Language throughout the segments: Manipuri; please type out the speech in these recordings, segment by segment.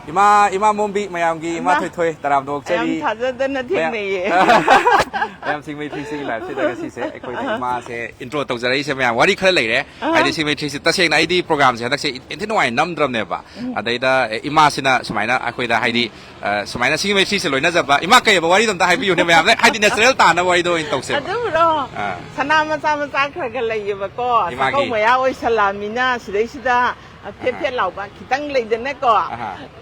ima mombi mayamgi ima thoi taram dok cheri ayam thajadana thengni ayam singmei thi sing la se da si se ekoi ima se intro tok jarai se mayam wari khara leire ai singmei thi se taseng na id program se dak se inthin wai nam dram ne ba adai da ima sina sumaina akoi da haidi sumaina singmei thi se loina jaba ima kai ba wari dam da hai biu ne mayam le haidi natural ta na wari do in tok se adu ro sana ma khara ga lai ba ko ko maya oi salamina sidai sidaเพชรเราบ้านคิดตั้งเลยเดินได้ก่อน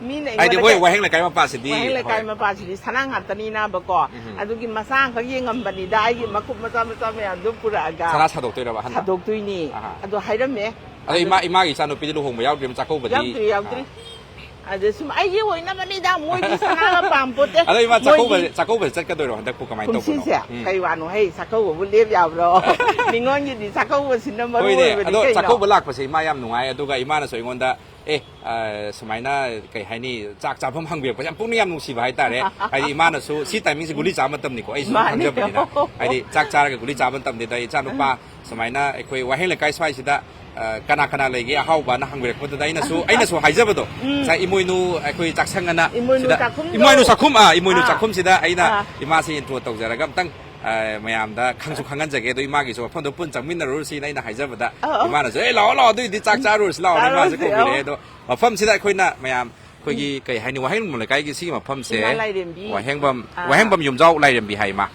มีไหนไอ้เดี๋ยวไว้ให้เลยไกลมาปาสิดีไว้ให้เลยไกลมาปาสิดีสนั่งหัดตานีนาบ่ก่อนอันดูกินมาสร้างเขายิงเงินบันนี้ได้ยินมาคุบมาจำไม่อันดูปุระกาสาระชาดกตัวเราบ้านชาดกตัวนี้อันดูให้ได้ไหมอะไรมาอีสานหนูปีจะลูกหงไปยาวเรียมจากเขาบัดนี้ยาวดิอันเดี๋ยวสมัยยี่ห้อนั้นมันนี่ดามวยที่สนั่งปั๊มปุ๊ดอะไรมาจากเขาบัดจัดกันโดยเราแต่กูก็ไม่ตกคุณเสียใครว่าหนูให้สักเขาบุญเลี้ยบยาวรอมีงอนยืนดีสักเขาบุญสินน้ำมันด้วยอันดูจากเขาบัดหลักภาษามาย่ำหนุ่มไอ้ดูกับอีมาน่ะสวยงอนดาสมัยน่ะไก่ไฮนี่จากพ่อพังเบียบเพราะฉะนั้นพวกนี้ยำนุ่งสีใบแต่เนี่ยไอ้อีมาน่ะสู้สีแต่มิ่งสิกุลิจามันตั้มนี่ก็ไอ้สู้พังเบียบนี่นะไอ้ดิจากกับกุลิจามันตั้มนี่แต่จานุปาสมัยน่ะไอ้คุยว่าให้เลยไก่สบายสิดาขนาเลยกี่เข้าบ้านหังเบียบคนแต่ไอ้น่ะสู้หายเจ็บตัวใช่อิมวยนูไอ้คุยจากช่างกันนะอิมวยนูสักคุ้มอิมวยนูสักคุ้มสิดาไอ้น่ะอีมาสิตัวตกใจแล้วก็ตั้งมายามดาขังสุขังกันจะเกตัวอีมากี่ส่วนพ่อตัวปุ่นจากมินนารูสีในน่ะหายเจ็บตัวอีมาน่ะสู้รอด้วยดิจากจารูสรอในมาสักคนเลยตัวมาฟังสิดาคุยน่ะมายามคุยกี่ไก่ไฮนี่ว่าให้หมดเลยไก่กี่ซี่มาพัมเสว่าแห้งบำยุ่มเจ้าไล่เรียมบีไฮมา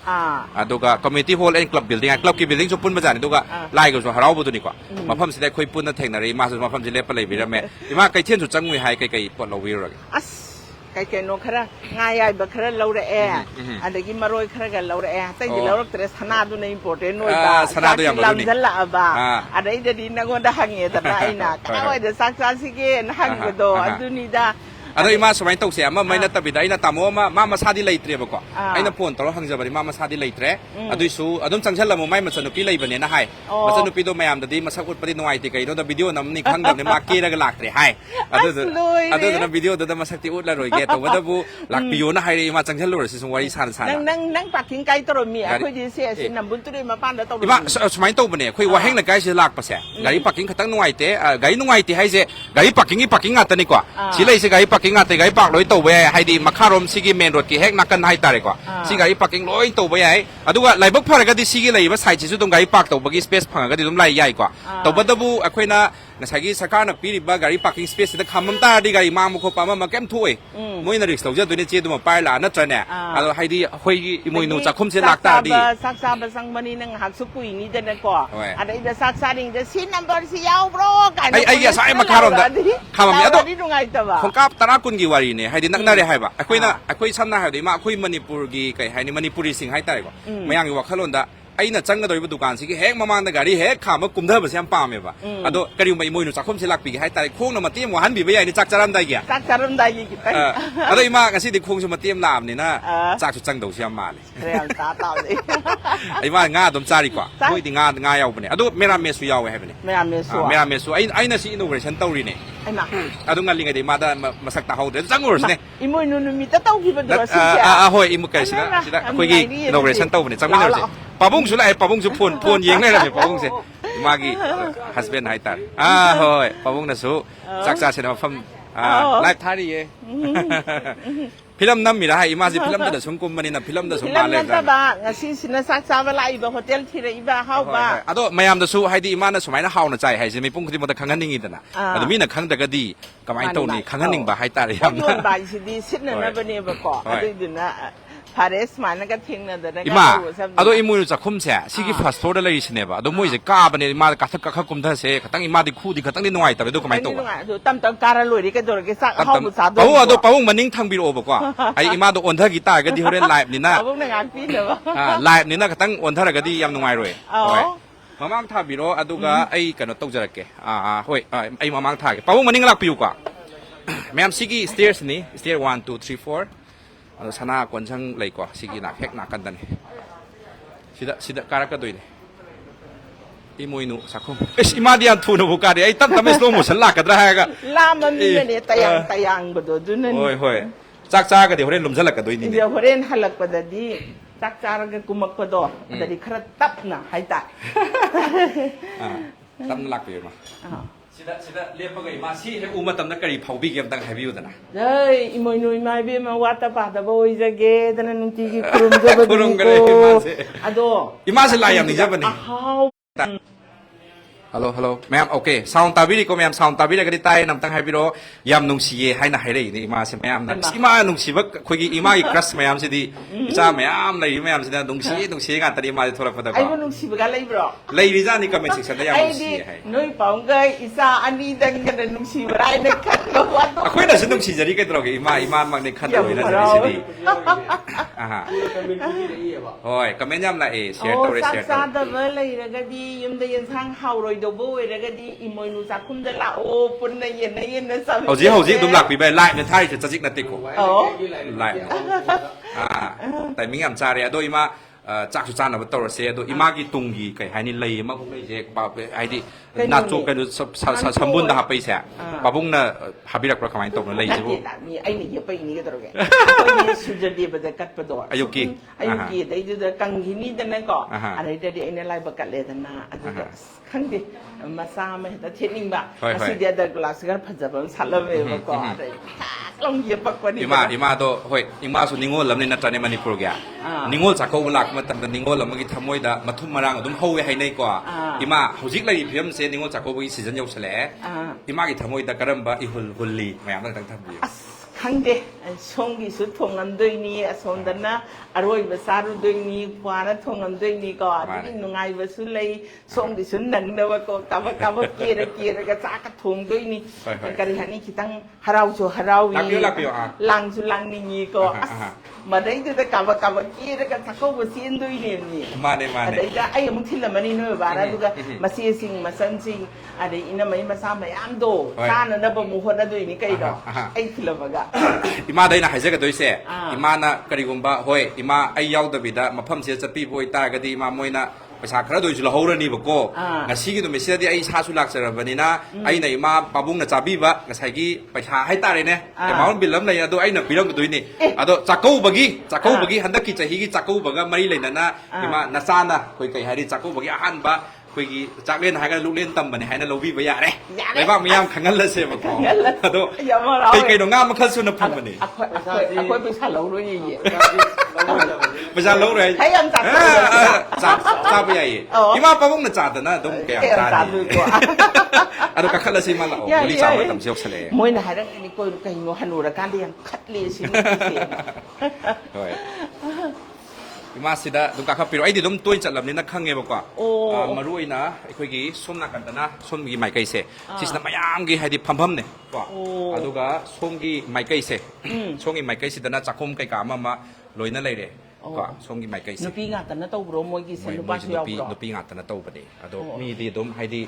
ดูก็คอมมิตี้โฮลเอ็นคลับบิลดิ้งคลับกี่บิลดิ้งชุบปุ่นมาจากนี่ดูก็ไล่ก็ส่วนฮาราบุตรนี่กว่ามาพัมสิได้คุยปุ่นนั่นแทงนารีมาสุดมาพัมสิเล็บไปเลยบีระเมอีมาไก่เทียนสุดจังมวยไฮไก่ปวดเราวิรักไก่เกนโนคราง่ายแบบคราเราเร่อันเด็กกินมาโรยครากันเราเร่แต่ยิ่งเราแต่สนาดูในอิมพอร์ตโนยบ้าสนาดูอย่างนี้ลำจันละบ้าอะไรเดี๋ยวนี้นักวันดาหังเงี้ยแต่ไหนนะเอาไว้เดี๋ยวสักสิเกนหังก็โดอันดูนี่ด้าอันนี้มาสมัยตกเสียไม่น่าตัดบิดไอ้น่าตามมาซาดิเลยเตรียบกว่าไอ้น่าพูนตลอดหังจะบริมาซาดิเลยเตรียอันนี้สู้อันนั้นจังเช่นละมุไม่มาสนุกเลยแบบนี้นะให้มาสนุกปีโดไม่ยามแต่ดีมาสักอุดปฏิโนไอติกไอ้โดนวิดีโอน้ำนี่ครั้งเดียวเนี่ยมาเกี่ยแล้วก็หลักเตรียให้อันนั้นวิดีโอเดี๋ยวมาสักที่อุดแล้วรวยเกตตัวว่าบูหลักปีโอนะให้มาจังเช่นรู้สิสงวนสันนั่งปักทิ้งไก่ตัวมีคุยดีเสียสินำบุญตัวนี้มาปั้นแล้วตัวว่าสมัยโตมันเนี่ยคุยว่าแห้งเลยไก่สิหลักภาษาไก่ปักกิ่งขัดตั้งนวยเตะไก่นวยเตะให้เสียไก่ปักกิ่งอัตนี่กว่าสิเลยสิไก่ปักกิ่งอัตไก่ปักตัวเว้ยให้ดีมาคารมสิกิเมนรถกี่แหกนักกันให้ตาเลยกว่าสิไก่ปักกิ่งลอยตัวเว้ยอะดูว่าไหลบุกพอเลยก็ดีสิกิเลยว่าใส่ชิ้นสุดตรงไก่ปักตัวบางทีสเปซพังก็ดีตรงไหลใหญ่กว่าตัวบัดบูอะคุยนะนะใช่กี่สักการนักปีริบะไก่ปักกิ่งสเปซแต่คำมันตาดีไก่มามุขปามาแก้มถ้วยมวยนาริกส์ตัวเจ้าตัวนี้เจี๊ยบมาไปละนั่นจะเนี่ยอะให้ดีคุยมวยนูจะคุ้มเสียหลักตาดีสักซาบสังมันนี่นั่งหักสุกุยนี่จะนั่งกว่าอะไรจะสักซาดิ่งจะสิ้นนัมเบอร์สิยาวโปรกันไอ้ใส่มาคารมคำมันเนี่ยตัวของกับตระกูลกี่วารีเนี่ยให้ดีนักนาเรให้บ่คุยชั้นน่ะให้ดีมาคุยมณีปุรกีไก่ให้นี่มณีปุรีสิงให้ตายกว่าไม่ยังอยู่ว่าขลุ่นดาไอ้น่ะจังก็โดยบุตรการสิแหกมาในการีแหกขามากุมเธอแบบเสียงป้าเมบ่อะดูกระดิ่งใบมวยหนูจักคุ้มเสียหลักปีให้ตายโค้งน่ะมาเตรียมหัวหันบีไปใหญ่นี่จักจารันได้กี่จักจารันได้กี่อะดูอีมากกันสิเด็กโค้งจะมาเตรียมลามนี่นะจักจุดจังเดาเสียมาเลยเรียนตาตาเลยไอ้ว่างาดมจารีกว่าคุยดีงายาวปะเนี่ยอะดูเมราเมสุยาวให้ปะเนี่ยเมราเมสุไอ้น่ะสิอินโนเวชั่นเต้ารีเนี่ยไอ้มาอะดูงานลิงไอ้ดีมาสักตาเขาเดี๋ยวจังurusเนี่ยอีมวยนูมีแต่เต้ากี่เป็นตัวสิโหยอีมุกไก่สินะคุยกี่อินโนเวชั่นเต้าเนี่ยจังไม่รู้สิปะบุ้งสุดเลยปะบุ้งสุดพูนยิงเลยนะปะบุ้งสิมากี่ฮัสเบนไฮตันโหยปะบุ้งน่ะสู้จักเสร็จมาฟังไลฟ์ท่าดีเย่พิลัมน้ำมีอะไรอีมาสิพิลัมแต่สงกุมมันนี่นะพิลัมแต่สงบาเลยกันบ้างสิสินะสักษาเวลาอีบโฮเทลที่ไหนอีบ้าเข้าบ้าอะตัวไม่ยามแต่สู้ให้ดีมานะสมัยนั้นเฮานะใจให้สิมีปุ่งที่มันแต่ขังกันนิ่งอีแต่นะอะตัวมีนะขังแต่ก็ดีกับไอ้ตัวนี้ขังกันนิ่งบ่ให้ตาเลยครับย้อนบ่ายสิดีสินะนะบันนี้บ่ก่ออะตัวดูนะพาเรสมานั่นก็ทิ้งนั่นแต่นั่นก็อะตัวอีมือจะคุ้มเสียสิกี่ฟาสต์ฟู้ดอะไรสิเนี่ยบ่อะตัวมวยจะกล้าบันนี้มากัดกัดคุ้มเธอเสียตั้งอีมาดิคู่ดิตั้งดิหน่วยแต่ไปดูกับไอ้ตัวตั้มการลุยดิก็ตัวก็สักเฮาบุษาตัวปะวงมันนิ่งทางบิโอบอกว่าไอ้อีมาตัวอ่อนเธอกีตาร์ก็ดีเขาเล่นไลฟ์นี่นะปะวงในงานปีเนาะไลฟ์นี่นะก็ตั้งอ่อนเธอก็ดียำหน่วยเลยมามังท่าบิโรอะดูก็ไอ้กันต้องจะรักแกเฮ้ยไอ้มามังท่าปะวงมันนิ่งรักปิวกว่าแม่มสิกี่สเตียร์สนี่สเตียร์1 2 3 4สนาคนช่างเลยกว่าสิกินักแหกนักกันตันสิดการก็ดูนี่อีมวยนูสักครู่อีมาดิอันทูนูบุกาดิไอ้ตั้งทำให้สโลโมชันลักกันได้ก็ลามันมีเนี่ยตายางบดดูนั่นโอ้ยจักก็เดี๋ยวเรนลมชันลักกันดูนี่เดี๋ยวเรนฮัลลักกันดีจักก็กุมกันดูแต่ดิคราตับนะให้ตายตั้งลักไปมา sida lepaga ima si he uma tamna kari phaubi game tang habi udana Ay, imoy no imay bi mawata pa ta boy jage dana nung tigi kurum jaba Kurum ko. gale ima se. Ado. ima se layam ni jabani Ahaw. hello hello ma'am okay sound tabiri ko ma'am sound tabiri gadi tai nam tang habiro yam nung siye haina haire ni ima se ma'am na ima nung siba khogi ima gi crush ma'am se di icha ma'am lai ma'am se da nung siye ga tari ma thorak pada Ay ba mo nung sibaga laibro. lai ri ja ni comment section da yam Ay nung di, siye hai noy paunggay, isa ani dang ganda nung sibaga. Ay nagkatlo wato. akhoi na se nung sijari kai troge ima mag ne khat Yam roi na parao. se di aha hoi comment yam na share Oh, tore share sa tore da ba lairagadi, yung da yan sang hawroy do bo, iragadi, imoy no sa kum da lao, pun na yen na sabi. hauji dum lak pi bai lai ne thai se chajik na tik ko Oh. lai tai ming am chare ado ima chak su chan na tor se ado ima gi tung gi kai hani lei ma ko lei je ba ai di na chu kan sambun da ha pai se babung na habirak pra kamai tok na lei je bu Mi ay ni yapay ni ka droge. Ako ni sujadi ba da kat pa do. Ayuki. Ayuki dai da kang hini da na ko. Aha. Aray da di ay na lai ba kat le da na. Ado kang di masama da thening ba. Hoi, hoi. Asi dia da glass gar phajaba salame ba ko. Aray. Long yapak pa ni. ima do hoi ima su ningol lam ni na tane manipur gya ningol chakau lak ma tam da ningol lam gi thamoi da mathum marang adum howe hai nei ko ima hojik lai phiam se ningol chakau gi season yau sale ima gi thamoi da karamba ihul hulli mayam da tang thambi Khangde songgi su thongam doi ni asondana aroi ba saru doi ni kwana thongam doi ni ko adi nungai ba su lei songgi su nang na ba ko ka ba kira ga cha ka thong doi ni kari hani kitang harau so harau ni lang su lang ni ko ma dai da ka ba kira ga cha ko ba sin doi ni mane dai da ai mun thil mani no ba ra du ga ma si sing ma san sing adi ina mai ma sa ma yam do sa na ba mu ho na doi ni kai do ai thil ba ga ima dai na haje ga doi se ima na kari gumba hoi ima ai yaw da bida mafam se chapi boi ta ga di ima moina paisa khara doi jula horani ba ko ngasi gi do me se di ai sa su lak sara bani na ai na ima babung na chabi ba ngasai gi paisa hai ta re ne amount bilam lai ado ai na piram doi ni ado chakau bagi handak ki chahi gi chakau baga mari lai na na ima na sa na koi kai hari chakau bagi ahan ba koi gi chaklen ha ga lu len tam bani hai na lobi ba ya re lai ba miyam khangal la se ba ko ado kai do nga ma khal su na phum bani akwai bisa lau rồi gì bây giờ lâu rồi thấy anh chặt chặt bây giờ nhưng mà bao nhiêu chặt đó đúng cái chặt à đó các khăn là gì mà lão đi chặt mà tầm siêu sale mỗi ngày hai đứa đi coi cái ngô hanu ra can đi ăn khát liền xin rồi nhưng mà xí đó đúng các khắp rồi ấy thì đúng tôi chặt làm nên nó khăng nghe bao quả mà ruồi na cái gì xôm nạcกันนะxôm cái máy cây xe chỉ là máy am cái hay đi phầm phầm này quả à đó cái xôm cái máy cây xe xôm cái máy cây xe đó là chặt không cái cả mà lôi nó lấy đấy quả xôm cái máy cây xe นปีงานแต่นั้นต้องรวมมวยกี่เซนบ้านเชียว นปีงานตนะโตปะเดอะโดมีดีดมให้ดี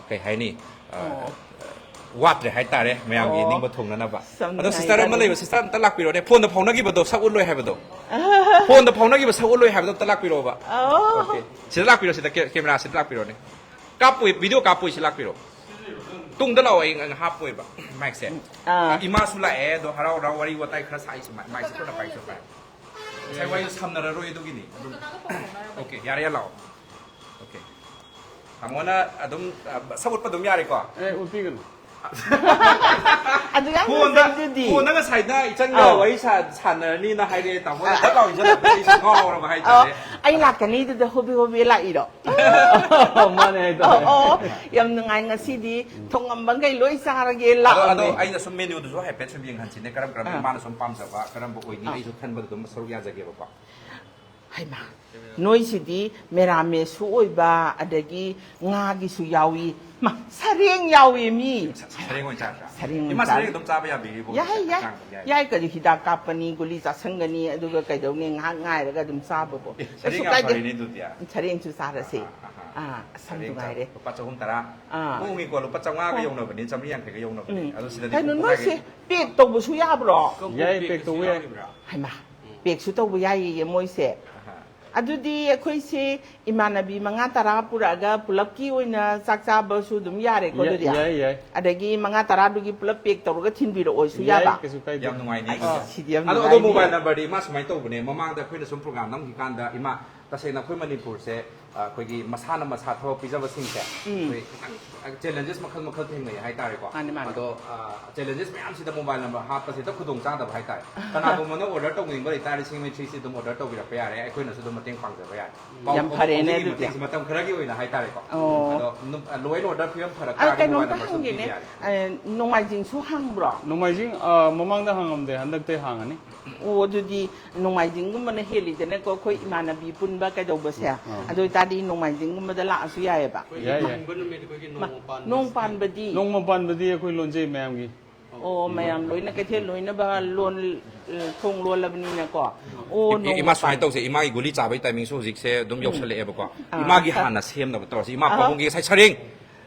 ไก่ให้นี่วัดเลยให้ตาเลยไม่เอาอีนิ่งบ่ทงนั่นนะบะอะโดสิสตาร์มันเลยสิสตาร์ตะลักปิโรเนี่ยพ่นตะพองนักกี่บ่โดสักอุ่นลอยให้บ่โดพ่นตะพองนักกี่บ่สักอุ่นลอยให้บ่โดตะลักปิโรบะโอเคสิตะลักปิโรสิตะเคมราสิตะลักปิโรเนี่ยกาปุยวิดีโอกาปุยสิลักปิโรตุ้งตะเราเองฮาปุยบะไม่เสร็จอีมาสุละเอโดฮาเราวารีวะไตคราไซส์ไม่สิตะไปสิไปใช้ไว้ทำนาราโรยดูกินี่โอเคยาเรียนเราโอเคทำวันน่ะดุมสมุดปะดุมยาดีกว่า uti kan. อันนี้ พูด ก็ นะ ดี พูดนั่นก็ใส่ได้จังเลยไว้ฉันนี่นะให้ได้แต่ว่าถ้าเราจะแบบไม่ใช่งอเรามาให้จังเลย ไอ้หลักกันนี้จะฮอบีละอีดอก Mana itu? โอ้ยังนึงไงงั้นสิดีทงอันบังไกลุยสารเกล่ะ Ado ay na sum menu do so hay pet sum yang hansin ne karam mana sum pam sa ba karam bo oi ni ai so khan ba do masru ya jage ba ให้มาน้อยสิดีเมราเมสุโอยบาอดกีงากิสุยาวีมาสะเรียงยาวีมี saring wan cha Saring ima saring dum cha ba ya bi bo ยายก็ดิฮิดากาปนีกุลิจะสังกนีอดูก็ไกดงเนี่ยง่ายแล้วก็ดุมซาบ่ saring ya pari ni du dia สะเรียงสุสาระสิสังตุไงเด้ pa cha hum tara mo ngi ko lo pa cha nga ga yong no ba ni cham yang ga yong no ba ni ado sida แต่น้อยสิเปียกตกบ่สุยาบ่หรอ Yai pek tu ya. ให้มาเปียกสุตกบ่ยายยมวยเสအဒူဒီခွိစီအီမာနဘီမငါတရာပူရာကပလပ်ကီဝိနာစက်စာဘဆူဒုံရရဲကိုဒရီ Yai. အဒဂီမငါတရာဒူဂီပလပ်ပိကတော်ကချင်းဘီရောဆူရပါ Yai kesukai yang tu. ngai ni စီဒီယမ် ado ado mobile number di mas mai to bune mamang da khoi na sum program nam ki kan da ima ta se na khoi manipur se ꯑꯩꯈꯣꯏꯒꯤ ꯃꯁꯥꯅ ꯃꯁꯥ ꯊꯕꯛ ꯄꯤꯖꯕꯁꯤꯡꯁꯦ ꯑꯩꯈꯣꯏ ꯆꯦꯂꯦꯟꯖꯦꯁ ꯃꯈꯜ ꯃꯈꯜ ꯊꯦꯡꯅꯩ ꯍꯥꯏꯇꯥꯔꯦꯀꯣ ꯑꯗꯣ ꯆꯦꯂꯦꯟꯖꯦꯁ ꯃꯌꯥꯝꯁꯤꯗ ꯃꯣꯕꯥꯏꯜ ꯅꯝꯕꯔ ꯍꯥꯞꯄꯁꯤꯗ ꯈꯨꯗꯣꯡꯆꯥꯗꯕ ꯍꯥꯏꯇꯥꯔꯦ ꯀꯅꯥꯒꯨꯝꯕꯅ ꯑꯣꯔꯗꯔ ꯇꯧꯅꯤꯡꯕ ꯂꯩꯇꯥꯔꯗꯤ ꯁꯤꯡꯃꯩꯊ꯭ꯔꯤꯁꯤ ꯑꯗꯨꯝ ꯑꯣꯔꯗꯔ ꯇꯧꯕꯤꯔꯛꯄ ꯌꯥꯔꯦ ꯑꯩꯈꯣꯏꯅꯁꯨ ꯑꯗꯨꯝ ꯃꯇꯦꯡ ꯄꯥꯡꯖꯕ ꯌꯥꯔꯦ ꯌꯥꯝ ꯐꯔꯦꯅꯦ ꯑꯗꯨꯗꯤ ꯃꯇꯝ ꯈꯔꯒꯤ ꯑꯣꯏꯅ ꯍꯥꯏꯇꯥꯔꯦꯀꯣ ꯑꯣ ꯑꯗꯣ ꯂꯣꯏ ꯑꯣꯔꯗꯔ ꯐꯤꯕꯝ ꯐꯔꯛꯇꯥꯔꯗꯤ ꯃꯣꯕꯥꯏꯜ ꯀꯩꯅꯣꯝꯇ ꯅꯝꯕꯔ ꯁꯨꯝ ꯄꯤꯕ ꯍꯪꯒꯦꯅꯦ ꯌꯥꯔꯦ ꯅꯣꯡꯃꯥꯏꯖꯤꯡꯁꯨ ꯍꯪꯕ꯭ꯔꯣ ꯅꯣꯡꯃꯥꯏꯖꯤꯡ ꯃꯃꯥꯡꯗ ꯍꯥꯡꯉꯝꯗꯦ ꯍꯟꯗꯛꯇꯩ ꯍꯥꯡꯉꯅꯤ ꯑꯣ ꯑꯗꯨꯗꯤ ꯅꯣꯡꯃꯥꯏꯖꯤꯡꯒꯨꯝꯕꯅ ꯍꯦꯜꯂꯤꯗꯅꯀꯣ ꯑꯩꯈꯣꯏ ꯏꯃꯥꯟꯅꯕꯤ ꯄꯨꯟꯕ ꯀꯩꯗꯧꯕꯁꯦ ꯑꯗꯨ ꯑꯣꯏꯇꯥꯔꯗꯤ ꯅꯣꯡꯃꯥꯏꯖꯤꯡꯒꯨꯝꯕꯗ ꯂꯥꯛꯑꯁꯨ ꯌꯥꯏꯑꯕ ꯌꯥꯏ ꯌꯥꯏ ꯅꯣꯡ ꯄꯥꯟꯕꯗꯤ ꯅꯣꯡꯃ ꯄꯥꯟꯕꯗꯤ ꯑꯩꯈꯣꯏ ꯂꯣꯟꯖꯩ ꯃꯌꯥꯝꯒꯤ ꯑꯣ ꯃꯌꯥꯝ ꯂꯣꯏꯅ ꯀꯩꯊꯦꯜ ꯂꯣꯏꯅꯕ ꯂꯣꯟ ꯊꯣꯡ ꯂꯣꯜꯂꯕꯅꯤꯅꯀꯣ ꯑꯣ ꯏꯃꯥ ꯁꯨꯃꯥꯏꯅ ꯇꯧꯁꯦ ꯏꯃꯥꯒꯤ ꯒꯨꯂꯤ ꯆꯥꯕꯒꯤ ꯇꯥꯏꯃꯤꯡꯁꯨ ꯍꯧꯖꯤꯛꯁꯦ ꯑꯗꯨꯝ ꯌꯧꯁꯜꯂꯛꯑꯦꯕꯀꯣ ꯏꯃꯥꯒꯤ ꯍꯥꯟꯅ ꯁꯦꯝꯅꯕ ꯇꯧꯔꯁꯤ ꯏꯃꯥ ꯄꯥꯕꯨꯡꯒꯤ ꯉꯁꯥꯏ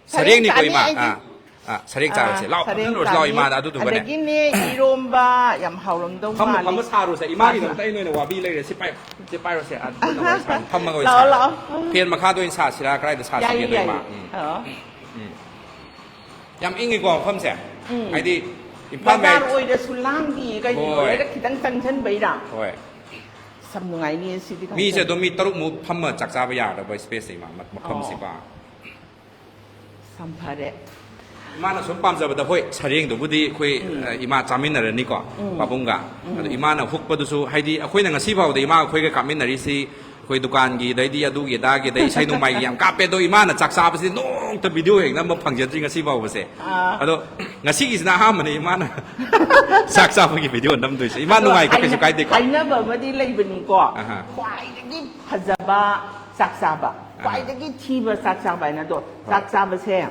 ꯁꯔꯦꯡꯅꯤꯀꯣ ꯏꯃꯥ ꯁꯔꯦꯡ ꯆꯥꯔꯁꯦ ꯂꯥꯛꯑꯣ ꯐꯝꯖꯤꯜꯂꯨꯔꯁꯤ ꯂꯥꯛꯑꯣ ꯏꯃꯥꯗ ꯑꯗꯨꯗꯨꯒꯅꯦ ꯑꯗꯒꯤꯅꯦ ꯏꯔꯣꯝꯕ ꯌꯥꯝ ꯍꯥꯎꯔꯝꯗꯧ ꯐꯝꯃ ꯃꯥꯜꯂꯦ ꯁꯥꯔꯨꯁꯦ ꯏꯃꯥꯒꯤꯗꯃꯛꯇ ꯑꯩꯅ ꯑꯣꯏꯅ ꯋꯥꯕꯤ ꯂꯩꯔꯦ ꯁꯤ ꯄꯥꯏꯔꯣꯁꯦ ꯐꯝꯃꯒ ꯑꯣꯏꯅ ꯂꯥꯛꯑꯣ ꯁꯥꯔ ꯂꯥꯛꯑꯣ ꯐꯦꯟ ꯃꯈꯥꯗ ꯑꯣꯏꯅ ꯁꯥꯁꯤꯔꯥ ꯀꯗꯥꯏꯗ ꯌꯥꯏꯌꯦ ꯁꯥꯁꯤꯒꯦꯗꯣ ꯌꯥꯏꯌꯦ ꯏꯃꯥ ꯑꯣ ꯌꯥꯝ ꯏꯪꯉꯤꯀꯣ ꯃꯐꯝꯁꯦ ꯍꯥꯏꯗꯤ ꯏꯝꯐꯥꯜ ꯕꯖꯥꯔ ꯑꯣꯏꯔꯁꯨ ꯂꯥꯡꯗꯤꯌꯦ ꯀꯩꯒꯤꯅꯣ ꯍꯣꯏ. ꯂꯣꯏꯅ ꯈꯤꯇꯪ ꯆꯪꯁꯤꯟꯕꯩꯔꯥ ꯍꯣꯏ ꯌꯥꯝ ꯅꯨꯡꯉꯥꯏꯅꯤꯌꯦ ꯁꯤꯗꯤ ꯃꯤꯁꯦ ꯑꯗꯨꯝ ꯃꯤ 6ꯃꯨꯛ ꯐꯝꯃ ꯆꯥꯛ ꯆꯥꯕ ꯌꯥꯒꯗꯕ ꯏꯁꯄꯦꯁꯁꯦ ꯏꯃꯥ ꯃꯐꯝꯁꯤꯀꯣ ꯌꯥꯝ ꯐꯔꯦ ꯏꯃꯥꯅ ꯁꯨꯝ ꯄꯥꯝꯖꯕꯗ ꯍꯣꯏ ꯁꯔꯦꯡꯗꯨꯕꯨꯗꯤ ꯑꯩꯈꯣꯏ ꯏꯃꯥ ꯆꯥꯃꯤꯟꯅꯔꯅꯤꯀꯣ ꯄꯥꯕꯨꯡꯒ ꯑꯗꯣ ꯏꯃꯥꯅ ꯍꯨꯛꯄꯗꯨꯁꯨ ꯍꯥꯏꯗꯤ ꯑꯩꯈꯣꯏꯅ ꯉꯁꯤ ꯐꯥꯎꯗ ꯏꯃꯥ ꯑꯩꯈꯣꯏꯒ ꯀꯥꯞꯃꯤꯟꯅꯔꯤꯁꯤ ꯑꯩꯈꯣꯏ ꯗꯨꯀꯥꯟꯒꯤ ꯑꯗꯩꯗꯤ ꯑꯗꯨꯒꯤ ꯑꯗꯥꯒꯤ ꯑꯗꯩ ꯏꯁꯩ ꯅꯣꯡꯃꯥꯏꯒꯤ ꯌꯥꯝ ꯀꯥꯞꯄꯦ ꯑꯗꯣ ꯏꯃꯥꯅ ꯆꯥꯛ ꯆꯥꯕꯁꯤ ꯅꯣꯡꯇ ꯚꯤꯗꯤꯑꯣ ꯌꯦꯡꯅꯕ ꯐꯪꯖꯗ꯭ꯔꯤ ꯉꯁꯤ ꯐꯥꯎꯕꯁꯦ ꯑꯗꯣ ꯉꯁꯤꯒꯤꯁꯤꯅ ꯑꯍꯥꯟꯕꯅꯦ ꯏꯃꯥꯅ ꯆꯥꯛ ꯆꯥꯕꯒꯤ ꯚꯤꯗꯤꯑꯣ ꯅꯝꯗꯣꯏꯁꯦ ꯏꯃꯥ ꯅꯨꯡꯉꯥꯏꯀꯣ ꯀꯩꯁꯨ ꯀꯥꯏꯗꯦꯀꯣ ꯍꯥꯏꯅꯕ ꯑꯃꯗꯤ ꯂꯩꯕꯅꯤꯀோ ꯈ꯭ꯋꯥꯏꯗꯒꯤ ꯐꯖꯕ ꯆꯥꯛ ꯆꯥꯕ ꯈ꯭ꯋꯥꯏꯗꯒꯤ ꯊꯤꯕ ꯆꯥꯛ ꯆꯥꯕ ꯍꯥꯏꯅ ꯑꯗꯣ ꯆꯥꯛ ꯆꯥꯕꯁꯦ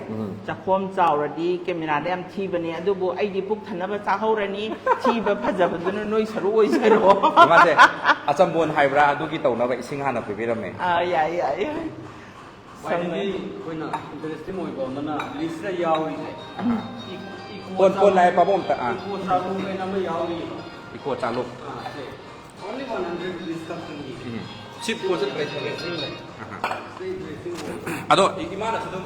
ꯆꯥꯛꯈꯣꯝ ꯆꯥꯎꯔꯗꯤ ꯀꯦꯃꯦꯔꯥꯗ ꯌꯥꯝ ꯊꯤꯕꯅꯦ ꯑꯗꯨꯕꯨ ꯑꯩꯗꯤ ꯄꯨꯛ ꯊꯟꯅꯕ ꯆꯥꯍꯧꯔꯅꯤ ꯊꯤꯕ ꯐꯖꯕꯗꯨꯅ ꯅꯣꯏ ꯁꯔꯨꯛ ꯑꯣꯏꯖꯔꯣ ꯏꯃꯥꯁꯦ ꯑꯆꯝꯕꯣꯟ ꯍꯥꯏꯕ꯭ꯔꯥ ꯑꯗꯨꯒꯤ ꯇꯧꯅꯕ ꯏꯁꯤꯡ ꯍꯥꯟꯅ ꯄꯤꯕꯤꯔꯝꯃꯦ ꯌꯥꯏ ꯌꯥꯏ ꯈ꯭ꯋꯥꯏꯗꯒꯤ ꯑꯩꯈꯣꯏꯅ ꯏꯟꯇꯔꯦꯁꯇꯤꯡ ꯑꯣꯏꯕ ꯑꯃꯅ ꯂꯤꯁꯇ ꯌꯥꯎꯔꯤꯁꯦ ꯐꯣꯟ ꯂꯥꯛꯑꯦ ꯄꯥꯕꯨꯡ ꯑꯝꯇ ꯏꯀꯣ ꯆꯥꯂꯨ ꯀꯩꯅ ꯑꯃ ꯌꯥꯎꯔꯤ ꯏꯀꯣ ꯆꯥꯂꯨ ꯑꯣꯟꯂꯤ 100 ꯂꯤꯁ ꯈꯛꯇꯪꯒꯤ ꯁꯤ ꯄꯣꯠꯁꯦ ꯑꯗꯣ ꯏꯃꯥꯅꯁꯨ ꯑꯗꯨꯝ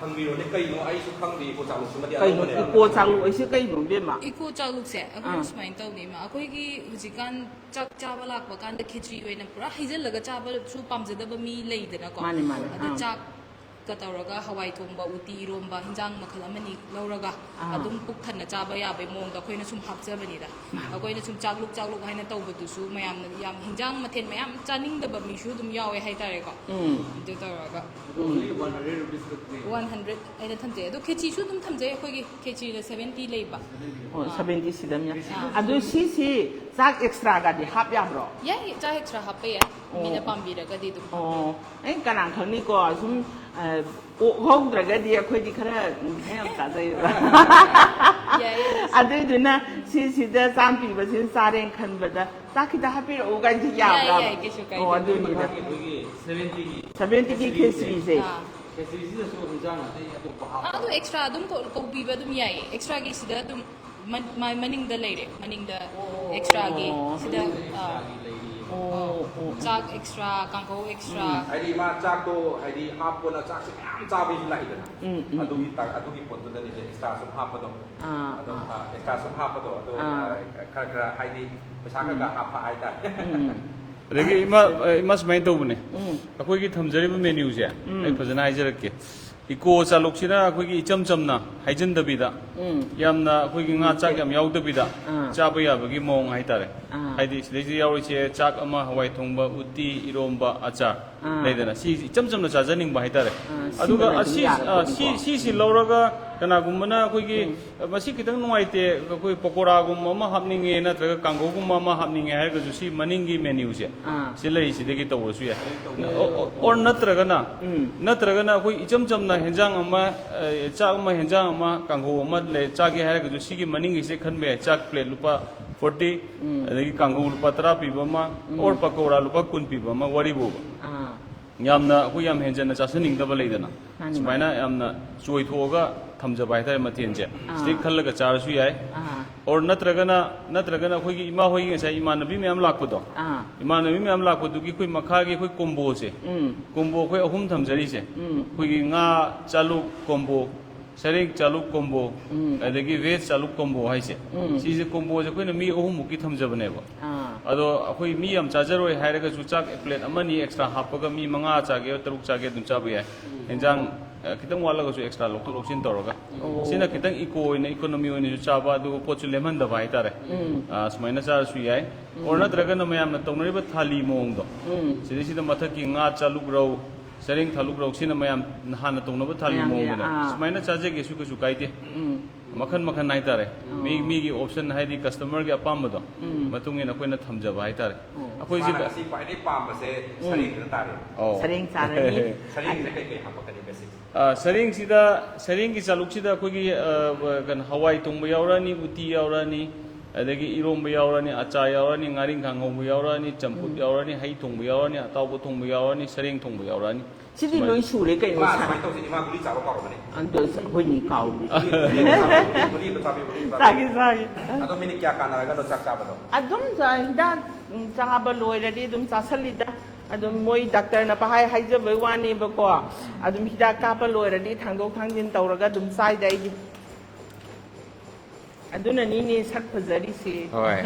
ꯍꯪꯕꯤꯔꯣꯅꯦ ꯀꯩꯅꯣ ꯑꯩꯁꯨ ꯈꯪꯗꯦ ꯏꯀꯣ ꯆꯥꯂꯨꯁꯤꯃꯗꯤ ꯀꯩꯅꯣ ꯏꯀꯣ ꯆꯥꯛꯂꯨ ꯑꯩꯁꯦ ꯀꯩꯅꯣ ꯏꯕꯦꯝꯃ ꯏꯀꯣ ꯆꯥꯂꯨꯛꯁꯦ ꯑꯩꯈꯣꯏꯅ ꯁꯨꯃꯥꯏꯅ ꯇꯧꯅꯤꯃ ꯑꯩꯈꯣꯏꯒꯤ ꯍꯧꯖꯤꯛꯀꯥꯟ ꯆꯥꯛ ꯆꯥꯕ ꯂꯥꯛꯄ ꯀꯥꯟꯗ ꯈꯦꯆ꯭ꯔꯤ ꯑꯣꯏꯅ ꯄꯨꯔꯥ ꯍꯩꯖꯤꯜꯂꯒ ꯆꯥꯕꯁꯨ ꯄꯥꯝꯖꯗꯕ ꯃꯤ ꯂꯩꯗꯅꯀꯣ ꯃꯥꯅꯤ, ꯃꯥꯅꯤ. ꯑꯗꯨ ꯆꯥꯛꯀ ꯇꯧꯔꯒ ꯍꯋꯥꯏ ꯊꯣꯡꯕ ꯎꯇꯤ ꯏꯔꯣꯝꯕ ꯍꯤꯟꯖꯥꯡ ꯃꯈꯜ ꯑꯃꯅꯤ ꯂꯧꯔꯒ ꯑꯗꯨꯝ ꯄꯨꯛ ꯊꯟꯅ ꯆꯥꯕ ꯌꯥꯕꯒꯤ ꯃꯑꯣꯡꯗ ꯑꯩꯈꯣꯏꯅ ꯁꯨꯝ ꯍꯥꯞꯆꯕꯅꯤꯗ ꯑꯩꯈꯣꯏꯅ ꯁꯨꯝ ꯆꯥꯛꯂꯨꯛ ꯍꯥꯏꯅ ꯇꯧꯕꯗꯨꯁꯨ ꯃꯌꯥꯝꯅ ꯌꯥꯝ ꯍꯤꯟꯖꯥꯡ ꯃꯊꯦꯜ ꯃꯌꯥꯝ ꯆꯥꯅꯤꯡꯗꯕ ꯃꯤꯁꯨ ꯑꯗꯨꯝ ꯌꯥꯎꯋꯦ ꯍꯥꯏꯇꯥꯔꯦꯀꯣ ꯑꯗꯨ ꯇꯧꯔꯒ ꯑꯣꯟꯂꯤ 100 ꯔꯨꯄꯤꯁ ꯈꯛꯇꯪ 100 ꯑꯩꯅ ꯊꯝꯖꯩ ꯑꯗꯣ ꯈꯦꯆꯤꯁꯨ ꯑꯗꯨꯝ ꯊꯝꯖꯩ ꯑꯩꯈꯣꯏꯒꯤ ꯈꯦꯆꯤꯗ 70 ꯂꯩꯕ 70 ꯁꯤꯗꯝ ꯑꯗꯨ ꯁꯤꯁꯤ ꯆꯥꯛ ꯑꯦꯛꯁꯇ꯭ꯔꯥꯒꯗꯤ ꯍꯥꯞ ꯌꯥꯕ꯭ꯔꯣ ꯌꯥꯏ ꯆꯥꯛ ꯑꯦꯛꯁꯇ꯭ꯔꯥ ꯍꯥꯞꯄ ꯌꯥꯏ ꯃꯤꯅ ꯄꯥꯝꯕꯤꯔꯒꯗꯤ ꯑꯗꯨꯝ ꯑꯣ ꯑꯩ ꯀꯅꯥ ꯈꯪꯅꯤꯀꯣ ꯁꯨꯝ ꯑꯣꯛꯍꯧꯗ꯭ꯔꯒꯗꯤ ꯑꯩꯈꯣꯏꯗꯤ ꯈꯔ ꯌꯥꯝ ꯆꯥꯖꯩꯕ ꯑꯗꯨꯏꯗꯨꯅ ꯁꯤꯁꯤꯗ ꯆꯥꯝ ꯄꯤꯕꯁꯤꯅ ꯆꯥꯔꯦꯅ ꯈꯟꯕꯗ ꯆꯥꯛ ꯈꯤꯇ ꯍꯥꯞꯄꯤꯔꯛꯎ ꯀꯥꯏꯁꯤ ꯌꯥꯕ꯭ꯔꯥ ꯌꯥꯏ ꯀꯩꯁꯨ ꯀꯥꯏꯗꯦ ꯑꯣ ꯑꯗꯨꯅꯤꯗ ꯑꯩꯈꯣꯏꯒꯤ 70ꯒꯤ 70ꯒꯤ ꯈꯦꯆ꯭ꯔꯤꯁꯦ ꯈꯦꯆ꯭ꯔꯤꯁꯤꯗꯁꯨ ꯍꯤꯟꯖꯥꯡ ꯑꯇꯩ ꯑꯇꯣꯞꯄ ꯍꯥꯞꯄ ꯑꯗꯨ ꯑꯦꯛꯁꯇ꯭ꯔꯥ ꯑꯗꯨꯝ ꯀꯧꯕꯤꯕ ꯑꯗꯨꯝ ꯌꯥꯏꯌꯦ ꯑꯦꯛꯁꯇ꯭ꯔꯥꯒꯤ ꯁꯤꯗ ꯑꯗꯨꯝ ꯃꯅꯤꯡꯗ ꯂꯩꯔꯦ ꯃꯅꯤꯡꯗ ꯑꯦꯛꯁꯇ꯭ꯔꯥꯒꯤ ꯁꯤꯗ ꯆꯥꯛ ꯑꯦꯛꯁꯇ꯭ꯔꯥ ꯀꯥꯡꯍꯧ ꯑꯦꯛꯁꯇ꯭ꯔꯥ ꯍꯥꯏꯗꯤ ꯏꯃꯥ ꯆꯥꯛꯇꯣ ꯍꯥꯏꯗꯤ ꯍꯥꯞꯄꯅ ꯆꯥꯛꯁꯦ ꯃꯌꯥꯝ ꯆꯥꯕꯩꯁꯨ ꯂꯥꯛꯏꯗꯅ ꯑꯗꯨꯒꯤ ꯄꯣꯠꯇꯨꯗꯅꯤꯁꯦ ꯑꯦꯛꯁꯇ꯭ꯔꯥ ꯁꯨꯝ ꯍꯥꯞꯄꯗꯣ ꯑꯗꯣ ꯑꯦꯛꯁꯇ꯭ꯔꯥ ꯁꯨꯝ ꯍꯥꯞꯄꯗꯣ ꯑꯗꯣ ꯈꯔ ꯍꯥꯏꯗꯤ ꯄꯩꯁꯥ ꯈꯔ ꯍꯥꯞꯄ ꯍꯥꯏꯇꯥꯔꯦ ꯑꯗꯒꯤ ꯏꯃꯥ ꯁꯨꯃꯥꯏꯅ ꯇꯧꯕꯅꯦ ꯑꯩꯈꯣꯏꯒꯤ ꯊꯝꯖꯔꯤꯕ ꯃꯦꯅ꯭ꯌꯨꯁꯦ ꯑꯩ ꯐꯖꯅ ꯍꯥꯏꯖꯔꯛꯀꯦ ꯏꯀꯣ ꯆꯥꯂꯨꯛꯁꯤꯅ ꯑꯩꯈꯣꯏꯒꯤ ꯏꯆꯝ ꯆꯝꯅ ꯍꯥꯏꯖꯤꯟꯗꯕꯤꯗ ꯌꯥꯝꯅ ꯑꯩꯈꯣꯏꯒꯤ ꯉꯥ ꯆꯥꯛ ꯌꯥꯝ ꯌꯥꯎꯗꯕꯤꯗ ꯆꯥꯕ ꯌꯥꯕꯒꯤ ꯃꯑꯣꯡ ꯍꯥꯏꯇꯥꯔꯦ ꯍꯥꯏꯗꯤ ꯁꯤꯗꯩꯁꯤꯗ ꯌꯥꯎꯔꯤꯁꯦ ꯆꯥꯛ ꯑꯃ ꯍꯋꯥꯏ ꯊꯣꯡꯕ ꯎꯇꯤ ꯏꯔꯣꯝꯕ ꯑꯆꯥꯔ ꯂꯩꯗꯅ ꯁꯤ ꯏꯆꯝ ꯆꯝꯅ ꯆꯥꯖꯅꯤꯡꯕ ꯍꯥꯏꯇꯥꯔꯦ ꯑꯗꯨꯒ ꯁꯤꯁꯤ ꯂꯧꯔꯒ ꯀꯅꯥꯒꯨꯝꯕꯅ ꯑꯩꯈꯣꯏꯒꯤ ꯃꯁꯤ ꯈꯤꯇꯪ ꯅꯨꯡꯉꯥꯏꯇꯦ ꯑꯩꯈꯣই ꯄꯀꯣꯔꯥꯒꯨꯝꯕ ꯑꯃ ꯍꯥꯞꯅꯤꯡꯉꯦ ꯅꯠꯇ꯭ꯔꯒ ꯀꯥꯡꯒꯧꯒꯨꯝꯕ ꯑꯃ ꯍꯥꯞꯅꯤꯡꯉꯦ ꯍꯥꯏꯔꯒꯁꯨ ꯁꯤ ꯃꯅꯤꯡꯒꯤ ꯃꯦꯅ꯭ꯌꯨꯁꯦ ꯁꯤ ꯂꯩꯔꯤꯁꯤꯗꯒꯤ ꯇꯧꯕꯁꯨ ꯌꯥꯏ ꯑꯣꯔ ꯅꯠꯇ꯭ꯔꯒꯅ ꯑꯩꯈꯣꯏ ꯏꯆꯝ ꯆꯝꯅ ꯍꯦꯟꯖꯥꯡ ꯑꯃ ꯆꯥꯛ ꯑꯃ ꯍꯦꯟꯖꯥꯡ ꯑꯃ ꯀꯥꯡꯍꯧ ꯑꯃ ꯆꯥꯒꯦ ꯍꯥꯏꯔꯒꯁꯨ ꯁꯤꯒꯤ ꯃꯅꯤꯡꯒꯤꯁꯦ खन में चाक प्लेट लुपा 40 अदगी कांगू लुपा 10 पीबा मा और पकोड़ा लुपा 10 पीबा मा वरी बोबा यामना अखु याम हेंजन चासनिंगदबा लेदना सुमाइना यामना चोइथोगा थमजबा हाइतारे मथेनजे स्टिक खल्लगा चारसु याय और नत्रगना अखोगी इमा होई ngasa इमानबी मैम लाकपदो इमानबी मैम लाकपदुगी कोई मखागी कोई कोम्बो से कोम्बो कोई अहुम थमजरी से कोई nga चालू कोम्बो ꯁꯔꯦꯡ ꯆꯥꯂꯨꯛ ꯀꯣꯝꯕꯣ ꯑꯗꯒꯤ ꯚꯦꯖ ꯆꯥꯂꯨꯛ ꯀꯣꯝꯕꯣ ꯍꯥꯏꯁꯦ ꯁꯤꯁꯦ ꯀꯣꯝꯕꯣꯁꯦ ꯑꯩꯈꯣꯏꯅ ꯃꯤ 3ꯃꯨꯛꯀꯤ ꯊꯝꯖꯕꯅꯦꯕ ꯑꯗꯣ ꯑꯩꯈꯣꯏ ꯃꯤ ꯌꯥꯝ ꯆꯥꯖꯔꯣꯏ ꯍꯥꯏꯔꯒꯁꯨ ꯆꯥꯛ प्लेट ꯑꯃꯅꯤ ꯑꯦꯛꯁꯇ꯭ꯔꯥ ꯍꯥꯞꯄꯒ ꯃꯤ 5 ꯆꯥꯒꯦ 6 ꯆꯥꯒꯦ ꯑꯗꯨꯝ ꯆꯥꯕ ꯌꯥꯏ ꯏꯟꯖꯥꯡ ꯈꯤꯇꯪ ꯋꯥꯠꯂꯒꯁꯨ ꯑꯦꯛꯁꯇ꯭ꯔꯥ ꯂꯧꯊꯣꯛ ꯂꯧꯁꯤꯟ ꯇꯧꯔꯒ ꯁꯤꯅ ꯈꯤꯇꯪ ꯏꯀꯣ ꯑꯣꯏꯅ ꯏꯀꯣꯅꯣꯃꯤ ꯑꯣꯏꯅꯁꯨ ꯆꯥꯕ ꯑꯗꯨꯒ ꯄꯣꯠꯁꯨ ꯂꯦꯝꯍꯟꯗꯕ ꯍꯥꯏꯇꯥꯔꯦ ꯁꯨꯃꯥꯏꯅ ꯆꯥꯔꯁꯨ ꯌꯥꯏ ꯑꯣꯔ ꯅꯠꯇ꯭ꯔꯒꯅ ꯃꯌꯥꯝꯅ ꯇꯧꯅꯔꯤꯕ ꯊꯥꯂꯤ ꯃꯑꯣꯡꯗꯣ ꯁꯤꯗꯩꯁꯤꯗ ꯃꯊꯛꯀꯤ ꯉꯥ ꯆꯥꯂꯨꯛ ꯔꯧ ꯁꯔꯦꯡ ꯊꯥꯂꯨꯛ ꯔꯧ ꯁꯤꯅ ꯃꯌꯥꯝ ꯍꯥꯟꯅ ꯇꯧꯅꯕ ꯊꯥꯂꯤ ꯃꯑꯣꯡꯗꯅꯦ ꯁꯨꯃꯥꯏꯅ ꯆꯥꯖꯒꯦꯁꯨ ꯀꯩꯁꯨ ꯀꯥꯏꯗꯦ ꯃꯈꯟ ꯃꯈꯟ ꯍꯥꯏꯇꯥꯔꯦ ꯃꯤꯒꯤ ꯑꯣꯞꯁꯟ ꯍꯥꯏꯗꯤ ꯀꯁꯇꯃꯔꯒꯤ ꯑꯄꯥꯝꯕꯗꯣ ꯃꯇꯨꯡ ꯏꯟꯅ ꯑꯩꯈꯣꯏꯅ ꯊꯝꯖꯕ ꯍꯥꯏꯇꯥꯔꯦ ꯑꯩꯈꯣꯏꯁꯤ ꯉꯁꯤ ꯈ꯭ꯋꯥꯏꯗꯩ ꯄꯥꯝꯕꯁꯦ ꯁꯔꯦꯡꯗ ꯇꯥꯔꯦ ꯁꯔꯦꯡ ꯆꯥꯔꯅꯤ ꯁꯔꯦꯡꯁꯦ ꯀꯩ ꯍꯥꯞꯄꯛꯀꯅꯤ ꯕꯦꯁꯤꯛ ꯁꯔꯦꯡꯁꯤꯗ ꯁꯔꯦꯡꯒꯤ ꯆꯥꯂꯨꯛꯁꯤꯗ ꯑꯩꯈꯣꯏꯒꯤ ꯀꯩꯅꯣ ꯍꯋꯥꯏ ꯊꯣꯡꯕ ꯌꯥꯎꯔꯛꯑꯅꯤ ꯎꯇꯤ ꯌꯥꯎꯔꯛꯑꯅꯤ ꯑꯗꯒꯤ ꯏꯔꯣꯝꯕ ꯌꯥꯎꯔꯛꯑꯅꯤ ꯑꯆꯥꯔ ꯌꯥꯎꯔꯛꯑꯅꯤ ꯉꯥꯔꯤꯡꯈꯥ ꯉꯧꯕ ꯌꯥꯎꯔꯛꯑꯅꯤ ꯆꯝꯐꯨꯠ ꯌꯥꯎꯔꯛꯑꯅꯤ ꯍꯩ ꯊꯣꯡꯕ ꯌꯥꯎꯔꯛꯑꯅꯤ ꯑꯇꯥꯎꯕ ꯊꯣꯡꯕ ꯌꯥꯎꯔꯛꯑꯅꯤ ꯁꯔꯦꯡ ꯊꯣꯡꯕ ꯌꯥꯎꯔꯛꯑꯅꯤ ꯁꯤꯗꯤ ꯂꯣꯏ ꯁꯨꯔꯦ ꯀꯩꯅꯣ ꯏꯃꯥ ꯁꯨꯃꯥꯏꯅ ꯇꯧꯁꯤ ꯏꯃꯥ ꯒꯨꯂꯤ ꯆꯥꯕ ꯀꯥꯎꯔꯕꯅꯤ ꯑꯗꯣ ꯑꯩꯈꯣꯏꯅꯤ ꯀꯥꯎꯔꯤ ꯒꯨꯂꯤ ꯑꯝꯇ ꯆꯥꯕꯤꯌꯨ ꯒꯨꯂꯤ ꯑꯝꯇ ꯆꯥꯒꯦ ꯆꯥꯒꯦ ꯑꯗꯣ ꯃꯤꯅꯤꯠ ꯀꯌꯥ ꯀꯥꯟꯅꯔꯒꯅꯣ ꯆꯥꯛ ꯆꯥꯕꯗꯣ ꯑꯗꯨꯝ ꯍꯤꯗꯥꯛ ꯆꯥꯕ ꯂꯣꯏꯔꯗꯤ ꯑꯗꯨꯝ ꯆꯥꯁꯜꯂꯤꯗ ꯑꯗꯨꯝ ꯃꯣꯏ ꯗꯥꯛꯇꯔꯅ ꯍꯥꯏꯖꯕꯩ ꯋꯥꯅꯦꯕꯀꯣ ꯑꯗꯨꯝ ꯍꯤꯗꯥꯛ ꯀꯥꯞꯄ ꯂꯣꯏꯔꯗꯤ ꯊꯥꯡꯗꯣꯛ ꯊꯥꯡꯖꯤꯟ ꯇꯧꯔꯒ ꯑꯗꯨꯝ ꯆꯥꯏꯗ ꯑꯩꯗꯤ ꯑꯗꯨꯅꯅꯤꯅꯦ ꯁꯛ ꯐꯖꯔꯤꯁꯦ ꯍꯣꯏ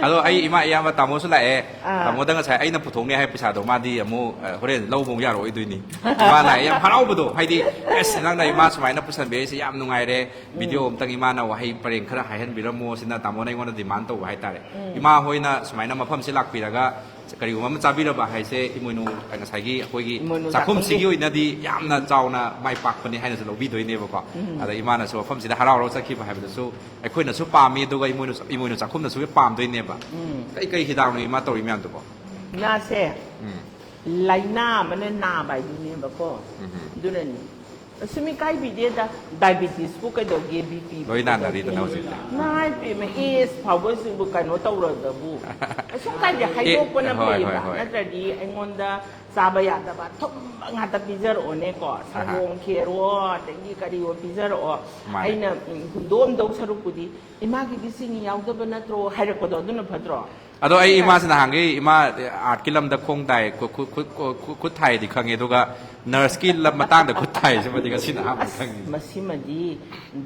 ꯑꯗꯣ ꯑꯩ ꯏꯃꯥ ꯏꯌꯥꯝꯕ ꯇꯥꯃꯣꯁꯨ ꯂꯥꯛꯑꯦ ꯇꯥꯃꯣꯗ ꯉꯁꯥꯏ ꯑꯩꯅ ꯄꯨꯊꯣꯛꯅꯤ ꯍꯥꯏ ꯄꯩꯁꯥꯗꯣ ꯃꯥꯗꯤ ꯑꯃꯨꯛ ꯍꯣꯔꯦꯟ ꯂꯧꯕ ꯑꯃꯨꯛ ꯌꯥꯔꯛꯑꯣꯏꯗꯣꯏꯅꯤ ꯏꯃꯥ ꯂꯥꯛꯑꯦ ꯌꯥꯝ ꯍꯔꯥꯎꯕꯗꯣ ꯍꯥꯏꯗꯤ ꯑꯁ ꯅꯪꯅ ꯏꯃꯥ ꯁꯨꯃꯥꯏꯅ ꯄꯨꯁꯟꯕꯤꯔꯤꯁꯦ ꯌꯥꯝ ꯅꯨꯡꯉꯥꯏꯔꯦ ꯚꯤꯗꯤꯑꯣ ꯑꯝꯇꯪ ꯏꯃꯥꯅ ꯋꯥꯍꯩ ꯄꯔꯦꯡ ꯈꯔ ꯍꯥꯏꯍꯟꯕꯤꯔꯝꯃꯣ ꯁꯤꯅ ꯇꯥꯃꯣꯅ ꯑꯩꯉꯣꯟꯗ ꯗꯤꯃꯥꯟ ꯇꯧꯕ ꯍꯥꯏꯇꯥꯔꯦ ꯏꯃꯥ ꯍꯣꯏꯅ ꯁꯨꯃꯥꯏꯅ ꯃꯐꯝꯁꯤ ꯂꯥꯛꯄꯤꯔꯒ ꯀꯔꯤꯒꯨꯝꯕ ꯑꯃ ꯆꯥꯕꯤꯔꯕ ꯍꯥꯏꯁꯦ ꯏꯃꯣꯏꯅꯨ ꯉꯁꯥꯏꯒꯤ ꯑꯩꯈꯣꯏꯒꯤ ꯆꯥꯛꯈꯨꯝꯁꯤꯒꯤ ꯑꯣꯏꯅꯗꯤ ꯌꯥꯝꯅ ꯆꯥꯎꯅ ꯃꯥꯏ ꯄꯥꯛꯄꯅꯤ ꯍꯥꯏꯅꯁꯨ ꯂꯧꯕꯤꯗꯣꯏꯅꯦꯕꯀꯣ ꯑꯗ ꯏꯃꯥꯅꯁꯨ ꯃꯐꯝꯁꯤꯗ ꯍꯔꯥꯎ ꯆꯠꯈꯤꯕ ꯍꯥꯏꯕꯗꯨꯁꯨ ꯑꯩꯈꯣꯏꯅꯁꯨ ꯄꯥꯝꯃꯤ ꯑꯗꯨꯒ ꯏꯃꯣꯏꯅꯨ ꯆꯥꯛꯈꯨꯝꯅꯁꯨ ꯄꯥꯝꯗꯣꯏꯅꯦꯕ ꯀꯩ ꯍꯤꯗꯥꯛꯅꯣ ꯏꯃꯥ ꯇꯧꯔꯤ ꯃꯌꯥꯝꯗꯨꯕꯣ ꯉꯥꯁꯦ ꯂꯥꯏꯅꯥ ꯑꯃꯅ ꯅꯥꯕ ꯍꯥꯏꯗꯨꯅꯦꯕꯀꯣ ꯑꯗꯨꯅꯅꯤ ꯑꯁꯨꯝ ꯏꯀꯥꯏꯕꯤꯗꯦꯗ ꯗꯥꯏꯕꯤꯇꯤꯁꯄꯨ ꯀꯩꯗꯧꯒꯦ ꯕꯤꯄꯤ ꯂꯣꯏ ꯅꯥꯟꯅꯔꯤꯗꯅ ꯍꯧꯖꯤꯛꯇꯤ ꯅꯥꯏ ꯄꯦꯃ ꯑꯦꯁ ꯐꯥꯎꯕꯁꯤꯕꯨ ꯀꯩꯅꯣ ꯇꯧꯔꯒꯕꯨ ꯑꯁꯨꯝ ꯀꯥꯏꯗꯦ ꯍꯥꯏꯗꯣꯛꯄꯅ ꯐꯩꯌꯦꯕ ꯅꯠꯇ꯭ꯔꯗꯤ ꯑꯩꯉꯣꯟꯗ ꯆꯥꯕ ꯌꯥꯗꯕ ꯊꯨꯝꯕ ꯉꯥꯛꯇ ꯄꯤꯖꯔꯛꯑꯣꯅꯦꯀꯣ ꯁꯪꯒꯣꯝ ꯈꯦꯔꯣ ꯑꯗꯒꯤ ꯀꯔꯤꯑꯣ ꯄꯤꯖꯔꯛꯑꯣ ꯑꯩꯅ ꯍꯨꯟꯗꯣꯛꯑꯝꯗꯧ ꯁꯔꯨꯛꯄꯨꯗꯤ ꯏꯃꯥꯒꯤꯗꯤ ꯆꯤꯅꯤ ꯌꯥꯎꯗꯕ ꯅꯠꯇ꯭ꯔꯣ ꯍꯥꯏꯔꯛꯄꯗꯣ ꯑꯗꯨꯅ ꯐꯠꯇ꯭ꯔꯣ ꯑꯗꯣ ꯑꯩ ꯏꯃꯥꯁꯤ ꯅꯍꯥꯟꯒꯩ ꯏꯃꯥ ꯑꯥꯔꯠꯀꯤ ꯂꯝꯗ ꯈꯣꯡ ꯇꯥꯏ ꯈꯨꯠ ꯊꯥꯏꯗꯤ ꯈꯪꯉꯦ ꯑꯗꯨꯒ ꯅꯔꯁꯀꯤ ꯃꯇꯥꯡꯗ ꯈꯨꯠ ꯊꯥꯏꯁꯤꯃꯗꯤ ꯉꯁꯤꯅ ꯑꯍꯥꯟꯕ ꯈꯪꯉꯤ ꯃꯁꯤꯃꯗꯤ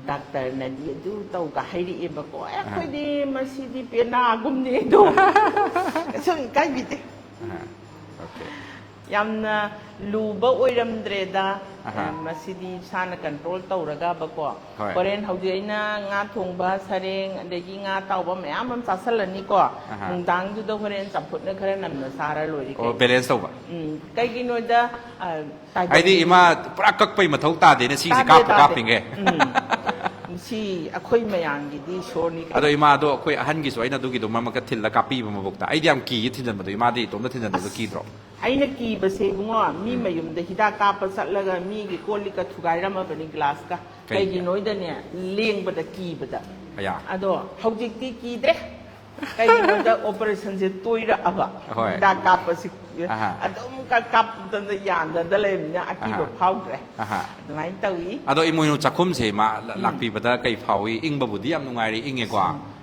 ꯗꯥꯛꯇꯔꯅꯗꯤ ꯑꯗꯨ ꯇꯧꯒ ꯍꯥꯏꯔꯛꯑꯦꯕꯀꯣ ꯑꯩꯈꯣꯏꯗꯤ ꯃꯁꯤꯗꯤ ꯄꯦꯅꯥꯒꯨꯝꯅꯦ ꯑꯗꯣ ꯀꯩꯁꯨ ꯏꯀꯥꯏꯕꯤꯗꯦ ꯌꯥꯝꯅ ꯂꯨꯕ ꯑꯣꯏꯔꯝꯗ꯭ꯔꯦꯗ ꯃꯁꯤꯗꯤ ꯏꯁꯥꯅ ꯀꯟꯇ꯭ꯔꯣꯜ ꯇꯧꯔꯒꯕꯀꯣ ꯍꯣꯔꯦꯟ ꯍꯧꯖꯤꯛ ꯑꯩꯅ ꯉꯥ ꯊꯣꯡꯕ ꯁꯔꯦꯡ ꯑꯗꯒꯤ ꯉꯥ ꯇꯥꯎꯕ ꯃꯌꯥꯝ ꯑꯃ ꯆꯥꯁꯤꯜꯂꯅꯤꯀꯣ ꯅꯨꯡꯗꯥꯡꯗꯨꯗ ꯍꯣꯔꯦꯟ ꯆꯝꯐꯨꯠꯅ ꯈꯔ ꯅꯝꯅ ꯆꯥꯔ ꯂꯣꯏꯔꯦ ꯕꯦꯂꯦꯟꯁ ꯇꯧꯕ ꯀꯩꯒꯤꯅꯣꯗ ꯍꯥꯏꯗꯤ ꯏꯃꯥ ꯄꯨꯔꯥ ꯀꯛꯄꯩ ꯃꯊꯧ ꯇꯥꯗꯦꯅꯦ ꯁꯤꯒꯤꯁꯤ ꯀꯥꯞꯄꯤꯉꯦ ꯁꯤ ꯑꯩꯈꯣꯏ ꯃꯌꯥꯝꯒꯤꯗꯤ ꯏꯁꯣꯔꯅꯤ ꯑꯗꯣ ꯏꯃꯥ ꯑꯗꯣ ꯑꯩꯈꯣꯏ ꯑꯍꯟꯒꯤꯁꯨ ꯑꯩꯅ ꯑꯗꯨꯒꯤꯗꯣ ꯃꯔꯛꯇ ꯊꯤꯜꯂ ꯀꯥꯞꯄꯤꯕ ꯃꯕꯨꯛꯇ ꯑꯩꯗꯤ ꯌꯥꯝ ꯀꯤꯌꯦ ꯊꯤꯟꯖꯟꯕꯗꯣ ꯏꯃꯥꯗꯤ ꯏꯇꯣꯝꯇ ꯊꯤꯟꯖꯟꯕꯗꯣ ꯀꯤꯗ꯭ꯔꯣ ꯑꯩꯅ ꯀꯤꯕꯁꯦ ꯏꯕꯨꯡꯉꯣ ꯃꯤ ꯃꯌꯨꯝꯗ ꯍꯤꯗꯥꯛ ꯀꯥꯞꯄ ꯆꯠꯂꯒ ꯃꯤꯒꯤ ꯀꯣꯜꯂꯤꯛꯀ ꯊꯨꯒꯥꯏꯔꯝꯃꯕꯅꯤ ꯒ꯭ꯂꯥꯁꯀ ꯀꯩꯒꯤꯅꯣꯗꯅꯦ ꯂꯦꯡꯕꯗ ꯀꯤꯕꯗ ꯑꯗꯣ ꯍꯧꯖꯤꯛꯇꯤ ꯀꯤꯗ꯭ꯔꯦ ꯀꯩꯒꯤꯅꯣꯗ ꯑꯣꯄꯔꯦꯁꯟꯁꯦ ꯇꯣꯏꯔꯛꯑꯕ ꯍꯤꯗꯥꯛ ꯀꯥꯞꯄꯁꯤ ꯑꯗꯨꯝ ꯀꯥꯞꯇꯅ ꯌꯥꯟꯗꯅ ꯂꯩꯕꯅꯤꯅ ꯑꯀꯤꯕ ꯐꯥꯎꯗ꯭ꯔꯦ ꯑꯗꯨꯃꯥꯏꯅ ꯇꯧꯏ ꯑꯗꯣ ꯏꯃꯣꯏꯅꯨ ꯆꯥꯛꯈꯨꯝꯁꯦ ꯃꯥ ꯂꯥꯛꯄꯤꯕꯗ ꯀꯩ ꯐꯥꯎꯏ ꯏꯪꯕꯕꯨꯗꯤ ꯌꯥꯝ ꯅꯨꯡꯉꯥꯏꯔꯦ ꯏꯪꯉꯦꯀꯣ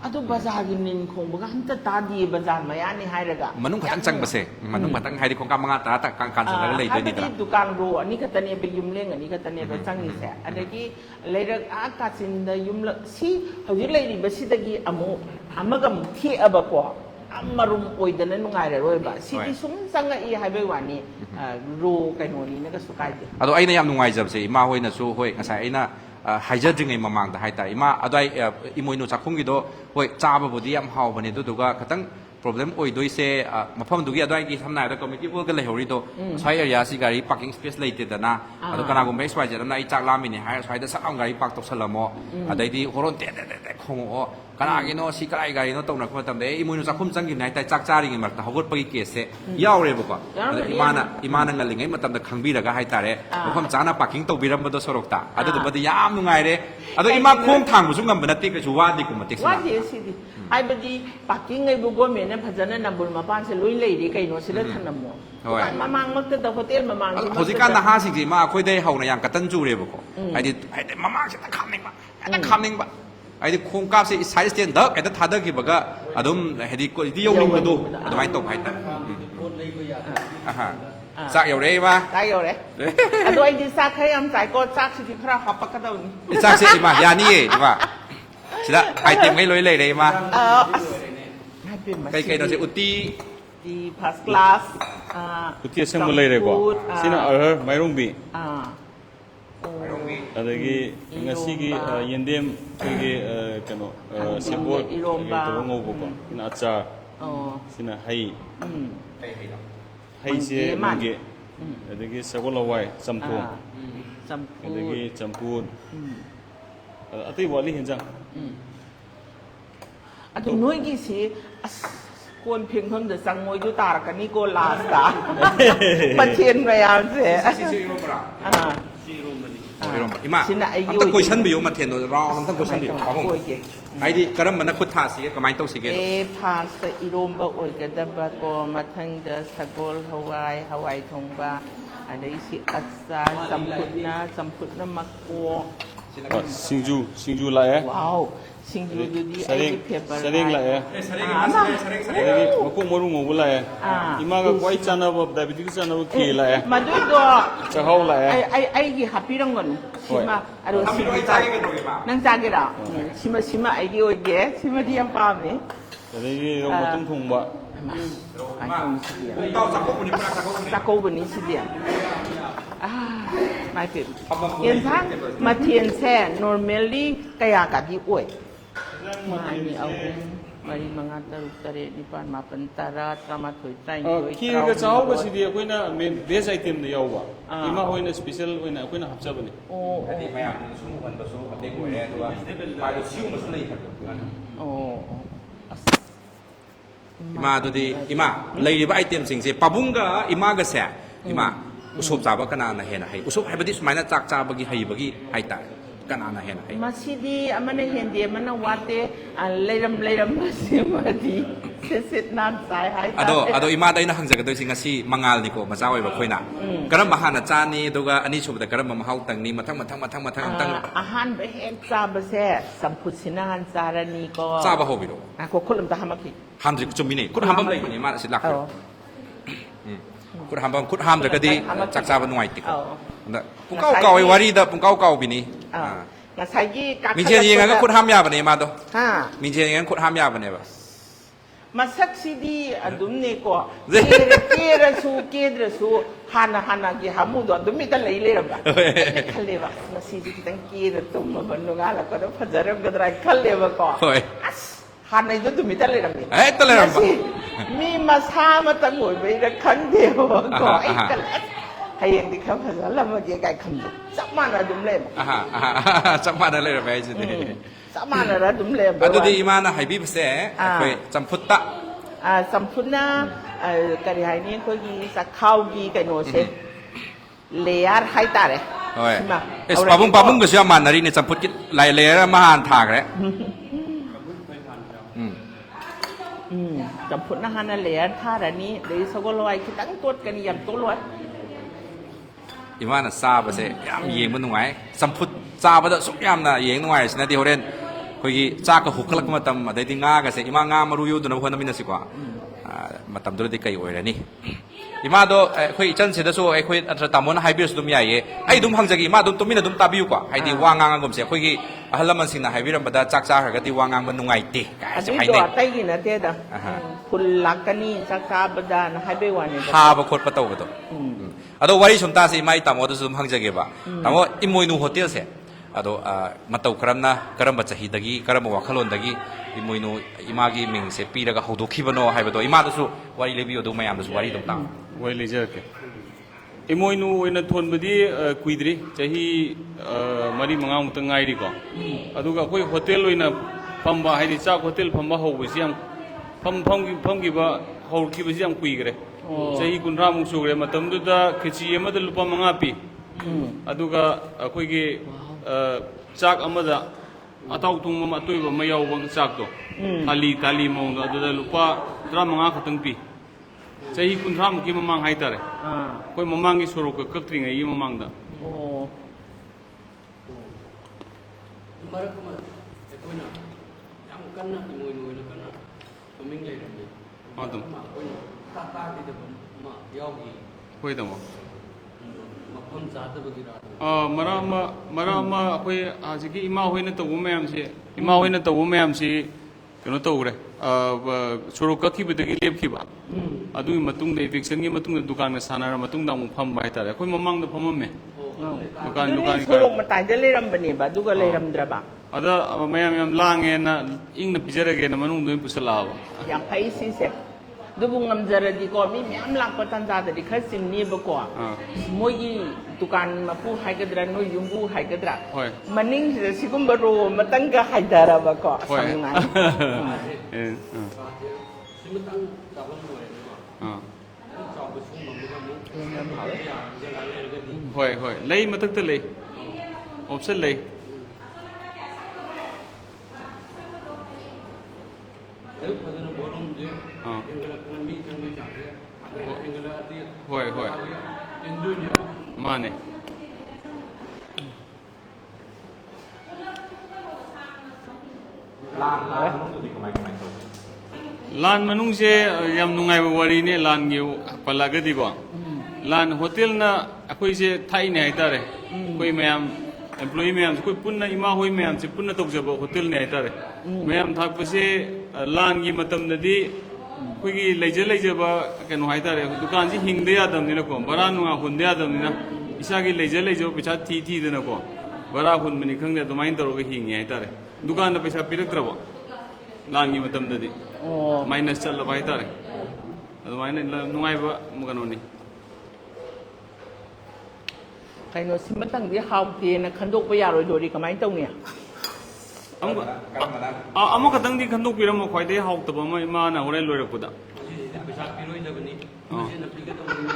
ꯑꯗꯨ ꯕꯖꯥꯔꯒꯤ ꯅꯤꯟ ꯈꯣꯡꯕꯒ ꯑꯝꯇ ꯇꯥꯗꯤꯌꯦ ꯕꯖꯥꯔ ꯃꯌꯥꯅꯤ ꯍꯥꯏꯔꯒ ꯃꯅꯨꯡ ꯈꯛꯇꯪ ꯆꯪꯕꯁꯦ ꯃꯅꯨꯡ ꯈꯛꯇꯪ ꯍꯥꯏꯗꯤ ꯈꯣꯡꯀꯥꯞ 5-10 ꯀꯥꯟꯁꯤꯜꯂꯒ ꯂꯩꯗꯣꯏꯅꯤꯗꯅ ꯍꯥꯏꯕꯗꯤ ꯗꯨꯀꯥꯟ ꯔꯣ ꯑꯅꯤ ꯈꯛꯇꯅꯦꯕ ꯌꯨꯝꯂꯦꯡ ꯑꯅꯤ ꯈꯛꯇꯅꯦꯕ ꯆꯪꯉꯤꯁꯦ ꯑꯗꯒꯤ ꯂꯩꯔꯛ ꯀꯥꯆꯤꯟꯗ ꯌꯨꯝꯂꯛ ꯁꯤ ꯍꯧꯖꯤꯛ ꯂꯩꯔꯤꯕꯁꯤꯗꯒꯤ ꯑꯃꯨꯛ ꯑꯃꯒ ꯑꯃꯨꯛ ꯊꯦꯛꯑꯕꯀꯣ ꯃꯔꯨꯝ ꯑꯣꯏꯗꯅ ꯅꯨꯡꯉꯥꯏꯔꯔꯣꯏꯕ ꯁꯤꯗꯤ ꯁꯨꯝ ꯆꯪꯉꯛꯏ ꯍꯥꯏꯕꯩ ꯋꯥꯅꯤ ꯔꯣ ꯀꯩꯅꯣꯅꯤꯅ ꯀꯩꯁꯨ ꯀꯥꯏꯗꯦ ꯑꯗꯣ ꯑꯩꯅ ꯌꯥꯝ ꯅꯨꯡꯉꯥꯏꯖꯕꯁꯦ ꯏꯃꯥ ꯍꯣꯏꯅꯁꯨ ꯍꯣꯏ ꯉꯁꯥꯏ ꯑꯩꯅ ꯍꯥꯏꯖꯗ꯭ꯔꯤꯉꯩ ꯃꯃꯥꯡꯗ ꯍꯥꯏꯇꯥꯔꯦ ꯏꯃꯥ ꯑꯗꯨꯋꯥꯏ ꯏꯃꯣꯏꯅꯨ ꯆꯥꯛꯈꯨꯝꯒꯤꯗꯣ ꯍꯣꯏ ꯆꯥꯕꯕꯨꯗꯤ ꯌꯥꯝ ꯍꯥꯎꯕꯅꯦ ꯑꯗꯨꯗꯨꯒ ꯈꯤꯇꯪ ꯄ꯭ꯔꯣꯕ꯭ꯂꯦꯝ ꯑꯣꯏꯗꯣꯏꯁꯦ ꯃꯐꯝꯗꯨꯒꯤ ꯑꯗꯨꯋꯥꯏꯒꯤ ꯁꯝꯅ ꯍꯥꯏꯔꯕꯗ ꯀꯝꯃ꯭ꯌꯨꯅꯤꯇꯤ ꯍꯣꯜꯒ ꯂꯩꯍꯧꯔꯤꯗꯣ ꯁ꯭ꯋꯥꯏ ꯑꯦꯔꯤꯌꯥꯁꯤ ꯒꯥꯔꯤ ꯄꯥꯔꯀꯤꯡ ꯁ꯭ꯄꯦꯁ ꯂꯩꯇꯦꯗꯅ ꯑꯗꯣ ꯀꯅꯥꯒꯨꯝꯕ ꯑꯦꯛꯁ ꯋꯥꯏ ꯖꯦꯠ ꯑꯃꯅ ꯑꯩ ꯆꯥꯛ ꯂꯥꯝꯃꯤꯅꯦ ꯍꯥꯏꯔ ꯁ꯭ꯋꯥꯏꯗ ꯁꯠ ꯂꯥꯎ ꯒꯥꯔꯤ ꯄꯥꯔꯛ ꯇꯧꯁꯜꯂꯝꯃꯣ ꯑꯗꯩꯗꯤ ꯍꯣꯔꯣꯟ ꯇꯦ ꯈꯣꯡꯉꯛꯑꯣ ꯀꯅꯥꯒꯤꯅꯣ ꯁꯤ ꯀꯔꯥꯏ ꯒꯥꯔꯤꯅꯣ ꯇꯧꯅꯔꯛꯄ ꯃꯇꯝꯗ ꯏꯃꯣꯏꯅꯨ ꯆꯥꯛꯈꯨꯝ ꯆꯪꯈꯤꯕꯅꯤ ꯍꯥꯏꯇꯥꯔꯦ ꯆꯥꯛ ꯆꯥꯔꯤꯉꯩ ꯃꯔꯛꯇ ꯍꯧꯒꯠꯄꯒꯤ ꯀꯦꯁꯁꯦ ꯌꯥꯎꯔꯦꯕꯀꯣ ꯑꯗ ꯏꯃꯥꯅ ꯉꯜꯂꯤꯉꯩ ꯃꯇꯝꯗ ꯈꯪꯕꯤꯔꯒ ꯍꯥꯏꯇꯥꯔꯦ ꯃꯐꯝ ꯆꯥꯅ ꯄꯥꯔꯀꯤꯡ ꯇꯧꯕꯤꯔꯝꯕꯗꯣ ꯁꯣꯔꯣꯛꯇ ꯑꯗꯨꯗꯨꯃꯗꯤ ꯌꯥꯝ ꯅꯨꯡꯉꯥꯏꯔꯦ ꯑꯗꯣ ꯏꯃꯥ ꯈꯣꯡ ꯊꯥꯡꯕꯁꯨ ꯉꯝꯕ ꯅꯠꯇꯦ ꯀꯩꯁꯨ ꯋꯥꯗꯦꯀꯣ ꯃꯇꯤꯛ ꯋꯥꯗꯦ ꯁꯤꯗꯤ ꯍꯥꯏꯕꯗꯤ ꯄꯥꯔꯀꯤꯡ ꯂꯩꯕ ꯒꯣꯔꯃꯦꯟꯅ ꯐꯖꯅ ꯅꯝꯕꯨꯜ ꯃꯄꯥꯟꯁꯦ ꯂꯣꯏ ꯂꯩꯔꯤ ꯀꯩꯅꯣ ꯁꯤꯗ ꯊꯝꯂꯝꯃꯣ ꯗꯨꯀꯥꯟ ꯃꯃꯥꯡꯃꯛꯇꯗ ꯍꯣꯇꯦꯜ ꯃꯃꯥꯡꯒꯤ ꯍꯧꯖꯤꯛꯀꯥꯟ ꯅꯍꯥꯁꯤꯡꯁꯦ ꯏꯃꯥ ꯑꯩꯈꯣꯏꯗꯩ ꯍꯧꯅ ꯌꯥꯝ ꯀꯇꯟ ꯆꯨꯔꯦꯕꯀꯣ ꯍꯥꯏꯗꯤ ꯃꯃꯥꯡꯁꯤꯗ ꯈꯥꯝꯅꯤꯡꯕ ꯍꯥꯏꯗꯤ ꯈꯣꯡꯀꯥꯞꯁꯦ ꯁꯥꯏ드 ꯁ꯭ꯇꯦꯟ ꯗꯛ ꯍꯦꯛꯇ ꯊꯥꯗꯈꯤꯕꯒ ꯑꯗꯨꯝ ꯍꯥꯏꯗꯤ ꯀ꯭ꯋꯥꯂꯤꯇꯤ ꯌꯧꯅꯤꯡꯕꯗꯣ ꯑꯗꯨꯃꯥꯏꯅ ꯇꯧꯕ ꯍꯥꯏꯇꯥꯔꯦ sak yau re ima tayo re ado ay di sak kaya am sai ko sak si khra hapak ka daw ni sak se ima ya ni ye di ba sila item ngai loi le re ima hai pin ma kai kai no se uti ดี first class กุฏิเสมอเลยเลยก็สินะไม่รุ่งบี ಅದಕ್ಕೆ ngasi기 yendem kege kano sebot to ngogo ko ina acha sina hai hai se mange adage sagolawai sampung adage champun atai wali hinjang atu noi gi si kon phing hon de sang moi ju tar ka ni ko last ta ma chen ma yam se ima ta question bi yo ma then no rong ta question bi pa hong ai di karam mana khut tha si ka mai to si ge พาสอิโรมบะโอยกะดะบะโกมาทังเดสะโกลฮวายทงบะอันนี้สิอัสสาสัมพุทนะมักโก singju la eh ว้าวสิงอยู่ดีไอ้เพเปอร์ sering la eh adage mako moru mo la eh ima ga kwai chana ba diabetes chana ba ki la eh มาด้วยก็ chahau la eh ไอ้กี่ฮับปี้รังกันชิมาอะโรชิมานั่งจาก็ชิมาไอ้กี่โอเคชิมาที่ยังปามนี่ adage ro matung thung ba ไอ้คนสิเดีย tao sak ko ni pra sak ko ni ตะโกบันนี้สิเดียไม่เป็นเห็นทั้งมาเทียนแช่ normally กายากะที่อวยมาอันนี้เอาmari mangataruk tare nipan mapan tara trama thoi tai thoi ki ga chao ba si dia koina main base item de yaw ba ima hoina special hoina koina hapcha bani adi maya su ban ba su ade ko re to ba do siu ma su nei ima do di ima lei ba item sing se pabunga ima ga sa ima usop cha ba kana na he na hai usop hai ba di sumaina chak cha ba gi hai ba gi hai ta kana na he na hai masidi amane hindi amana wate leiram masimadi sit nan sai hai ado ima dai na hangja ga doi sing asi mangal ni ko macha oi ba khoina karam bahana cha ni doga ani subda karam ma hau tang ni mathang ahan ba hen cha ba se samput sinan sarani ko cha ba ho bi do ko khulam ta hamaki hamji ku chumi ni kut hambam lai ni ma si lak kut hambam kut ham da ga di chak cha ba nuai ti ko da pung kau ai wari da pung kau bi ni มาใช้ยี่กัก มีเชียงยังก็คุดห้ามยาบเนี่ยมาตัว ฮะ มีเชียงยังคุดห้ามยาบเนี่ยปะ มาสักซีดีอดุมนี่ก็เกระสูฮานากี่หามุดอดุมมีแต่เลยระบะคันเลวะมาซีดีตั้งเกระตุ่มมาบรรลุงาแล้วก็ต้องพัฒนากันได้คันเลวะก็ฮานาอยู่ตุ่มมีแต่เลยระบะ เอ้ยแต่เลยระบะ มีมาซามาตั้งหัวไปแล้วคันเดียวก็ไอ้กันให้ยังดีครับภาษาละมาเกี่ยกับคำดุจับมันอดุมเลย จังหวะนั้นเลยระบะจริง จับมันอดุมเลย ๆอันนี้มานะให้บีบเสะคุยจำพุทธะ สัมพุทธะกระไรนี่ก็ยีสักข้าวยีกันโนเซเลียร์ให้ตาเลย โอ้ยเอสปาบุ้งก็เชื่อมันนะนี่จำพุทธหลายเลย์มาหันถากเลย จำพุทธะนั่นเลียร์ท่าแบบนี้เดี๋ยวสกุลวัยคิดตั้งตัวกันยำตัวล้วน อีมาน่ะซาบะเสะยามเยงมันหน่วยสัมพุทธซาบะสุกยามน่ะเยงหน่วยสินะที่เขาเรียนคุยจากก็หุกลักมาทำมาได้ที่ง่ากันเสะอีมางามารู้อยู่ตัวนั้นคนนั้นมีน่ะสิกว่ามาทำตัวที่ไกลโอ้ยเลยนี่อีมาดูคุยจันเสด็จสู้คุยอัตราตามมันไฮบิสดุมใหญ่ไอ้ดุมหังจากอีมาดุมตัวมีน่ะดุมตาบิวกว่าไอ้ที่ว่างงานกลมเสียคุยฮัลโหลมันสินะไฮบิรัมบัดจักจ้าก็ที่ว่างงานมันหน่วยตี อันนี้ตัวไต้กินนะเจ๊ดะคุณลักกันนี่สักซาบดานะให้ไปวันนี้ ฮาบกดประตูประตูอะดูวารีชมตาสิไม่ตามว่าตัวดุมหังจากเก็บตามว่าอิมวยนูโฮเทลเสียอะดูมาตัวครัมนะครัมบัจหิดกี้ครัมวัคลนดกี้อิมวยนูอิมากีมิงเสปีระก็หูดูขี้บโนให้ประตูอิมาตัวสู้วารีเลบิโอดูไม่ยามตัวสู้วารีตรงตาม ไว้เลยเจอกันimoinu ina thon badi kuidri chahi mari manga mutang ngai ri ko aduga koi hotel oina phamba haidi cha hotel phamba ho bisiam pham gi ba hor ki bisiam kui gre chahi kunra mu su gre matam du da khichi ama da lupa manga pi aduga koi gi chak ama da ataw tung ma toi ba mayaw bang chak to tali mong da da lupa tra manga khatang pi chahi kunra mu ki mamang hai tare koi mamang gi sorok ka kakri ngai mamang da Baru kemana? Ekoina. Yang kena imui kena. Peminggai dah ni. Atum. Tata di depan mak yogi. ꯍꯣꯏ ꯇꯥꯃꯣ ꯃꯐꯝ ꯆꯥꯗꯕꯒꯤꯔ ꯃꯔꯛ ꯑꯃ ꯑꯩꯈꯣꯏ ꯍꯧꯖꯤꯛꯀꯤ ꯏꯃꯥ ꯍꯣꯏꯅ ꯇꯧꯕ ꯃꯌꯥꯝꯁꯤ ꯀꯩꯅꯣ ꯇꯧꯈ꯭ರೆ ꯁꯣꯔꯣꯛ ꯀꯛꯈꯤꯕꯗꯒꯤ ꯂꯦꯞꯈꯤꯕ ꯑꯗꯨꯒꯤ ꯃꯇꯨꯡꯗ ꯏꯚꯤꯛꯁꯟꯒꯤ ꯃꯇꯨꯡꯗ ꯗꯨꯀꯥꯟꯒ ꯁꯥꯟꯅꯔ ꯃꯇꯨꯡꯗ ꯑꯃꯨꯛ ꯐꯝꯕ ꯍꯥꯏꯇꯥꯔꯦ ꯑꯩꯈꯣꯏ ꯃꯃꯥꯡꯗ ꯐꯝꯃꯝꯃꯦ ꯑꯗꯨꯗꯤ ꯁꯣꯔꯣꯛ ꯃꯇꯥꯏꯗ ꯂꯩꯔꯝꯕꯅꯦꯕ ꯑꯗꯨꯒ ꯂꯩꯔꯝꯗ꯭ꯔꯕ ꯑꯗ ꯃꯌꯥꯝ ꯌꯥꯝ ꯂꯥꯡꯉꯦꯅ ꯏꯪꯅ ꯄꯤꯖꯔꯒꯦꯅ ꯃꯅꯨꯡꯗ ꯑꯣꯏꯅ ꯄꯨꯁꯜꯂꯛꯑꯕ ꯌꯥꯝ ꯐꯩ ꯁꯤꯁꯦ ꯑꯗꯨꯕꯨ ꯉꯝꯖꯔꯗꯤꯀꯣ ꯃꯤ ꯃꯌꯥꯝ ꯂꯥꯛꯄ ꯇꯥꯟꯖꯥꯗꯗꯤ ꯈꯔ ꯆꯤꯟꯅꯦꯕꯀꯣ ꯃꯣꯏꯒꯤ ꯗꯨꯀꯥꯟ ꯃꯄꯨ ꯍꯥꯏꯒꯗ꯭ꯔꯥ ꯅꯣꯏ ꯌꯨꯝꯕꯨ ꯍꯥꯏꯒꯗ꯭ꯔꯥ ꯍꯣꯏ ꯃꯅꯤꯡꯁꯤꯗ ꯁꯤꯒꯨꯝꯕ ꯔꯣ ꯑꯃꯇꯪꯒ ꯍꯥꯏꯊꯔꯕꯀꯣ ꯍꯣꯏ ꯁꯪꯉꯥꯏ ꯁꯤꯃꯇꯪ ꯆꯥꯐꯝ ꯑꯣꯏꯔꯦꯀꯣ ꯆꯥꯎꯕ ꯁꯤꯒꯨꯝꯕ ꯑꯃꯨꯛ ꯖꯒꯥ ꯂꯩꯔꯒꯗꯤ ꯍꯣꯏ ꯍꯣꯏ ꯂꯩ ꯃꯊꯛꯇ ꯂꯩ ꯑꯣꯞꯁꯟ ꯂꯩ ꯑꯌꯨꯛ ꯐꯖꯅ ꯕꯣꯔꯨꯝꯁꯦ ꯍꯦꯟꯒꯠꯂꯛꯄꯅ ꯃꯤ ꯆꯪꯕꯒꯤ ꯆꯥꯡꯁꯦ ꯍꯦꯟꯒꯠꯂꯛꯑꯗꯤ ꯍꯣꯏ ꯍꯣꯏ ꯆꯦꯟꯗꯣꯏꯅꯦꯕ ꯃꯥꯅꯦ ꯂꯥꯟ ꯃꯅꯨꯡꯁꯦ ꯌꯥꯝ ꯅꯨꯡꯉꯥꯏꯕ ꯋꯥꯔꯤꯅꯦ ꯂꯥꯟꯒꯤ ꯄꯜꯂꯒꯗꯤꯀꯣ ꯂꯥꯟ ꯍꯣꯇꯦꯜꯅ ꯑꯩꯈꯣꯏꯁꯦ ꯊꯥꯛꯏꯅꯦ ꯍꯥꯏꯇꯥꯔꯦ ꯑꯩꯈꯣꯏ ꯃꯌꯥꯝ ꯑꯦꯝꯄ꯭ꯂꯣꯌꯤ ꯃꯌꯥꯝꯁꯦ ꯑꯩꯈꯣꯏ ꯄꯨꯟꯅ ꯏꯃꯥ ꯍꯣꯏ ꯃꯌꯥꯝꯁꯦ ꯄꯨꯟꯅ ꯇꯧꯖꯕ ꯍꯣꯇꯦꯜꯅꯦ ꯍꯥꯏꯇꯥꯔꯦ ꯃꯌꯥꯝ ꯊꯥꯛꯄꯁꯦ ꯂꯥꯟꯒꯤ ꯃꯇꯝꯗꯗꯤ ꯑꯩꯈꯣꯏꯒꯤ ꯂꯩꯖꯕ ꯀꯩꯅꯣ ꯍꯥꯏꯇꯥꯔꯦ ꯗꯨꯀꯥꯟꯁꯤ ꯍꯤꯡꯗ ꯌꯥꯗꯕꯅꯤꯅꯀꯣ ꯕꯔꯥ ꯅꯨꯡꯉꯥ ꯍꯨꯟꯗ ꯌꯥꯗꯕꯅꯤꯅ ꯏꯁꯥꯒꯤ ꯂꯩꯖꯕ ꯄꯩꯁꯥ ꯊꯤꯗꯅꯀꯣ ꯕꯔꯥ ꯍꯨꯟꯕꯅꯤ ꯈꯪꯗꯦ ꯑꯗꯨꯃꯥꯏꯅ ꯇꯧꯔꯒ ꯍꯤꯡꯉꯦ ꯍꯥꯏꯇꯥꯔꯦ ꯗꯨꯀꯥꯟꯗ ꯄꯩꯁꯥ ꯄꯤꯔꯛꯇ꯭ꯔꯕ ꯂꯥꯟꯒꯤ ꯃꯇꯝꯗꯗꯤ ꯃꯥꯏꯅꯁ ꯆꯠꯂꯕ ꯍꯥꯏꯇꯥꯔꯦ ꯑꯗꯨꯃꯥꯏꯅ ꯅꯨꯡꯉꯥꯏꯕ ꯀꯩꯅꯣꯅꯤ ꯀꯩꯅꯣ ꯁꯤꯃꯇꯪꯗꯤ ꯍꯥꯎꯇꯦꯅ ꯈꯟꯗꯣꯛꯄ ꯌꯥꯔꯣꯏꯗꯣꯔꯤ ꯀꯃꯥꯏꯅ ꯇꯧꯅꯤ ꯑꯃꯈꯛꯇꯪꯗꯤ ꯈꯟꯗꯣꯛꯄꯤꯔꯝꯃꯣ ꯈ꯭ꯋꯥꯏꯗꯒꯤ ꯍꯥꯎꯇꯕ ꯑꯃ ꯏꯃꯥꯅ ꯍꯣꯔꯦꯟ ꯂꯣꯏꯔꯛꯄꯗ ꯃꯁꯤꯁꯤꯗꯤ ꯄꯩꯁꯥ ꯄꯤꯔꯣꯏꯗꯕꯅꯤ ꯃꯁꯤꯅ ꯄꯤꯒꯗꯕꯅꯤ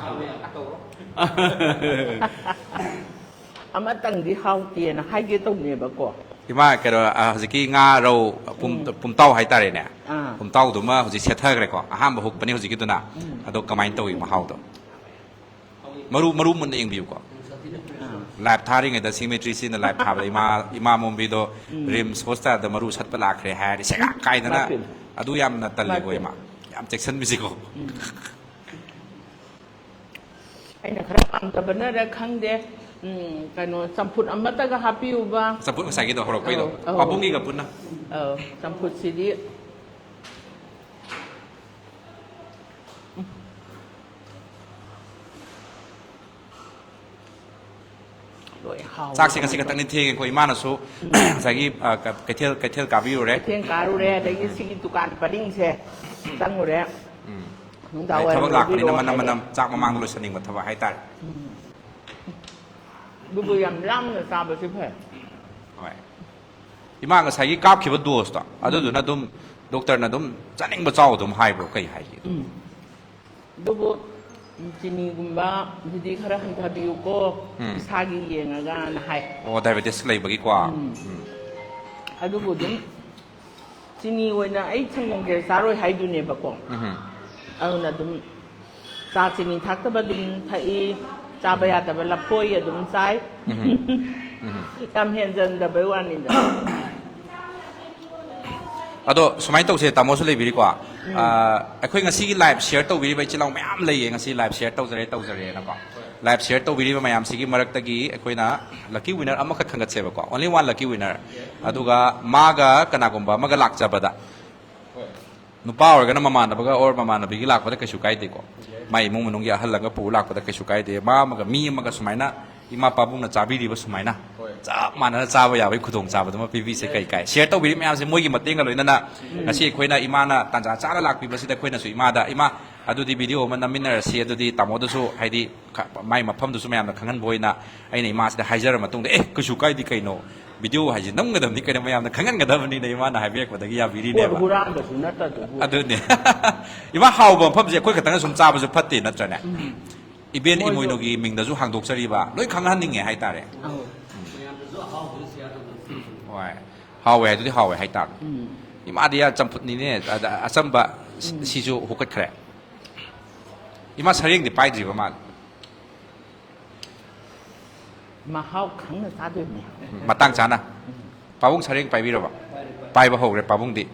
ꯆꯥꯕ ꯌꯥꯕ ꯇꯧꯔꯣ ꯑꯃꯇꯪꯗꯤ ꯍꯥꯎꯇꯦꯅ ꯍꯥꯏꯒꯦ ꯇꯧꯅꯦꯕꯀꯣ ꯏꯃꯥ ꯀꯩꯅꯣ ꯍꯧꯖꯤꯛꯀꯤ ꯉꯥ ꯔꯧ ꯄꯨꯝꯇꯥꯎ ꯍꯥꯏꯇꯥꯔꯦꯅꯦ ꯑꯥ. ꯄꯨꯝꯇꯥꯎꯗꯨꯃ ꯍꯧꯖꯤꯛ ꯁꯦꯠꯊꯈ꯭ꯔꯦꯀꯣ ꯑꯍꯥꯟꯕ ꯍꯨꯛꯄꯅꯦ ꯍꯧꯖꯤꯛꯀꯤꯗꯨꯅ ꯑꯗꯣ ꯀꯃꯥꯏꯅ ꯇꯧꯏ ꯃꯍꯥꯎꯗꯣ ꯃꯔꯨ ꯃꯨꯟꯅ ꯌꯦꯡꯕꯤꯌꯨꯀꯣ ꯂꯥꯏꯞ ꯊꯥꯔꯤꯉꯩꯗ ꯁꯤꯃꯦꯇ꯭ꯔꯤꯁꯤꯅ ꯂꯥꯏꯞ ꯊꯥꯕꯗ ꯏꯃꯥ ꯃꯣꯝꯕꯤꯗꯣ ꯔꯤꯝꯁ ꯍꯣꯁꯄꯤꯇꯥꯜꯗ ꯃꯔꯨ ꯁꯠꯄ ꯂꯥꯛꯈ꯭ꯔꯦ ꯍꯥꯏꯔꯗꯤ ꯁꯦꯒꯥꯛ ꯀꯥꯏꯗꯅ ꯑꯗꯨ ꯌꯥꯝꯅ ꯇꯜꯂꯤꯀꯣ ꯏꯃꯥ ꯌꯥꯝ ꯆꯦꯛꯁꯤꯟꯕꯤꯁꯤꯀꯣ ꯑꯩꯅ ꯈꯔ ꯄꯥꯝꯗꯕꯅꯔ ꯈꯪꯗꯦ ꯀꯩꯅꯣ ꯆꯝꯐꯨꯠ ꯑꯃꯠꯇꯒ ꯍꯥꯞꯄꯤꯌꯨꯕ ꯆꯝꯐꯨꯠ ꯉꯁꯥꯏꯒꯤꯗꯣ ꯍꯧꯔꯛꯄꯩꯗꯣ ꯄꯥꯕꯨꯡꯒꯤꯒ ꯄꯨꯟꯅ ꯆꯝꯐꯨꯠꯁꯤꯗꯤ ꯂꯣꯏ ꯍꯥꯎ ꯆꯥꯛꯁꯦ ꯉꯁꯤ ꯈꯛꯇꯪꯗꯤ ꯊꯦꯡꯉꯦꯀꯣ ꯏꯃꯥꯅꯁꯨ ꯉꯁꯥꯏꯒꯤ ꯀꯩꯊꯦꯜ ꯀꯥꯕꯤꯔꯨꯔꯦ ꯀꯩꯊꯦꯜ ꯀꯥꯔꯨꯔꯦ ꯑꯗꯒꯤ ꯁꯤꯒꯤ ꯗꯨꯀꯥꯟ ꯄꯔꯤꯡꯁꯦ ꯆꯪꯉꯨꯔꯦ ꯅꯨꯡꯗꯥꯡ ꯋꯥꯏꯔꯝ ꯊꯕꯛ ꯂꯥꯛꯄꯅꯤꯅ ꯂꯧꯕꯤꯔꯛꯑꯣ ꯃꯅꯝ ꯍꯥꯏꯔꯦ. ꯆꯥꯛ ꯃꯃꯥꯡꯗ ꯂꯣꯏꯁꯟꯅꯤꯡꯕ ꯊꯕꯛ ꯍꯥꯏꯇꯥꯔꯦ ꯑꯗꯨꯕꯨ ꯌꯥꯝ ꯂꯥꯝꯅ ꯆꯥꯕꯁꯤ ꯐꯩ ꯍꯣꯏ ꯏꯃꯥ ꯉꯁꯥꯏꯒꯤ ꯀꯥꯞꯈꯤꯕ ꯗꯣꯁꯇꯣ ꯑꯗꯨꯗꯨꯅ ꯑꯗꯨꯝ ꯗꯣꯛꯇꯔꯅ ꯑꯗꯨꯝ ꯆꯥꯅꯤꯡꯕ ꯆꯥꯎ ꯑꯗꯨꯝ ꯍꯥꯏꯕ꯭ꯔꯣ ꯀꯩ ꯍꯥꯏꯒꯦ ꯑꯗꯨꯕꯨ ꯆꯤꯅꯤꯒꯨꯝꯕ ꯑꯗꯨꯗꯤ ꯈꯔ ꯍꯟꯊꯕꯤꯌꯨꯀꯣ ꯏꯁꯥꯒꯤ ꯌꯦꯡꯉꯒꯅ ꯍꯥꯏ ꯑꯣ ꯗꯥꯏꯕꯦꯇꯤꯁ ꯂꯩꯕꯒꯤꯀꯣ ꯑꯗꯨꯕꯨ ꯑꯗꯨꯝ ꯆꯤꯅꯤ ꯑꯣꯏꯅ ꯑꯩ ꯁꯪꯒꯣꯝ ꯈꯦꯔ ꯆꯥꯔꯣꯏ ꯍꯥꯏꯗꯨꯅꯦꯕꯀꯣ ꯑꯗꯨꯅ ꯑꯗꯨꯝ ꯆꯥ ꯆꯤꯅꯤ ꯊꯥꯛꯇꯕ ꯑꯗꯨꯝ ꯊꯛꯏ ꯆꯥꯕ ꯌꯥꯗꯕ ꯂꯐꯣꯏ ꯑꯗꯨꯝ ꯆꯥꯏ ꯌꯥꯝ ꯍꯦꯟꯖꯟꯗꯕꯩ ꯋꯥꯅꯤꯗ ꯑꯗꯣ ꯁꯨꯃꯥꯏꯅ ꯇꯧꯁꯦ ꯇꯥꯃꯣꯁꯨ ꯂꯩꯕꯤꯔꯤꯀꯣ ꯑꯩꯈꯣꯏ ꯉꯁꯤꯒꯤ ꯂꯥꯏꯚ ꯁꯤꯌꯔ ꯇꯧꯕꯤꯔꯤꯕ ꯏꯆꯤꯜ ꯏꯅꯥꯎ ꯃꯌꯥꯝ ꯂꯩꯌꯦ ꯉꯁꯤ ꯂꯥꯏꯚ ꯁꯤꯌꯔ ꯇꯧꯖꯔꯦꯅꯀꯣ ꯂꯥꯏꯚ ꯁꯤꯌꯔ ꯇꯧꯕꯤꯔꯤꯕ ꯃꯌꯥꯝꯁꯤꯒꯤ ꯃꯔꯛꯇꯒꯤ ꯑꯩꯈꯣꯏꯅ ꯂꯛꯀꯤ ꯋꯤꯅꯔ ꯑꯃꯈꯛ ꯈꯟꯒꯠꯁꯦꯕꯀꯣ ꯑꯣꯟꯂꯤ ꯋꯥꯟ ꯂꯛꯀꯤ ꯋꯤꯅꯔ ꯑꯗꯨꯒ ꯃꯥꯒ ꯀꯅꯥꯒꯨꯝꯕ ꯑꯃꯒ ꯂꯥꯛꯆꯕꯗ नुपा ओरगना ममानबगा और ममानबीगी लाकपदा कैसु कायदेको माई इमुंग मनुंगी अहल लंगा पु लाकपदा कैसु कायदे मा मगा मी मगा सुमाइना इमा पाबुंगना चाबिरिबा सुमाइना चाप मानना चाबा याबै खुदोंग चाबदमा पीबी से कई काय शेयर तौबिरि म्याम से मोगी मतेंगा लोइना ngasi khoina imana tanja chara lakpibasida khoina su imada ima adudi video ma naminara si adudi tamodasu haidi mai mafam dusu mayamna khangan boina aina ima sida haijar matungda kusu kaidi kaino video haji namgadamni kaina mayamna khangan gadabni na imana haibek badagi ya biri ne ba adune ima hawba mafam je khoi khatanga sum chabasu phatte natrane iben imoinogi mingdasu hangdoksariba loi khanghanninge haitare Why? How do you how I hate that? Imadia jumped in it, Asamba Sisu who could crack. You must hurry the pie of man. Mahau Kang is other me. Matang Sana. Pavung Saring Pivira. Piva Ho, Pavung di.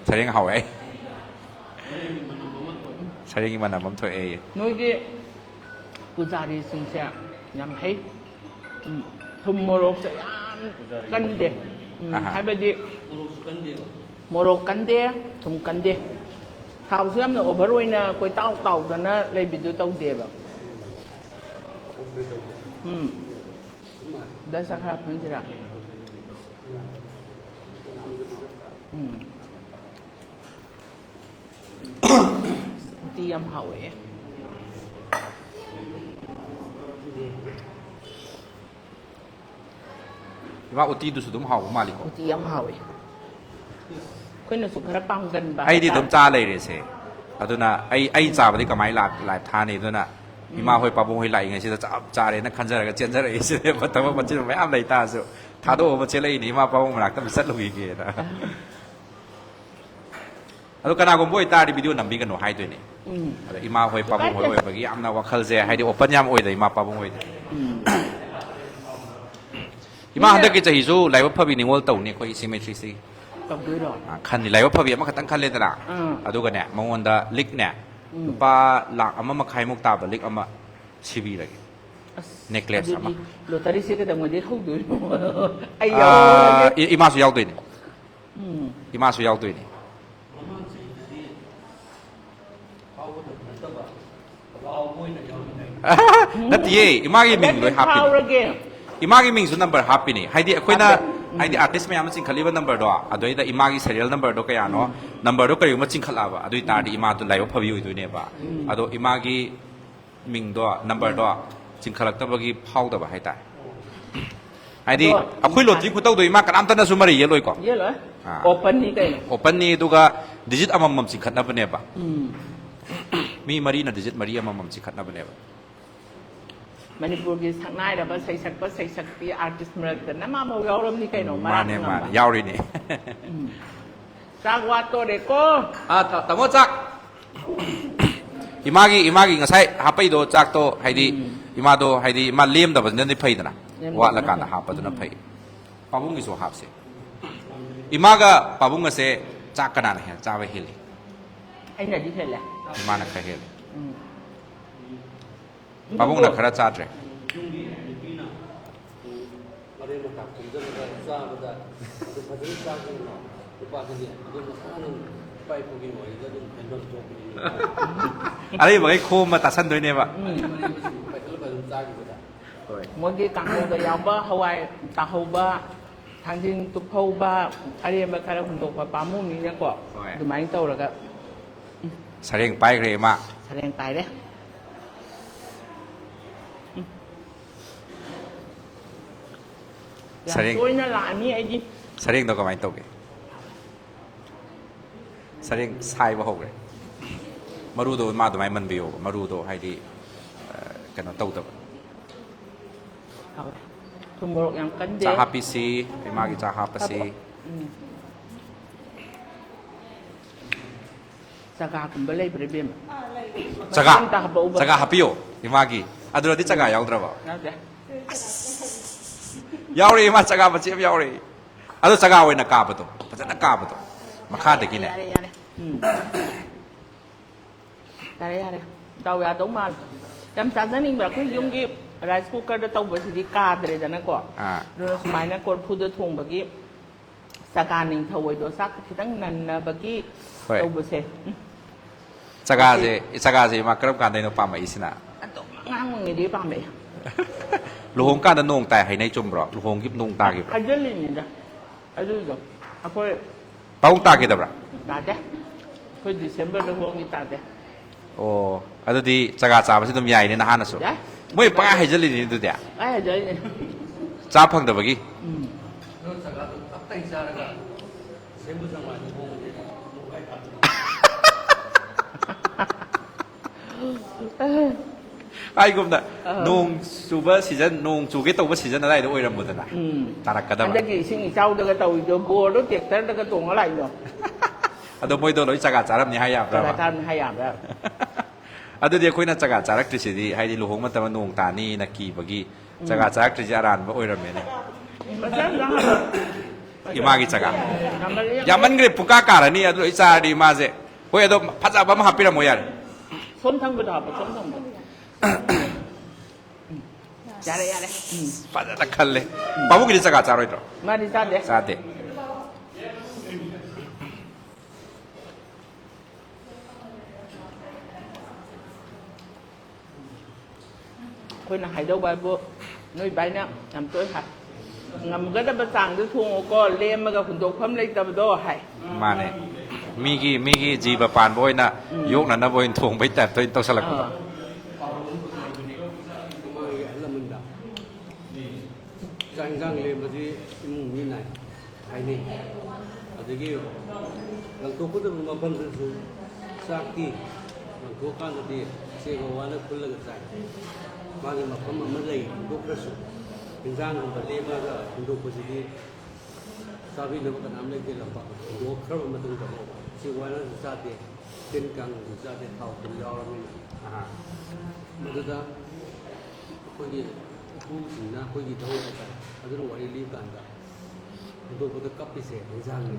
Saring how eh? ꯁꯔꯦꯡꯒꯤ ꯃꯅꯝ ꯑꯃ ꯊꯣꯛꯑꯦ ꯅꯣꯏꯒꯤ ꯄꯨꯖꯥꯔꯤꯁꯤꯡꯁꯦ ꯌꯥꯝ ꯍꯩ ꯊꯨꯝ ꯃꯣꯔꯣꯛꯁꯦ ꯌꯥꯝ ꯀꯟꯗꯦ ꯍꯥꯏꯕꯗꯤ ꯃꯣꯔꯣꯛ ꯀꯟꯗꯦ ꯊꯨꯝ ꯀꯟꯗꯦ ꯊꯥꯎꯁꯨ ꯌꯥꯝꯅ ꯑꯣꯚꯔ ꯑꯣꯏꯅ ꯀꯣꯏꯇꯥꯎ ꯇꯥꯎꯗꯅ ꯂꯩꯕꯤꯗꯨ ꯇꯧꯗꯦꯕ ꯗꯁꯥ ꯈꯔ ꯐꯪꯁꯤꯔꯥ ꯎꯇꯤ ꯌꯥꯝ ꯍꯥꯎꯋꯦ ꯏꯃꯥ ꯎꯇꯤꯗꯨꯁꯨ ꯑꯗꯨꯝ ꯍꯥꯎꯕ ꯃꯥꯜꯂꯤꯀꯣ ꯎꯇꯤ ꯌꯥꯝ ꯍꯥꯎꯋꯦ ꯑꯩꯈꯣꯏꯅꯁꯨ ꯈꯔ ꯄꯥꯝꯒꯟꯕ ꯑꯩꯗꯤ ꯑꯗꯨꯝ ꯆꯥ ꯂꯩꯔꯦꯁꯦ ꯑꯗꯨꯅ ꯑꯩ ꯆꯥꯕꯗꯤ ꯀꯃꯥꯏꯅ ꯊꯥꯅꯤ ꯑꯗꯨꯅ ꯏꯃꯥ ꯍꯣꯏ ꯄꯥꯕꯨꯡ ꯍꯣꯏ ꯂꯥꯛꯏꯉꯩꯁꯤꯗ ꯆꯞ ꯆꯥꯔꯦꯅ ꯈꯟꯖꯔꯒ ꯆꯦꯟꯖꯔꯛꯏꯁꯤꯅꯦ ꯊꯕꯛ ꯃꯆꯤꯟ ꯃꯌꯥꯝ ꯂꯩꯇꯥꯔꯁꯨ ꯊꯥꯗꯣꯛꯑꯕ ꯆꯦꯜꯂꯛꯏꯅꯤ ꯏꯃꯥ ꯄꯥꯕꯨꯡ ꯃꯅꯥꯛꯇ ꯑꯃ ꯆꯠꯂꯨꯈꯤꯒꯦꯅ ꯑꯗꯣ ꯀꯅꯥꯒꯨꯝꯕ ꯑꯣꯏꯇꯥꯔꯗꯤ ꯚꯤꯗꯤꯑꯣ ꯅꯝꯕꯤꯒꯅꯨ ꯍꯥꯏꯗꯣꯏꯅꯦ ꯑꯗ ꯏꯃꯥ ꯍꯣꯏ ꯄꯥꯕꯨꯡ ꯍꯣꯏ ꯑꯣꯏꯕꯒꯤ ꯌꯥꯝꯅ ꯋꯥꯈꯜꯁꯦ ꯍꯥꯏꯗꯤ ꯑꯣꯄꯟ ꯌꯥꯝ ꯑꯣꯏꯗ ꯏꯃꯥ ꯄꯥꯕꯨꯡ ꯑꯣꯏꯗꯦ ꯏꯃꯥ ꯍꯟꯗꯛꯀꯤ ꯆꯍꯤꯁꯨ ꯂꯥꯏꯕꯛ ꯐꯕꯤ ꯅꯤꯉꯣꯜ ꯇꯧꯅꯤ ꯑꯩꯈꯣꯏ ꯁꯤꯃꯦꯇ꯭ꯔꯤꯁꯤ ꯇꯧꯗꯣꯏꯔꯣ ꯈꯟꯅꯤ ꯂꯥꯏꯕꯛ ꯐꯕꯤ ꯑꯃꯈꯛꯇꯪ ꯈꯜꯂꯦꯗꯅ ꯑꯗꯨꯒꯅꯦ ꯃꯉꯣꯟꯗ ꯂꯤꯛꯅꯦ ꯂꯨꯄꯥ $1.5 ꯇꯥꯕ ꯂꯤꯛ ꯑꯃ ꯁꯤꯕꯤꯔꯒꯦ ꯅꯦꯛꯀ꯭ꯂꯦꯁ ꯑꯃ ꯂꯣꯇꯔꯤꯁꯦ ꯀꯩꯗꯧꯉꯩꯗꯤ ꯍꯧꯗꯣꯏꯅꯣ ꯑꯩ ꯌꯥꯎꯔꯒꯦ ꯏꯃꯥꯁꯨ ꯌꯥꯎꯗꯣꯏꯅꯤ ꯏꯃꯥꯁꯨ ꯌꯥꯎꯗꯣꯏꯅꯤ ꯅꯠꯇꯤꯌꯦ ꯏꯃꯥꯒꯤ ꯃꯤꯡ ꯂꯣꯏ ꯍꯥꯞꯄꯤꯅꯤ ꯐꯥꯎꯔꯒꯦ ꯏꯃꯥꯒꯤ ꯃꯤꯡꯁꯨ ꯅꯝꯕꯔ ꯍꯥꯞꯄꯤꯅꯤ ꯍꯥꯏꯗꯤ ꯑꯩꯈꯣꯏꯅ ꯍꯥꯏꯗꯤ ꯑꯥꯔꯇꯤꯁ ꯃꯌꯥꯝꯅ ꯆꯤꯡꯈꯠꯂꯤꯕ ꯅꯝꯕꯔꯗꯣ ꯑꯗꯨꯏꯗ ꯏꯃꯥꯒꯤ ꯁꯦꯔꯤꯌꯦꯜ ꯅꯝꯕꯔꯗꯣ ꯀꯌꯥꯅꯣ ꯅꯝꯕꯔꯗꯣ ꯀꯔꯤꯒꯨꯝꯕ ꯆꯤꯡꯈꯠꯂꯛꯑꯕ ꯑꯗꯨ ꯑꯣꯏꯇꯥꯔꯗꯤ ꯏꯃꯥꯗꯣ ꯂꯥꯏꯕꯛ ꯐꯕꯤ ꯑꯣꯏꯗꯣꯏꯅꯦꯕ ꯑꯗꯣ ꯏꯃꯥꯒꯤ ꯃꯤꯡꯗꯣ ꯅꯝꯕꯔꯗꯣ ꯆꯤꯡꯈꯠꯂꯛꯇꯕꯒꯤ ꯐꯥꯎꯗꯕ ꯍꯥꯏꯇꯥꯔꯦ ꯍꯥꯏꯗꯤ ꯑꯩꯈꯣꯏ ꯂꯣꯇ꯭ꯔꯤ ꯈꯨꯇꯧꯗꯣ ꯏꯃꯥ ꯀꯅꯥꯝꯇꯅꯁꯨ ꯃꯔꯩ ꯌꯦꯠꯂꯣꯏꯀꯣ ꯌꯦꯜꯂꯣꯏ ꯑꯣꯄꯟꯅꯤ ꯀꯩꯅꯣ ꯑꯣꯄꯟꯅꯤ ꯑꯗꯨꯒ ꯗꯤꯖꯤꯠ ꯑꯃꯃꯝ ꯆꯤꯡꯈꯠꯅꯕꯅꯦꯕ ꯃꯤ ꯃꯔꯤꯅ ꯗꯤꯖꯤꯠ 4 ꯑꯃꯃꯝ ꯆꯤꯡꯈꯠꯅꯕꯅꯦꯕ ꯃꯅꯤꯄꯨꯔꯒꯤ ꯁꯛꯅꯥꯏꯔꯕ ꯁꯩꯁꯛꯄ ꯁꯩꯁꯛꯄꯤ ꯑꯥꯔꯇꯤꯁ ꯃꯔꯛꯇ ꯅꯃꯥꯃꯧ ꯌꯥꯎꯔꯝꯅꯤ ꯀꯩꯅꯣ ꯃꯥꯅꯦ ꯃꯥꯅꯦ ꯌꯥꯎꯔꯤꯅꯦ ꯆꯥꯛ ꯋꯥꯠꯇꯣꯔꯦꯀꯣ ꯇꯥꯃꯣ ꯆꯥꯛ ꯏꯃꯥꯒꯤ ꯉꯁꯥꯏ ꯍꯥꯞꯄꯩꯗꯣ ꯆꯥꯛꯇꯣ ꯍꯥꯏꯗꯤ ꯏꯃꯥꯗꯣ ꯍꯥꯏꯗꯤ ꯏꯃꯥ ꯂꯦꯝꯗꯕꯁꯤꯅꯗꯤ ꯐꯩꯗꯅ ꯋꯥꯠꯂꯀꯥꯟꯗ ꯍꯥꯞꯄꯗꯨꯅ ꯐꯩ ꯄꯥꯕꯨꯡꯒꯤꯁꯨ ꯍꯥꯞꯁꯦ ꯏꯃꯥꯒ ꯄꯥꯕꯨꯡ ꯑꯁꯦ ꯆꯥꯛ ꯀꯅꯥꯅ ꯍꯦꯟꯅ ꯆꯥꯕ ꯍꯦꯜꯂꯤ ꯑꯩꯅꯗꯤ ꯍꯦꯜꯂꯦ ꯏꯃꯥꯅ ꯈꯔ ꯍꯦꯜꯂꯤ ꯄꯥꯕꯨꯡꯅ ꯈꯔ ꯆꯥꯗ꯭ꯔꯦ ꯃꯔꯦꯡ ꯃꯇꯥ ꯈꯣꯝꯖꯤꯜꯂꯒ ꯆꯥꯕꯗ ꯑꯗꯨ ꯐꯖꯅ ꯆꯥꯒꯅꯣ ꯅꯨꯄꯥꯁꯤꯡꯁꯦ ꯑꯗꯨꯝ ꯃꯁꯥꯅ ꯏꯄꯥ ꯏꯄꯨꯒꯤ ꯋꯥꯔꯤꯗ ꯑꯗꯨꯝ ꯍꯦꯟꯐꯝ ꯊꯣꯛꯄꯅꯤ ꯑꯔꯩꯕꯈꯩ ꯈꯣꯝꯃ ꯇꯥꯁꯟꯗꯣꯏꯅꯦꯕ ꯄꯥꯏꯈꯠꯂꯒ ꯑꯗꯨꯝ ꯆꯥꯈꯤꯕꯗ ꯃꯣꯏꯒꯤ ꯀꯥꯡꯍꯧꯗ ꯌꯥꯎꯕ ꯍꯋꯥꯏ ꯇꯥꯍꯧꯕ ꯊꯥꯡꯖꯤꯡ ꯇꯨꯞꯍꯧꯕ ꯑꯔꯦꯝꯕ ꯈꯔ ꯍꯨꯟꯗꯣꯛꯄ ꯄꯥꯝꯃꯨꯅꯤꯅꯀꯣ ꯑꯗꯨꯃꯥꯏꯅ ꯇꯧꯔꯒ ꯁꯔꯦꯡ ꯄꯥꯏꯈ꯭ꯔꯦ ꯏꯃꯥ ꯁꯔꯦꯡ ꯄꯥꯏꯔꯦ ꯌꯥꯝ ꯇꯣꯏꯅ ꯂꯥꯛꯑꯅꯤ ꯑꯩꯗꯤ ꯁꯔꯦꯡꯗꯣ ꯀꯃꯥꯏꯅ ꯇꯧꯒꯦ ꯁꯔꯦꯡ ꯁꯥꯏꯕ ꯍꯧꯈ꯭ರೆ ꯃꯔꯨꯗꯣ ꯏꯃꯥ ꯑꯗꯨꯃꯥꯏꯅ ꯃꯟꯕꯤꯌꯣꯕ ꯃꯔꯨꯗꯣ ꯍꯥꯏꯗꯤ ꯀꯩꯅꯣ ꯇꯧꯗꯕ ꯊꯨꯝ ꯃꯣꯔꯣꯛ ꯌꯥꯝ ꯀꯟꯗꯦ ꯆꯥꯛ ꯍꯥꯞꯄꯤꯁꯤ ꯏꯃꯥꯒꯤ ꯆꯥꯛ ꯍꯥꯞꯄꯁꯤ ꯆꯒꯥꯒꯨꯝꯕ ꯂꯩꯕ꯭ꯔꯥ ꯏꯕꯦꯝꯃ ꯆꯒꯥ ꯍꯥꯞꯄꯤꯌꯣ ꯏꯃꯥꯒꯤ ꯑꯗꯨꯗꯤ ꯆꯒꯥ ꯌꯥꯎꯗ꯭ꯔꯕ ꯌꯥꯎꯗꯦ ꯌꯥꯎꯔꯦ ꯏꯃꯥ ꯆꯒꯥ ꯃꯆꯦ ꯑꯃ ꯌꯥꯎꯔꯦ ꯑꯗꯣ ꯆꯒꯥ ꯑꯣꯏꯅ ꯀꯥꯕꯗꯣ ꯐꯖꯅ ꯀꯥꯕꯗꯣ ꯃꯈꯥꯗꯒꯤꯅꯦ ꯌꯥꯔꯦ ꯌꯥꯔꯦ ꯌꯥꯔꯦ ꯌꯥꯔꯦ ꯗꯥꯎ ꯌꯥꯗꯧ ꯃꯥꯜꯂꯦ ꯌꯥꯝ ꯆꯥꯖꯅꯤꯡꯕ ꯑꯩꯈꯣꯏ ꯌꯨꯝꯒꯤ ꯔꯥꯏꯁ ꯀꯨꯀꯔꯗ ꯇꯧꯕꯁꯤꯗꯤ ꯀꯥꯗ꯭ꯔꯦꯗꯅꯀꯣ ꯑꯗꯨꯅ ꯁꯨꯃꯥꯏꯅ ꯀꯣꯔꯐꯨꯗ ꯊꯣꯡꯕꯒꯤ ꯆꯒꯥ ꯅꯤꯡꯊꯧ ꯆꯥꯛ ꯈꯤꯇꯪ ꯅꯟꯅꯕꯒꯤ ꯇꯧꯕꯁꯦ ꯆꯒꯥꯁꯦ ꯏꯃꯥ ꯀꯔꯝ ꯀꯥꯟꯗꯩꯅꯣ ꯄꯥꯝꯃꯛꯏꯁꯤꯅ ꯑꯗꯨꯝ ꯑꯉꯥꯡ ꯑꯣꯏꯉꯩꯗꯤ ꯄꯥꯝꯃꯛꯑꯦ ꯂꯨꯍꯣꯡ ꯀꯥꯟꯗ ꯅꯣꯡ ꯇꯥꯏ ꯍꯥꯏꯅꯩ ꯆꯨꯝꯕ꯭ꯔꯣ ꯂꯨꯍꯣꯡꯒꯤ ꯅꯣꯡ ꯇꯥꯈꯤꯕ꯭ꯔꯣ ꯍꯥꯏꯖꯤꯜꯂꯤꯅꯤꯗ ꯑꯗꯨꯗꯣ ꯑꯩꯈꯣꯏ ꯄꯥꯕꯨꯡ ꯇꯥꯈꯤꯗꯕ꯭ꯔꯥ ꯇꯥꯗꯦ ꯑꯩꯈꯣꯏ ꯗꯤꯁꯦꯝꯕꯔꯗ ꯍꯣꯡꯉꯤ ꯇꯥꯗꯦ ꯑꯣ ꯑꯗꯨꯗꯤ ꯆꯒꯥ ꯆꯥꯕꯁꯤ ꯑꯗꯨꯝ ꯌꯥꯏꯅꯦ ꯅꯍꯥꯟꯅꯁꯨ ꯌꯥꯏ ꯃꯣꯏ ꯄꯪꯍꯥꯏ ꯍꯩꯖꯤꯜꯂꯤꯅꯤ ꯑꯗꯨꯗꯤ ꯑꯩ ꯍꯥꯏꯖꯜꯂꯤꯅꯦ ꯆꯥ ꯐꯪꯗꯕꯒꯤ ꯑꯗꯨ ꯆꯒꯥꯗꯣ ꯇꯞꯇꯥꯏ ꯆꯥꯔꯒ ꯁꯦꯝꯕꯨ ꯆꯪꯉꯥꯏꯗ ꯍꯣꯡꯕꯗꯤ ꯅꯣꯡꯈꯥꯏ ꯍꯥꯏꯒꯨꯝꯅ ꯅꯣꯡ ꯆꯨꯕ ꯁꯤꯖꯟ ꯅꯣꯡ ꯆꯨꯒꯦ ꯇꯧꯕ ꯁꯤꯖꯟ ꯑꯗꯥꯏꯗ ꯑꯣꯏꯔꯝꯕꯗꯅ ꯇꯥꯔꯛꯀꯗꯕ ꯍꯟꯗꯛꯀꯤ ꯏꯁꯤꯡ ꯏꯆꯥꯎꯗꯒ ꯇꯧꯔꯤꯗꯣ ꯕꯣꯔꯗꯣ ꯇ꯭ꯔꯦꯛꯇꯔꯗꯒ ꯇꯣꯡꯉ ꯂꯥꯛꯏꯗꯣ ꯑꯗꯣ ꯃꯣꯏꯗꯣ ꯂꯣꯏ ꯆꯒꯥ ꯆꯥꯔꯝꯅꯤ ꯍꯥꯏ ꯌꯥꯕ꯭ꯔꯥ ꯆꯒꯥ ꯍꯥꯏ ꯌꯥꯕ꯭ꯔꯥ ꯑꯗꯨꯗꯤ ꯑꯩꯈꯣꯏꯅ ꯆꯒꯥ ꯆꯥꯔꯛꯇ꯭ꯔꯤꯁꯤꯗꯤ ꯍꯥꯏꯗꯤ ꯂꯨꯍꯣꯡ ꯃꯇꯝꯗ ꯅꯣꯡ ꯇꯥꯅꯤꯅ ꯀꯤꯕꯒꯤ ꯆꯒꯥ ꯆꯥꯔꯛꯇ꯭ꯔꯤꯁꯤ ꯑꯔꯥꯟꯕ ꯑꯣꯏꯔꯝꯃꯦꯅꯦ ꯏꯃꯥꯒꯤ ꯆꯒꯥ ꯌꯥꯝꯃꯟꯈ꯭ꯔꯦ ꯄꯨꯀꯥ ꯀꯥꯔꯅꯤ ꯑꯗꯨ ꯑꯩ ꯆꯥꯔꯗꯤ ꯏꯃꯥꯁꯦ ꯍꯣꯏ ꯑꯗꯣ ꯐꯖꯕ ꯑꯃ ꯍꯥꯞꯄꯤꯔꯝꯃꯣ ꯌꯥꯔꯦ 손 탕부터 하고 손 탕부. 잘해 잘해. 빠자다 칼레. 바보끼리 짜가 짜로이더. 말이 잘돼. 짜대. Khuyên hãy đâu bài bộ nơi bài nè làm tôi hạt ngầm cái đó bà sang tôi thùng có lên mà cái khủng tục phẩm lấy tập đó hay มาเนี่ยมีกี่จีบปานบ่อยนะยกนั่นนะบ่อยถ่วงไปแต่ตัวต้องสลัก Alamanda. Jangang le bagi imung ni nai. Hai ni. Adagi lang ko pun maban su sakti. Lang ko kan tadi se ko wala kulla ga sai. Magi mapam amalai ko prasu. Injang ko bale ma ga untuk posisi sabi na kan amle ke lamba. Ko khar ma tung ka. Se wala sa te tin kang sa te thau tin yaw ra min. Madada ကိုကြီးအခုဒီနာကိုကြီးတော့အဲ့ဒါတော့ဝရီလီကန်တာတို့ဘုဒ္ဓကပ်ပိစေအစားနေ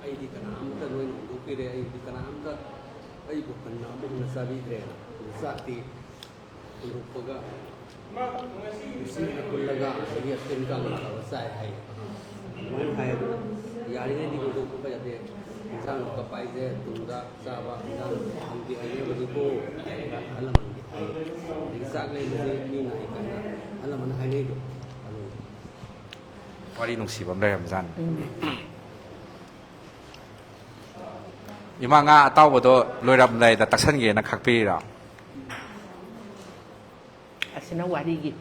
အဲ့ဒီကနာမတလို့ဒုပိရဲအဲ့ဒီကနာမတအဲ့ဘုကနာဘုနစာဘီတဲ့စာတီတို့ပကစီကလကဒီအတင်ကလာဆိုင်ဟိုင်မန်ဟိုင်ယာရီနေဒီကိုတို့ပရတဲ့ Isang kapay de tunda sawa isang hindi ay ko alam di exactly ni na ikan alam na hay nito วารีนุ่งสีบำได้รำจันยี่มางาเต้าบ่ตัวลอยรำได้แต่ตักสันเกนักขักปีเรา Asina warigi.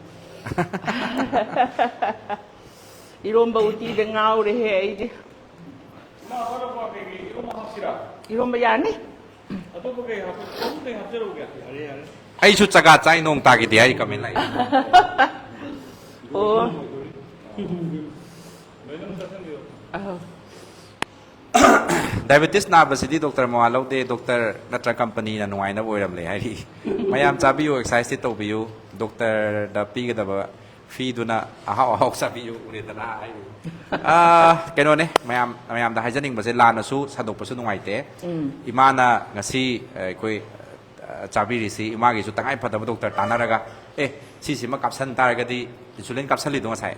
Iron bauti de ngau de he idi. Iron bayani. ไอชุดจักรใจนงตากิเดียก็ไม่ไร Oh. ไดเวติสนาบสิทธิดรมอลล์เดดรนัตรคัมปานีนันวยนะบอยรำเลยให้ดีพยายามจะบิวเอ็กไซส์ที่ตัวบิวดรดับปีก็ดับฟีดูนะอ้าวจะบิวอุเรตนาให้ดูแกโน่เนี่ยพยายามจะให้เจนิงบสิลานะสู้สนุกประสุนวยเตะอิมานะงั้นสิคุยจะบิริสิอิมากิสุดตั้งให้พัฒนาดรตานาระกะสิสิมากับสันตาร์ก็ดีสุเลนกับสันลิดตรงนั้นใช่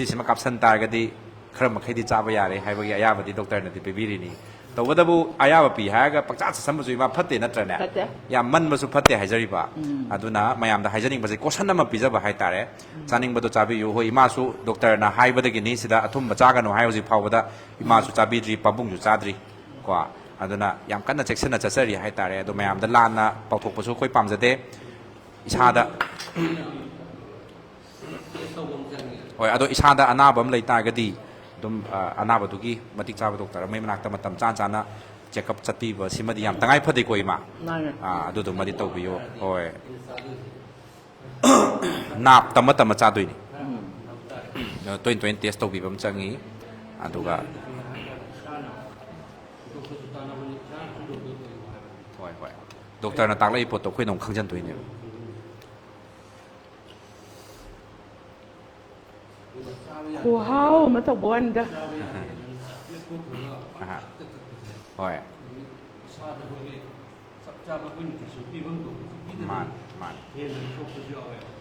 สิมากับสันตาร์ก็ดีครั้งมาเคยดีจ้าไปยาเลยให้ไปยาบดีดรนั่นที่ไปบิรินี่แต่ว่าถ้าบุอายาบปีหายก็ปัจจัยสมมติว่าพัฒน์นั่นจะเนี่ยยามันมาสุพัฒน์ให้จริบะดูนะไม่ยามแต่ให้จริงมาสิโคชันนั้นมาปีจะไปให้ตาเลยจานิงบัดจ้าไปอยู่หัวอิมาสุดรน่ะให้บัดกินนี่สิดาทุ่มบัดจ้ากันหนูให้สิพาวบัดอิมาสุจ้าบีรีปั๊บบุ้งอยู่จ้าดรีกว่าดูนะยามกันน่ะเช็คชันน่ะจะเสรีให้ตาเลยดูไม่ยามแต่ลานน่ะปอกถูกประสุค่อยปั๊มจะเด้อิชาดะโอ้ยอิชาดะอันน่าบ่มเลยตายก็ดีดมอันน่าบัดตุกี้มาติดจ้าบัดตุกแต่ไม่มานักแต่มาตำจ้านะเจ็บกับจัตติบสิมาดิยามตั้งให้พอดีกว่าอีมาดูตรงมาดิตัวบิโอโอ้ยนับตำมาจ้าด้วยนี่ตัวเทสตัวบิบมันจังงี้ดูก็โอ้ยดรน่ะตักเลยปวดตัวคุยนงข้างจันตัวนี่Wow, mata buanda. โอ้ย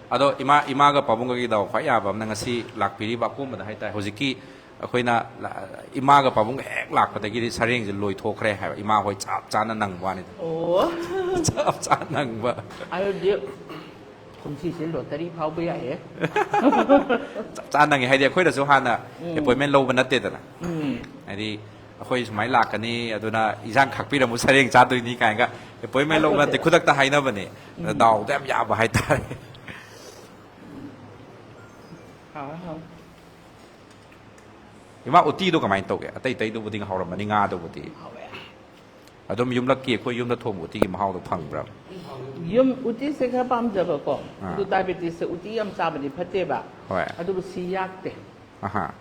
มันดูอิมาก็ปะบุงก็กี่ดอกไฟยาแบบนั้นก็สิหลักปีนี้บักกุ้มมันให้แต่ฮอจิกี้คุยนะอิมาก็ปะบุงแอกหลักปะแต่กี่สาริงจะลอยโทแคร์ให้อิมาคอยจับจานนั่งว่านี่ Oh. จับจานนั่งว่า Ayo dia. Kunci si loteri pau biaya ya. จับจานนั่งให้เดียวคุยแต่สุพรรณอ่ะไอ้ป่วยแม่นโลวันนัดเด็ดนะไอ้ที่คุยสมัยหลักกันนี่ดูนะอีช่างขักปีเรามุสลิมจ้าตัวนี้กันก็ไอ้ป่วยแม่นโลวันแต่คุณตักตาให้นะวันนี้ดาวแต้มยาวไปให้ตาย อีมาอุตีดูกับไม่ตกอ่ะแต่ดูบุตรีก็หอมมันนี่งาดูบุตรีดูมียุมละเกียร์คุยยุมละทวมบุตรีมาหอมดูพังแบบ Yum uti sekha pam jaba ko. Tu diabetes se uti yam sabani phate ba. Adu siyak te. Aha.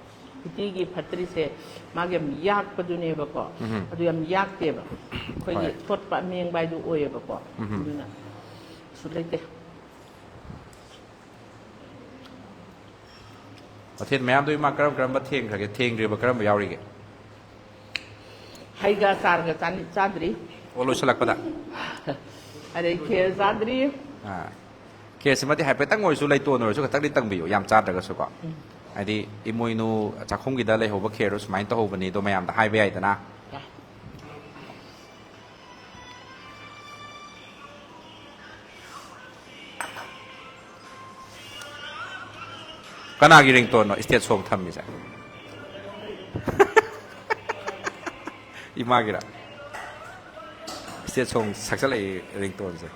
Uti ki phatri se magam yak padu ne ba ko. Adu yam yak te ba. Khoi ni thot pa meng bai du oye ba ko. Du na. Sulai te. ประเทศแม่ด้วยมากระบเทียงค่ะเทียงหรือกระบยาวริก Hai ga sar ga chandri. โอโลชลักปะดะ อะไรเคซาดรี เคสมาที่หายไปตั้งงวยสุเลยตัวหน่อยสุก็ตั้งได้ตั้งบิวยามจัดแต่ก็สุก็ไอ้ที่อิมวยนูจากคงกินได้เลยหัวเครุสมัยตัวหัวนี้ตัวไม่ยามแต่หายไปไอ้แต่นะก็น่ากินเรื่องตัวเนาะอิสเตียส่งทำมิใช่อีมากิระอิสเตียส่งสักสักเลยเรื่องตัวใช่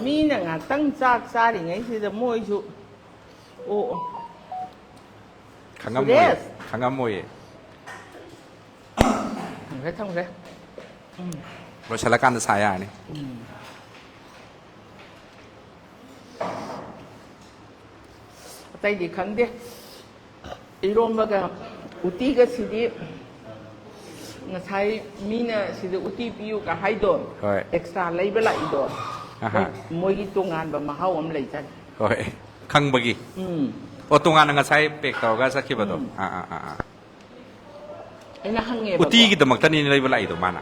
มีเนี่ยงตั้งจากซาดิไงที่จะมวยชุโอ้ ขังงามมวยขังงามมวย cái thông đấy เราใช้ละกันจะใช้อะไรนี่ tay gì khẳng đi 이런 거가 우티가 시디 nga sai mina sida uti piu ka haidon extra label la idon moi gi tungan ba mahau am lai chan hoi khang bagi o tungan nga sai pek taw ga sakhi ba do ina hange ba uti gi damak tani label la idon mana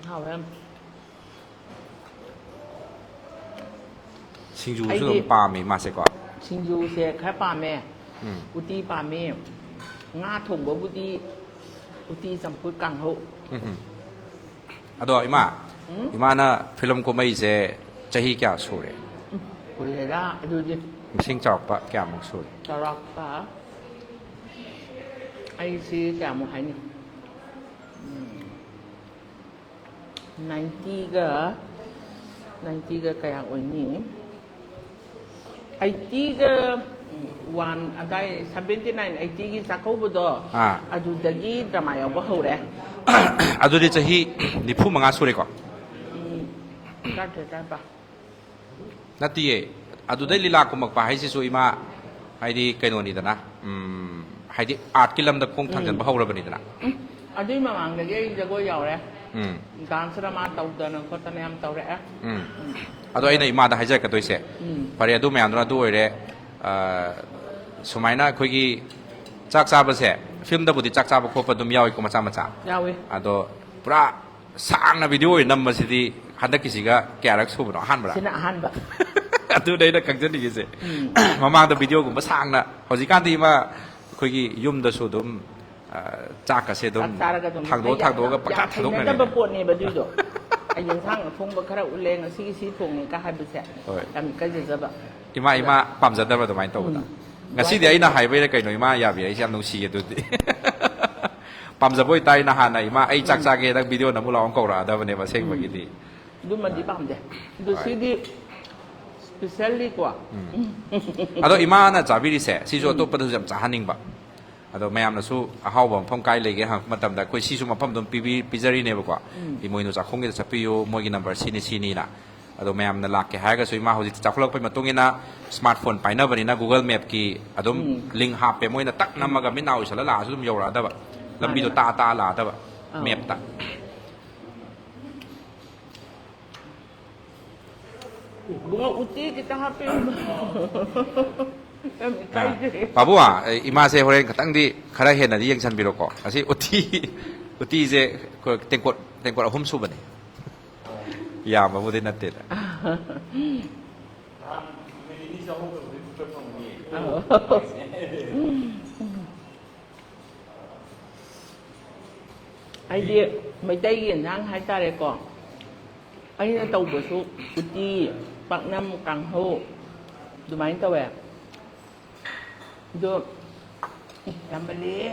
hao em Singju su pa mi ma se ko Singju se khai pa me uti pa me nga thong bo uti samput kang ho ado ima na film ko mai se chahi kya su re kule la adu ji sing chok pa kya mo su charak pa ai si kya mo hai ni 90 ga kaya oi ni IT ga one adai 79 IT gi sakau bodo adu dagi drama yaw ba hore adu de chahi nifu manga su re ko ka ta ba nati ye adu dai lila ko mak pa hai si su ima hai di kaino ni da na hai di art kilam da kong thang jan ba hore ba ni da na adu ma mang de ge jago yaw reการสรามาตาวเดินก็ตอนนี้ทำตาวแร่ಅದು ಐನ ಇಮಾದ ಹೈಜಾಯ್ ಕತೋಯ್ಸೆ ಪರಿ ಅದು ಮೇ ಅಂದ್ರ ಅದು ಒಯ್ರೆ ಸುಮೈನ ಅಖೋಗಿ ಚಾಕ್ ಚಾಬಸೆ ಫಿಲ್ಮ್ ದಬುದಿ ಚಾಕ್ ಚಾಬ ಖೋಪ ದುಮ್ ಯಾವೈ ಕೊ ಮಚಾ ಮಚಾ ಯಾವೈ ಅದು ಪುರಾ ಸಾಂಗ್ನ ವಿಡಿಯೋ ನಮ್ಮಸಿದಿ ಹಂದಕಿಸಿಗ ಕ್ಯಾರಕ್ ಸುಬನ ಅಹಾನ್ಬರ ಸಿನ ಅಹಾನ್ಬ ಅದು ದೈನ ಕಂಜನಿಗಿಸೆ ಮಮಾಂದ ವಿಡಿಯೋ ಗುಂಬ ಸಾಂಗ್ನ ಹೌಜಿಕಾಂತಿ ಇಮ ಅಖೋಗಿ ಯುಮ್ದಸು ದುಮ್จากกระเสดมทางโดก็ประกาศทางโดนั่นแหละแต่ปวดนี่บ่ดีดอกไอ้ยังทั้งทงบ่คาราอุเลงซีทงนี่ก็ให้บ่แซ่แต่มันก็จะแบบอีมาปั๊มจะได้บ่ตัวไม้โตนะงั้นสิเดี๋ยวไอ้น่ะหายไปได้ไกลหน่อยมาอย่าเบียไอ้เสียมนุ่งสีดูดิปั๊มจะบ่ไตน่ะหาไหนมาไอ้จักเกตักวิดีโอน่ะมุลองก็ราได้บ่เนี่ยมาเซ็งบ่กี่ดีดูมันดีปั๊มเด้ดูสิดีspecially กว่าอะอีมาน่ะจะบิริเสสิโจตัวปะตุจำจะหันนิงบ่ಅದು ಮಯಾಮ್ನಸು ಅಹಾವ ಮಫಂ ಕಾಯಿ ಲೆಗೆ ಹ ಮತಂದ ಕೊಯ್ ಸಿಸು ಮಫಂ ದೊಂ ಪಿಜರಿ ನೆ ಬಕwa ಈ ಮೊಯ್ನು ಚಾಖೋಂಗೆ ಚಪಿಯೋ ಮೊಯ್ಗಿ ನಂಬರ್ ಸಿನಿ ನಾ ಅದು ಮಯಾಮ್ನ ಲಾಕ್ಕೆ ಹಾಗ ಸು ಇಮಾ ಹೌಜಿ ಚಾಖಲಕ್ ಪೈ ಮತುಂಗಿನ ಸ್ಮಾರ್ಟ್ಫೋನ್ ಪಾइना ಬನಿನ ಗೂಗಲ್ ಮ್ಯಾಪ್ ಕಿ ಅದಂ ಲಿಂಕ್ ಹಾಪೆ ಮೊಯ್ನ ತಕ್ ನಮಗ ಮಿನಾउ ಸಲ ಲಾ ಸುಮ್ ಯೌರ ಅದವ ಲಂಬಿದು ತಾ ಲಾ ಅದವ ಮ್ಯಾಪ್ ತ bunga uti kita hape babu ima se horen katang di khara he na di yang san biro ko asi uti je ko tengkot hum su bane ya babu de na te ai đi mấy tay hiện đang hai ta đây còn anh đã tàu bữa số uti bạc năm càng hô tụi máy tao về được làm bên đi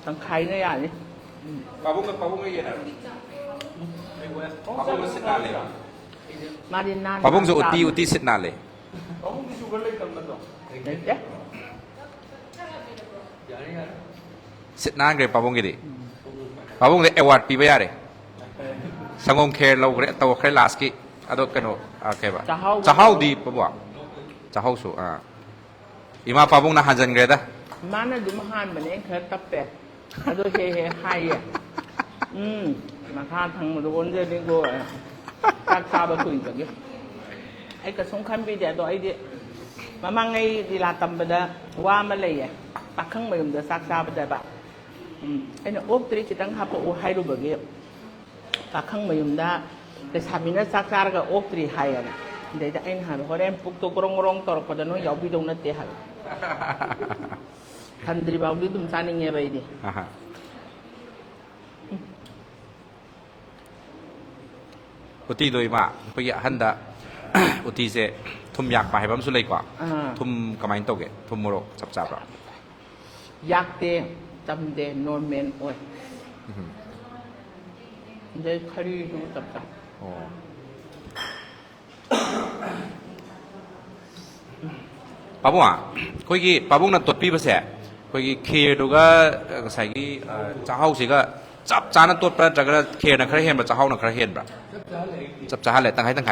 thằng khay nó à đi babu cái gì nào babu sit na le Marina babu zo uti sit na le babu ki sugar le kam na to đấy chứ sit na gre babu cái gì babu le award pi ba yare sangong khe lo gre taw khe last ki ado kano okay ba chahau di babu chahau su ima pabung na hanjan gre da mana dum han ban en khe tappe ado he hai ya mà tha thằng mà đồ con dê đi cô à các sao bà tùy cả kia ấy cả sông khăn bây giờ tôi ấy đi mà mang ngay đi là tầm bên đó qua mà lấy à pakhang mayum da sak sa ba ba aina op tri kitang ha po hai ru bagi pakhang mayum da le sabina sak sa ga op tri hai ana dei da ain ha horen puk to grong grong tor ko da no yaw bi dong na te ha khandri ba bi dum sa ni nge bai ni uti doi ma pe ya handa uti se thum yak pa hai bam su lei kwa thum kamai to ge thum moro chap chap ra yak te tam de normal oi de khari du chap chap pabung a koi gi pabung na tot pi ba se koi gi khe do ga sai gi chahau se ga chap chana tot pra jaga khe na khara hen ba chahau na khara hen ba chap cha le tang hai khe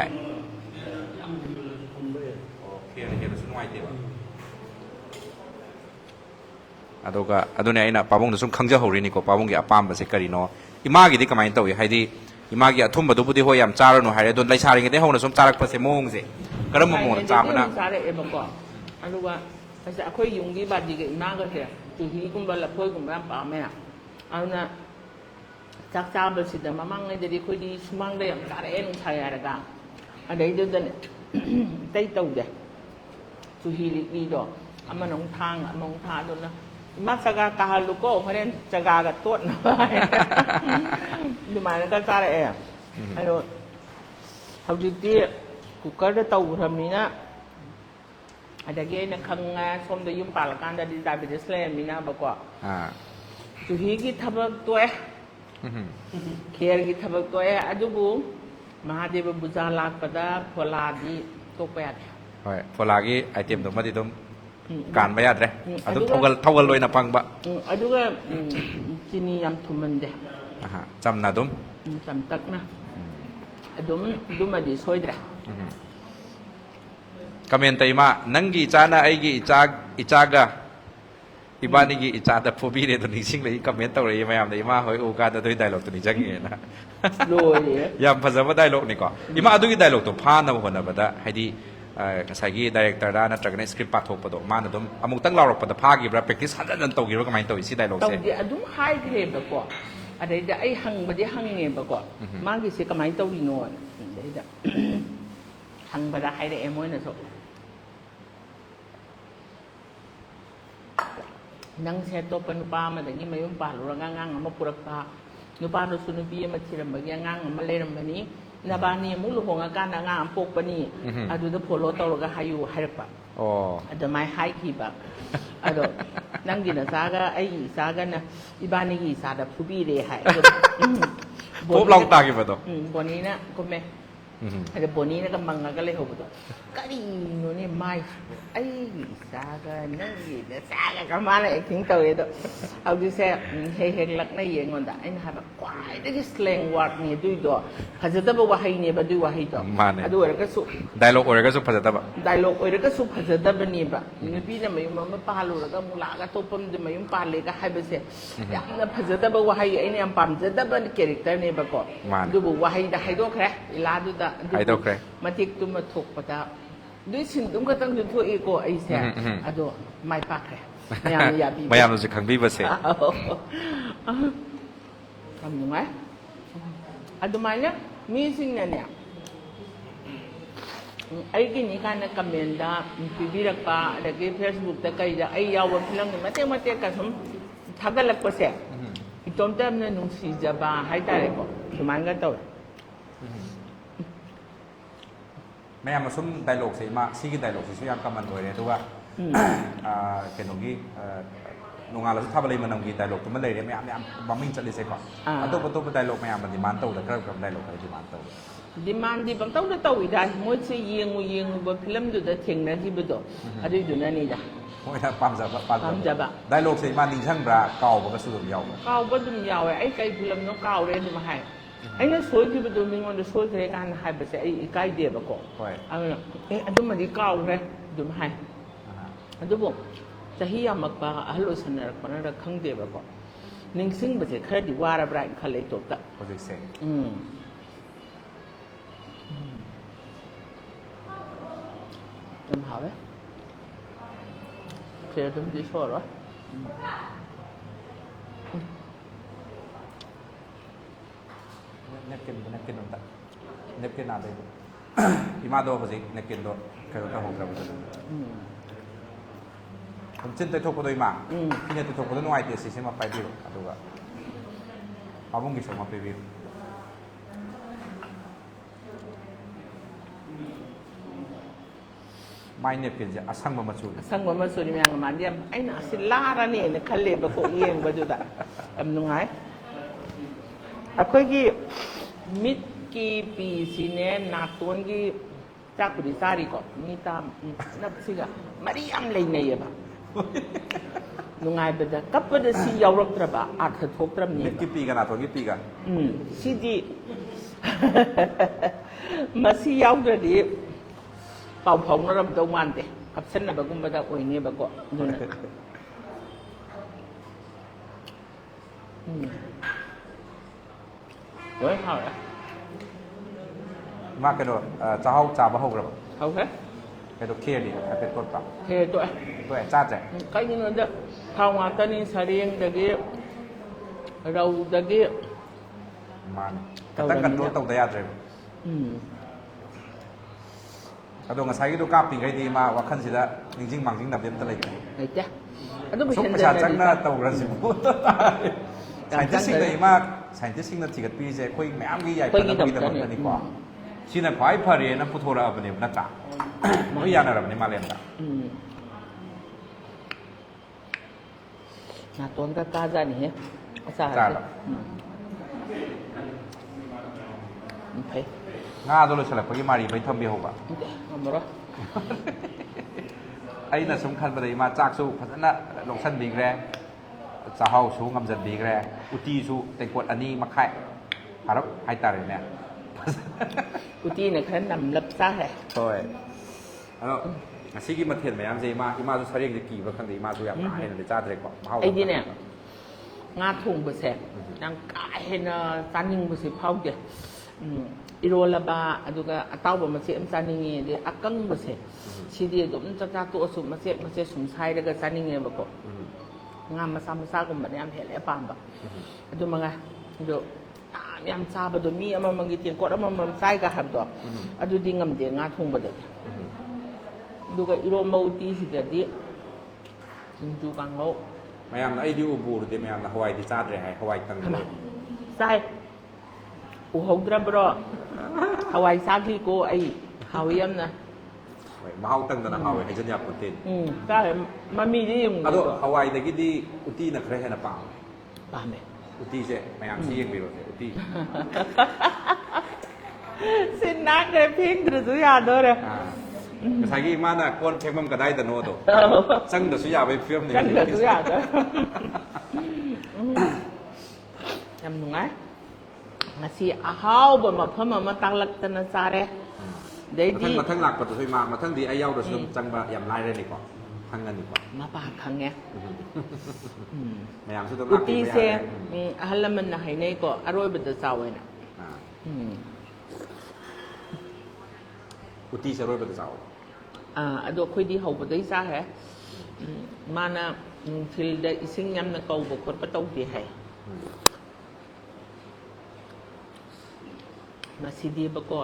na hen su noi te ba adoga adune aina pabung na sum khangja hori ni ko pabung gi apam ba se kari no ima gi di kamai to hai di ima gi athum ba du bu di ho yam charo no hai don lai sari nge de ho na sum charak pa se mong se karam mo na cha mana sa re e ba ko alu wa sa akhoi yung gi ba di ge ima ga se tu hi kum ba la phoi kum ba pa me a na chak cha ba si da mamang ngai de khoi di sumang de yam sa re en sa ya ra ga a dei de den tai tau de tu hi li do ama nong thang among tha do na ma sa ga ka lu ko horen cha ga ga tot na du ma ka sa re e alo hau di ti ku ka da tau ra mi na adage na khang nga som da yum pal kan da di diabetes le mi na ba ko tu hi gi thabak to e kher gi thabak to e adubu mahadeva buja lak pada phola di to pa ya hoi phola gi item to ma di dum kan ba ya re adu thogal loi na pang ba aduga chini yam thuman de cham na dum cham tak na adum duma di soidra kamen tai ma nangi chana ai gi ichaga ibani gi ichada phobi re to ni sing le comment taw re mayam dai ma hoi u ka da doi dialogue to ni jang nge na loi yam phajaba dialogue ni ko ima adu gi dialogue to pha na ho na ba da haidi sai gi director da na tragna script pa thok pa do ma na dum amuk tang laurok pa da pha gi bra practice han nan taw gi ro kamai taw si dialogue se di adum hai gre ba ko adai da ai hang ba di hang nge ba ko ma gi se kamai taw di no dai da hang ba da hai da em moi na so nang se to pa nupa ma da gi mayum pa lu ngang ngang ma pura pa nupa no su nupi ma thiram ba gi ngang ma le ram ba ni na ba ni mu lu hong ka na ngang pok pa ni adu da pholo to ga hayu hai pa ada mai hai ki ba ado nang gi na sa ga ai sa ga na ibani gi sa da phubi re hai pop long ta gi ba do boni na ko me ada boni na ka manga ka le ho ba do kari no ne mai ai sa ga nang gi na sa ga ka ma la acting to e do au di se he he lak na ye ngon da ai na ba kwai da gi slang word ni du do phaja da ba wa hai ne ba du wa hai do adu ra ka su dialogue ore ga su phaja da ba dialogue ore ka su phaja da ba ni ba ni pi na mayum ma pa lu ra ka mu la ka to pam de mayum pa le ka hai ba se yam na phaja da ba wa hai ai ne am pam ja da ba character ne ba ko du bu wa hai da hai do khre ila du da hai do khre ma tik tu ma thok pa daด้วยสิ่งตุ้มก็ต้องดูทั่วอีโก้ไอ้เสียอะดูไม่ปักเลยไม่อยากบีไม่อยากรู้สึกขังบีบเสียทำยังไงอะดูมาเนี่ยมีสิ่งนั้นเนี่ยไอ้กินนี่การนักคอมเมนต์ได้พิบีรักป้าแล้วก็เฟซบุ๊กตะไคร้ได้ไอ้ยาววันพลังนี่มาเตะกันสมทักกันลักก็เสียอีตอนเต็มเนี่ยนุ่งสีจะบ้าให้ตายเลยก็ดูมันก็ตัวไม่ยามมาซุ่มไดโลกสิมาซีกิไดโลกสิช่วยยามกำมันด้วยเนี่ยตัวว่าเกี่ยวกับโรงงานเราถ้าอะไรมันนำกี่ไดโลกตัวมันเลยเนี่ยไม่ยามบะมิ่งจะรีเซ็ตก่อนตัวไดโลกไม่ยามมันดีมันโตแต่ก็กับไดโลกอะไรดีมันโตดีมันดีบางตัวเราโตอีกได้มวยเสียงบนฟิล์มดูแต่เทียงนั่นที่บุตรอะไรดูนั่นนี่จ้ะโอ้ยปั๊มจะบะไดโลกสิมาดิ่งช่างระเก่ามันก็สุดยาวเก่าก็สุดยาวไอ้ไก่ฟิล์มน้องเก่าเลยดูมาให้ไอ้เนี่ยสวยที่ประตูมีมันสวยเลยการหายไปเสียไอ้ไก่เดียบก็อันนั้นอันนั้นมันดีเก่าเลยดูมาให้อันนั้นบอกจะให้ยามักปะฮัลโหลสันนักปนักขังเดียบก็นิ่งซึ่งไปเสียแค่ดีว่าอะไรขันเลยจบละโปรเจกต์เซ็งทำหาไหมเชื่อทำดีชัวร์หรอ 냅킨 온다. 냅킨 안 되고. 이마도 보지 냅킨도 그래도 홍그라고.ผมจิ้นแต่ทุกคนโดยมาที่เนี่ยทุกคนต้องไอเดียสิใช่ไหมไปดิวดูว่าเอาบุ้งกี่สมมาไปวิวไม่เนี่ยเป็นจะอาสังมาชู Sang mama suri yang mandiam, ay na silara ni na kalle ba ko iyeng ba juda. Nungay. Ako gi mit ki pi sine natun gi chakuri sari ko. Nita nap siga. Mariam lay na ba. Nungay ba da kapag da si yawrok traba at hatok trab นี่ niya. กี่ปีกันนะตัวกี่ปีกัน Si di masiyaw da di pau phong nó ram tàu man te kap sen na bagum bada oi ni bago dun rồi hao à มากกันด้วยจะเข้าจ่าบ้าหกหรือ hao hết ไปตัวเคลียร์ดิไปตัวปรับ thế tôi ตัวจ้าแจก cái như nó đó hao mà tên ni sarieng dagi rau dagi มาตั้งกันตัวตกแต่ยาเจ็บกระโดดกระไซก็ดูกล้าปีกให้ดีมาว่าขั้นสิละจริงๆมังจริงดับเย็นตะเลย này chứ nó bị สุก hiện ประชา giờ จัง này น่าตกรันสิบุตรใส่ที่สิ่งใดมากใส่ที่สิ่งนั้นที่กับปีเจคุยแม่อ้ำกี่ใหญ่เป็นนักวิทยาศาสตร์นี่กว่าชีนักควายพารีนักพุทโธราอันนี้นักจ่ามันก็ยานอะไรแบบนี้มาเรียนกัน nah tuan kata aja nih ya asal Salah. Phải ง่าตัวเราฉลาดพอกี่มารีไปทำเบี้ยหกอ่ะ ngomong roh ไอ้น่ะสำคัญประเดี๋ยวมาจากสู้พัฒนาลงชั้นดีแรงจะเฮาสู้งำจัดดีแรงอุตีสู้แต่กดอันนี้มาไข่หารับให้ตาเลยเนี่ย Uti này khá nằm lập xa này ใช่แล้วสิ่งที่มาเทียนแม่ยามเจมาที่มาสุดท้ายจะกี่วันครั้งที่มาสุดยอดให้ในจ้าเด็กกว่า ấy đi nè ngã thùng bờ sẹt đang cãi nó tan nhưng bờ sẹt phao kìa iro là ba aduga tao bờ mà sẹt tan nhưng đi căng bờ sẹt chỉ đi cũng cho ta tụ sụm mà sẹt sụm sai đó cái tan nhưng bờ cọ ngã mà sa cũng bận em hệ lẽ bám bờ adu mà ngà adu em sa bờ mi em mà cái tiền cọ đó mà sai cả hàm đó adu đi ngầm để ngã thùng bờ đấy aduga iro mau ti si jadi ju kang mau แม่ยามไอ้ดิวบูรุเดียแม่ยามฮาวายที่จ้าเด็กให้ฮาวายตั้งเลย sai u hong dra bro hawai sakli ko ai hawiyam na มาเฮาตั้งแต่ละฮาวายให้ฉันอยากคนเต้น sai mami di yung อะตัวฮาวายแต่กี้ดีอุตีนักเรียนน่ะเปล่า pa me อุตีเจ้แม่ยามซีเองไปเลยอุตี sinak de ping dru su ya do re ภาษากี้มาน่ะคนเช็คมันก็ได้แต่โน้ตซึ่งเดี๋ยวสุยาไปเฟิล์มนี่ kan dru su ya do yam nungai ngasi ahau ba ma phama ma taklak tan sare dei ทั้ง di มาทั้งหลักปัจจุบันมาทั้งดีไอ้เย้าเราซึ่งจังบะยำลายเลยดีกว่าทั้งกันดีกว่า ma pa khang nge แม่ยามสุดต้อง uti se ahalaman na hai nei ko aroi ba da sawai na อุตีเสรวยเป็นเสา ado khoi di hau ba dai sa hai mana thil da ising nyam na kau ba kot pa tau ti hai ma si di ba ko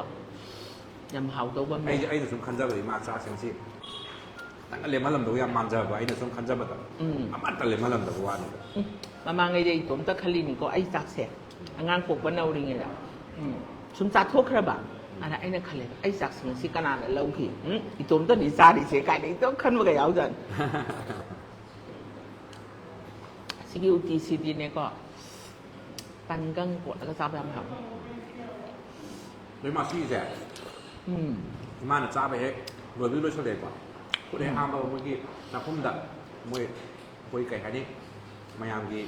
yam hau do ba ไอ้ me ไอ้หนุ่มสมคัญจะเลยมาจ้าเสียงสิตั้งแต่เรียนมาลำดูยามมันจะแบบไอ้หนุ่มสมคัญจะแบบอามันแต่เรียนมาลำดูว่านี่ ma ma ngai dei tom ta khali ni ko ai tak se angang pok ba nau ring ya sum sa thok ra ba ana ai na khale ai sak sing si kana na lau ki i tom ta ni sa di se kai ni to khan ba ga yau jan sige uti si di ne ko pan gang ko la ka sa ba ma เลยมาซี่แซ่ที่มาเนี่ยจ้าไปเฮ้รวยด้วยเฉลี่ยกว่าคุณได้ห้ามเราเมื่อกี้นักพุ่มดักมวยคุยไก่ไข่นี่มายามกี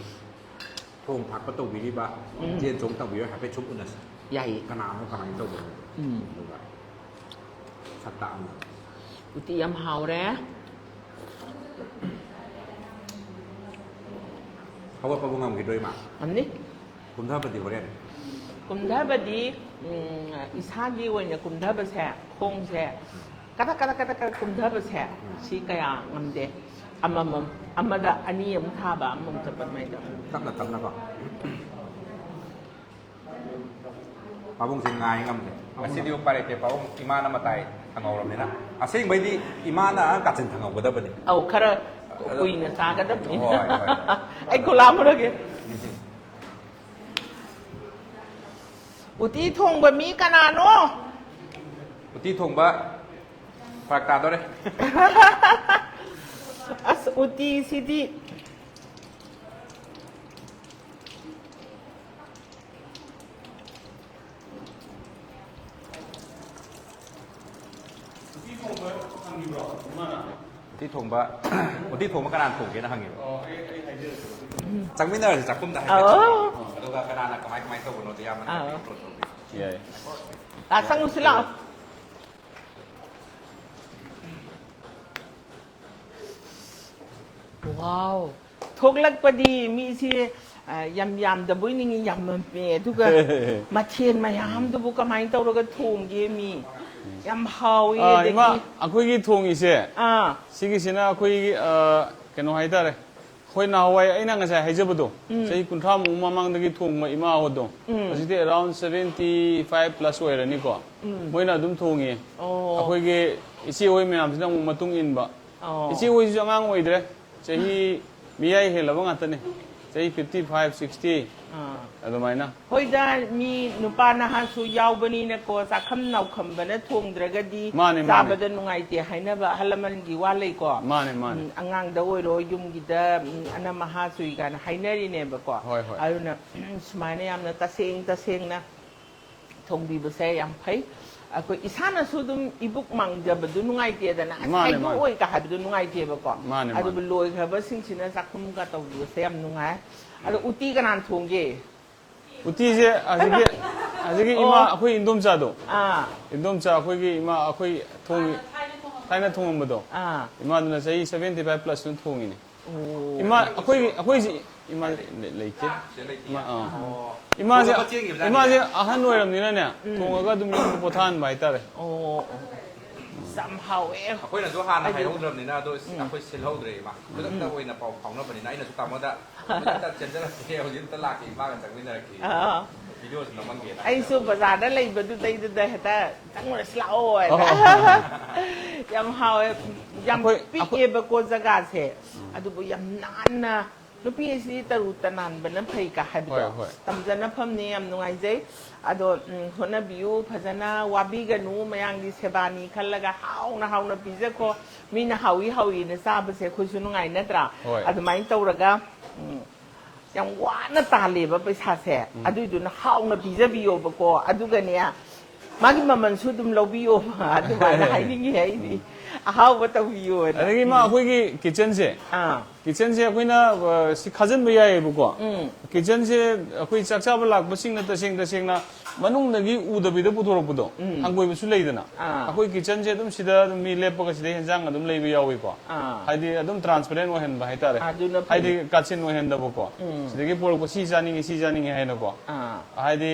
พงผักประตูวิริบะเจียนจงตั้งวิริหายไปชุบอุณส yai กนาเขากำลังโตเลยดูแบบสัตตาม uti yam hau re เขาว่าประวงงามกินด้วยมา am ni คุณท่าปฏิบัติ kum da ba di isa di wa nya kum da ba sa khong sa kata kum da ba sa si ka ya ngam de amamam amada ani am thaba amam tapat mai da tắc là con bà bung sinh ngài ngâm à xin điều bài để bà bung imana mà tài thằng ngầu làm này nè à xin mấy đi imana cả chân thằng ngầu của đó bên này au khara kuina ta ga da ni Ôi, ôi. ai ko lam ra ke uti thong ba mi kana no tí thùng bá phạt tạt đó đấy as uti sidi tí thùng bá một tí thùng bá cái đàn thùng kia nó hàng nhiều chẳng biết nào thì chẳng cũng đại tôi cái đàn là có mấy tôi của nó thì em 예. la sang sila wow thok lak pa di mi si yam da bui ni yam man pe tu ga ma chen ma yam du bu ka mai tau ro ga thong ge mi yam hau ye de 이마 ki 아코기 통이세 시기시나 아코기 그노 하이다레 khoi na hawai aina nga sa haijabado sei kuntham umamang dagi thongma ima hodo asite around 75 plus oirani ko moina dum thongi akhoi ge isi hoi me am sinang matung in ba isi hoi ju angang oidre sei miyai helaba ngatane sei 55 60 adumaina hoi da mi nupa na ha su yaw bani na ko sa kham nau kham bana thong draga di sa bada nungai te haina ba halaman gi walai ko mane angang da oi ro yum gi da ana ma ha su ga na hainari ne ba ko ayuna smaina yam na taseng na thong bi ba se yam phai ko isana su dum ibuk mang ja ba du nungai te da na sai du oi ka ha du nungai te ba ko adu ba loi kha ba sing sina sa khum ka taw du se yam nungai adu uti ka nan thong ge 우티제 아직이 이마 아코이 인돔자도 인돔자 아코이 이마 아코이 통 타이나 통음도 이마는 저희 75 플러스 통이네 이마 아코이 이마 레이케 이마제 아한 노래랍니다네 통어가 좀 보탄 바이타레 somehow khối là số hai là hay hông rầm này na tôi khối xin hông rồi mà tôi đã tôi là phòng phòng nó bên này là chúng ta mới đã chân rất là kêu những ta lạc thì ba gần chẳng biết là kỳ video nó mang gì ai su bà già đã lấy bật đây ta chẳng là slow rồi yam how yam pi ba ko zaga se adu bo yam nan na no pi si taru tanan ban phai ka ha bi tam jana pham ni yam nungai jai ado hona biu phajana wabi ga nu mayang di sebani khallaga hauna pizza ko mina hawi na sa ba se khu su nungai na tra adu mai tauraga yang wana ta le ba paisa se adu du na hauna pizza biyo ba ko adu ga ne magi maman su dum lo biyo adu ba na hai ni hai ni how ba ta biyo adagi ma akhoi kitchen se kitchen se akoina si khajan ba yae bu ko kitchen se akhoi chakcha ba lak ba sing na na manung nagi udabida puthorokpudo hangoi su leidana akhoi kitchen se dum sida dum mi lepaga sida henjang dum leiba yawi ko haidi adum transparent wa hen ba haitare haidi kachin wa hen da ko sidagi por ko si janing haina ko haidi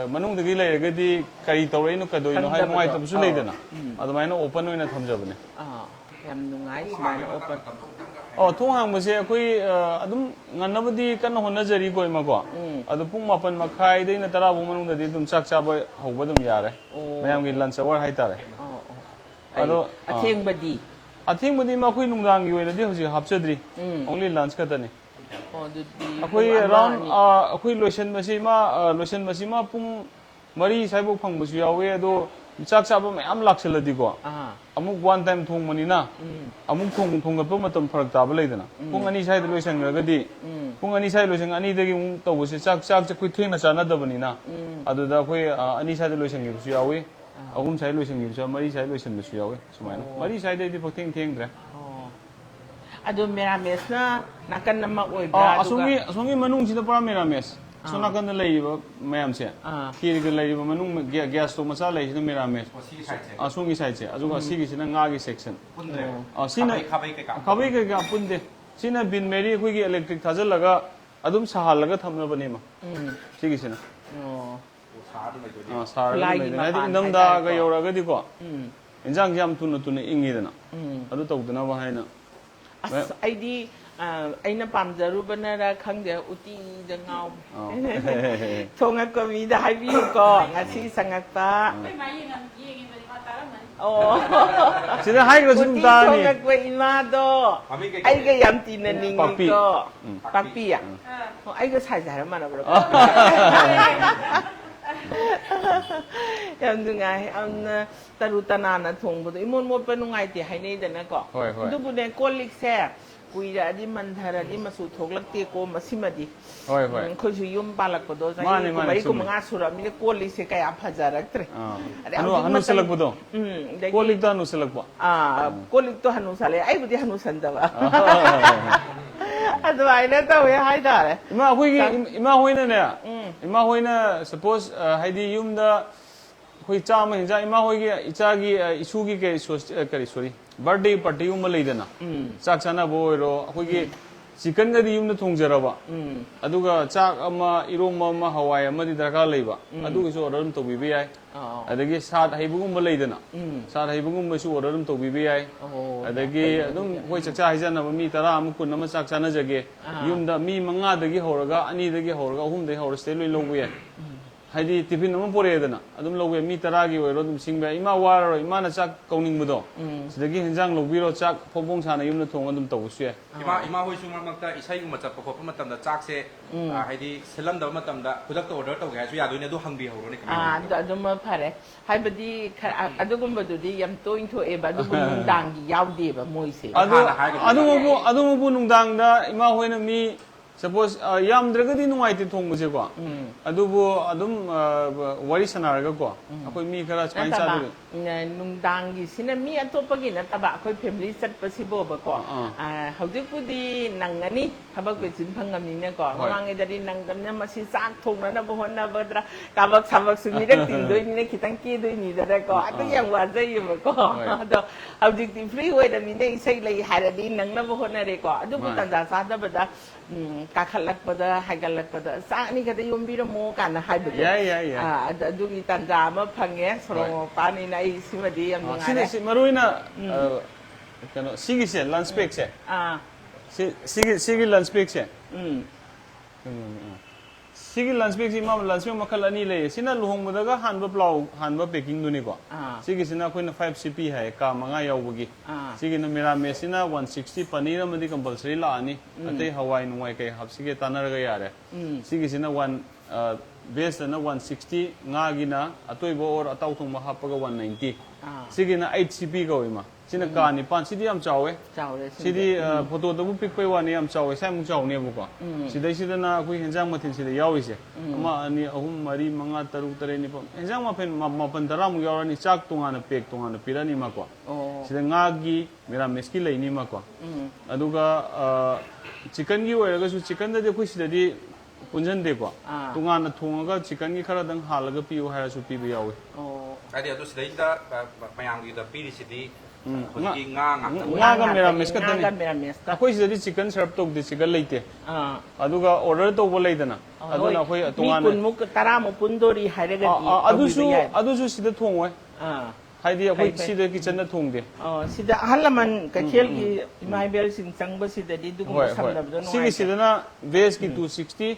manung dagi leiragadi kari tawrei no kadoi no hai mai tab su leidana adumaina open oina thamjabane yam nungai smaina open thong hang base akhoi adum nganabadi kan honajari ko ima ko adu pung mapan makhai deina tara bu manung da di dum chak chaba hoba dum yare mayam gi lunch hour hai tare ado atheng badi ma khoi nungdang gi oina di hoji hapchadri only lunch ka tane akhoi around akhoi lotion basi ma pung mari saibok phang busu yawe ado chak chaba mayam lakchaladi ko amuk one time thong manina amuk thong ga matam pharak ta ba leidana pung ani sai loisan gadi pung ani sai loisan ani dagi mu to bu se chak koi theng na chana da banina adu da koi ani sai loisan gi su yawi agum sai loisan gi su mari sai loisan su yawi sumaina mari sai de phok theng dre adu mera mes na nakan na ma oi ba asongi manung sida para mera mes sona kan lei ba mayam se ki ga lei ba manung gas to masala lei sida mera mes asongi sai che ajuga sigi sina nga gi section sina khabai ka punde sina bin meri khoi gi electric thajal laga adum sahal laga thamna bane ma sigi sina sar lai indam da ga yora ga di ko injang jam tunu ingidana adu tawdana ba haina ꯑꯁ ꯑꯩꯗꯤ ꯑꯩꯅ ꯄꯥꯝꯖꯔꯨꯕꯅꯔ ꯈꯪꯗꯦ ꯎꯇꯤꯗ ꯉꯥꯎ ꯊꯣꯡꯉꯛꯄ ꯃꯤꯗ ꯍꯥꯏꯕꯤꯌꯨꯀꯣ ꯉꯁꯤ ꯁꯪꯉꯛꯄ sida hai ga sum 우티 ta ni 통학과 이마도 아이가 얌띠는 닝이고 박비야 아이가 살살 말아 버려 얌둥아 암나 따루따나나 통보도 이몬 못 빼는 아이디 하이네잖아고 누구네 꼴릭세 구이라디 만타라디 마수 톡락띠고 마시마디 hoi hoi 그래서 용 발락고도 마네, 마네, 이거 숨네. 뭔가 수라미네 꼴릭세 가야 아파자락트레 anu selak bu do kolik da anu selak ba 꼴릭도 한우 살래 아이부디 한우 산다와 ꯑꯗꯨꯃꯥꯏꯅ ꯇꯧꯋꯦ ꯍꯥꯏꯇꯥꯔꯦ ima khoi ima hoina ne ima hoina suppose haidi yumda khoi chama hinja ima hoi gi icha gi isu gi ke kari sorry birthday party um leidana chak chana boiro khoi gi chicken ga di yumda thongjaraba aduga chak ama iroma ama hawai ama di darka leiba aduga so order to bi ai adagi sat haibugum leidana sat haibugum su order to bi ai adagi adum hoi chakcha haijana mi tara am kun ama chak chana jage yumda mi manga dagi horaga ani dagi horaga hum dagi hor stay loi lobu ai haidi tiffin ama pore dana adum lobu mi tara gi oiro dum singba ima waro ima na chak kauning budo sidagi hinjang lobiro chak phobong sana yumna thong adum tawsu ai ima hoi su marmakta isaiguma chappa khoppa matamda chakse haidi selamdaba matamda khudakta order tawge haisu yadoine adu hangbi horone ꯑꯗꯨꯃ ꯐꯔꯦ ꯍꯥꯏꯕꯗꯤ ꯑꯗꯨꯒꯨꯝꯕꯗꯨꯗꯤ ꯌꯥꯝ ꯇꯣꯏꯅ ꯊꯣꯛꯑꯦꯕ ꯑꯗꯨꯕꯨ ꯅꯨꯡꯗꯥꯡꯒꯤ ꯌꯥꯎꯗꯦꯕ ꯃꯣꯏꯁꯦ ꯑꯗꯨꯃꯕꯨ ꯅꯨꯡꯗꯥꯡꯗ ꯏꯃꯥ ꯍꯣꯏꯅ ꯃꯤ suppose ꯌꯥꯝꯗ꯭ꯔꯒꯗꯤ ꯅꯨꯡꯉꯥꯏꯇꯦ ꯊꯣꯡꯕꯁꯦ ꯀꯣ ꯑꯗꯨꯕꯨ ꯑꯗꯨꯝ ꯋꯥꯔꯤ ꯁꯥꯟꯅꯔꯒ ꯀꯣ ꯑꯩꯈꯣꯏ ꯃꯤ ꯈꯔ ꯁꯨꯃꯥꯏꯅ ꯆꯥꯗꯣꯏ ꯅꯨꯡꯗꯥꯡꯒꯤꯁꯤꯅ ꯃꯤ ꯑꯇꯣꯞꯄꯒꯤ ꯅꯠꯇꯕ ꯑꯩꯈꯣꯏ ꯐꯦꯃꯤꯂꯤ ꯆꯠꯄꯁꯤꯕꯣꯕꯀꯣ ꯍꯧꯖꯤꯛꯄꯨꯗꯤ ꯅꯪꯒꯅꯤ ꯊꯕꯛ ꯄꯦꯆꯤꯟ ꯐꯪꯉꯝꯅꯤꯅꯀꯣ ꯃꯃꯥꯡꯉꯩꯗꯗꯤ ꯅꯪꯒꯅ ꯃꯁꯤ ꯆꯥꯛ ꯊꯣꯡꯅꯅꯕ ꯍꯣꯠꯅꯕꯗ꯭ꯔꯥ ꯀꯥꯕꯛ ꯁꯥꯕꯛꯁꯨ ꯃꯤꯔꯛ ꯇꯤꯡꯗꯣꯏꯅꯤꯅ ꯈꯤꯇꯪ ꯀꯦꯗꯣꯏꯅꯤꯗꯅꯀꯣ ꯑꯗꯨ ꯌꯥꯝ ꯋꯥꯖꯩꯌꯦꯕꯀꯣ ꯑꯗꯣ ꯍꯧꯖꯤꯛꯇꯤ ꯐ꯭ꯔꯤ ꯑꯣꯏꯔꯕꯅꯤꯅ ꯏꯁꯩ ꯂꯩ ꯍꯥꯏꯔꯗꯤ ꯅꯪꯅꯕ ꯍꯣꯠꯅꯔꯦꯀꯣ ꯑꯗꯨꯕꯨ ꯇꯟꯖꯥ ꯆꯥꯗꯕꯗ ꯀꯥꯈꯠꯂꯛꯄꯗ ꯍꯥꯏꯒꯠꯂꯛꯄꯗ ꯆꯥꯛ ꯑꯅꯤ ꯈꯛꯇ ꯌꯣꯝꯕꯤꯔꯝꯃꯣ ꯀꯥꯏꯅ ꯍꯥꯏꯕꯗꯣ ꯑꯗꯨꯒꯤ ꯇꯟꯖꯥ ꯑꯃ ꯐꯪꯉꯦ ꯁꯣꯔꯣꯛ ꯃꯄꯥꯟꯅꯤꯅ ꯑꯩ ꯁꯤꯃꯗꯤ ꯌꯥꯝ ꯅꯨꯡꯉꯥꯏꯔꯦ ꯃꯔꯨꯑꯣꯏꯅ ꯀꯩꯅꯣ ꯁꯤꯒꯤꯁꯦ ꯂꯟꯁ ꯕ꯭ꯔꯦꯛꯁꯦ ꯁꯤꯒꯤ ꯂꯟꯁ ꯕ꯭ꯔꯦꯛꯁꯦ sigi lunch bag si ma lunch bag makal ani le sina luhong daga hanba plau hanba packing duni ko sigi sina koi na 5 cp hai ka manga yaubugi sigi na mera me sina 160 paneer amadi compulsory la ani atai hawai nuai kai hap sige tanar ga yare sigi sina 1 base na 160 nga gina atoi bo or atau thong ma hapaga 190 sigi na 8 cp ko ima sina ka ni pan sidi am chawe sidi photo to bu pic pai wa ni am chawe sai mu chaw ne bu ko sidai sida na koi henjang mathin sida yawi se ama ani ahum mari manga taru tare ni pam henjang ma pen ma pan tara mu yaw ni chak tunga na pek tunga na pirani ma ko sida nga gi mera meski lai ni ma ko aduga chicken gi oiraga su chicken da de koi sida di punjan de ko tunga na thonga chicken gi khara dang halaga piu ha su pi bi yawi adi adu sidai da mayang gi da piri sidi nga ga mera mes ka tani akoi sida chicken serve tok de chicken leite aduga order to bo leidana aduna akoi tunga mi kun muk tara mo pundori hairaga di adusu sida thongoi haidi akoi sida kitchen na thongde sida halaman kakhel ki maibel sing changba sida di dugum samdabdo no sigi sida na veg ki 260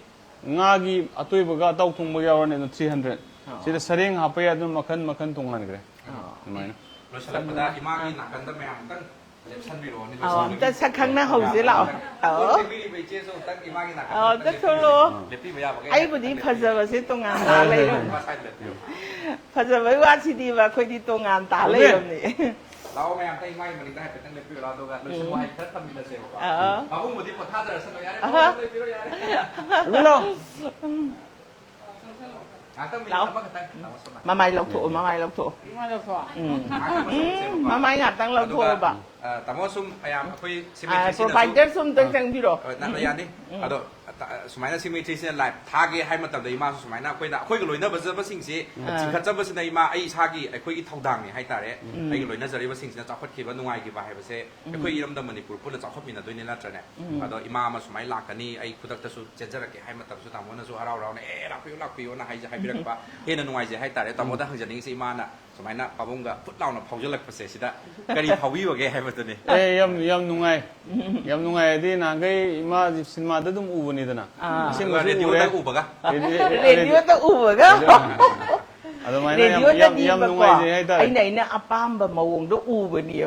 nga gi atoi baga taw thongba yawane no 300 sida sareng hapaya adun makhan makhan thongan gre maina losalapda imagi nakanda mayam tang lepsan biro ni ta sakhang na hause lao lepi be che so tang imagi nakanda ta tholo lepi maya ba ai budi phajaba se tongan ta lai phajaba wa sidi ba khoi di tongan ta lai ni lao mayam tai imagi mani dai petang lepi la do ga losu hai thar tham mina se ba abung mudi patha dar san yare lepi ro yare bilo mamai lộc thổ mamai lộc thổ mamai ngạt tăng lộc thổ ba tamo sum ayam akoi provider sum tăng tăng biro na yani ado sumaina symmetry sin live thage hai matam da ima sumaina akoi na akoi loina ba ba sing si chingkhat ba sin ima ai sagi akoi thaudang ni hai tare ai loina jari ba sing sin chakhat ki ba nungai ki ba hai ba se akoi iram da manipur puna chakhat mina doine la trane ado ima ma sumai lakani ai kudak ta su chenjara ke hai matam su tamo na su harau rau na e rakpiu na hai ja hai birak ba he na nungai je hai tare tamo da hang janing si ima na สมัยนั้นปาบุ้งก็พุทธเราเผาจนหลักเปอร์เซ็นต์สิดะก็ดีเผาวิวแกให้มาตัวนี้ yam nungai yam nungai di na kai ima cinema da dum ubu ni da na เช่นว่าเรดิโอตั้งอุบกะ เรดิโอต้องอู่ก็ ado mai เร na ดิโอจะ yam ดี yam มากกว่า nungai je hai ta ไอ้ไหนเนี่ยอาป้ามบะมาวงต้องอู่บะเนี่ย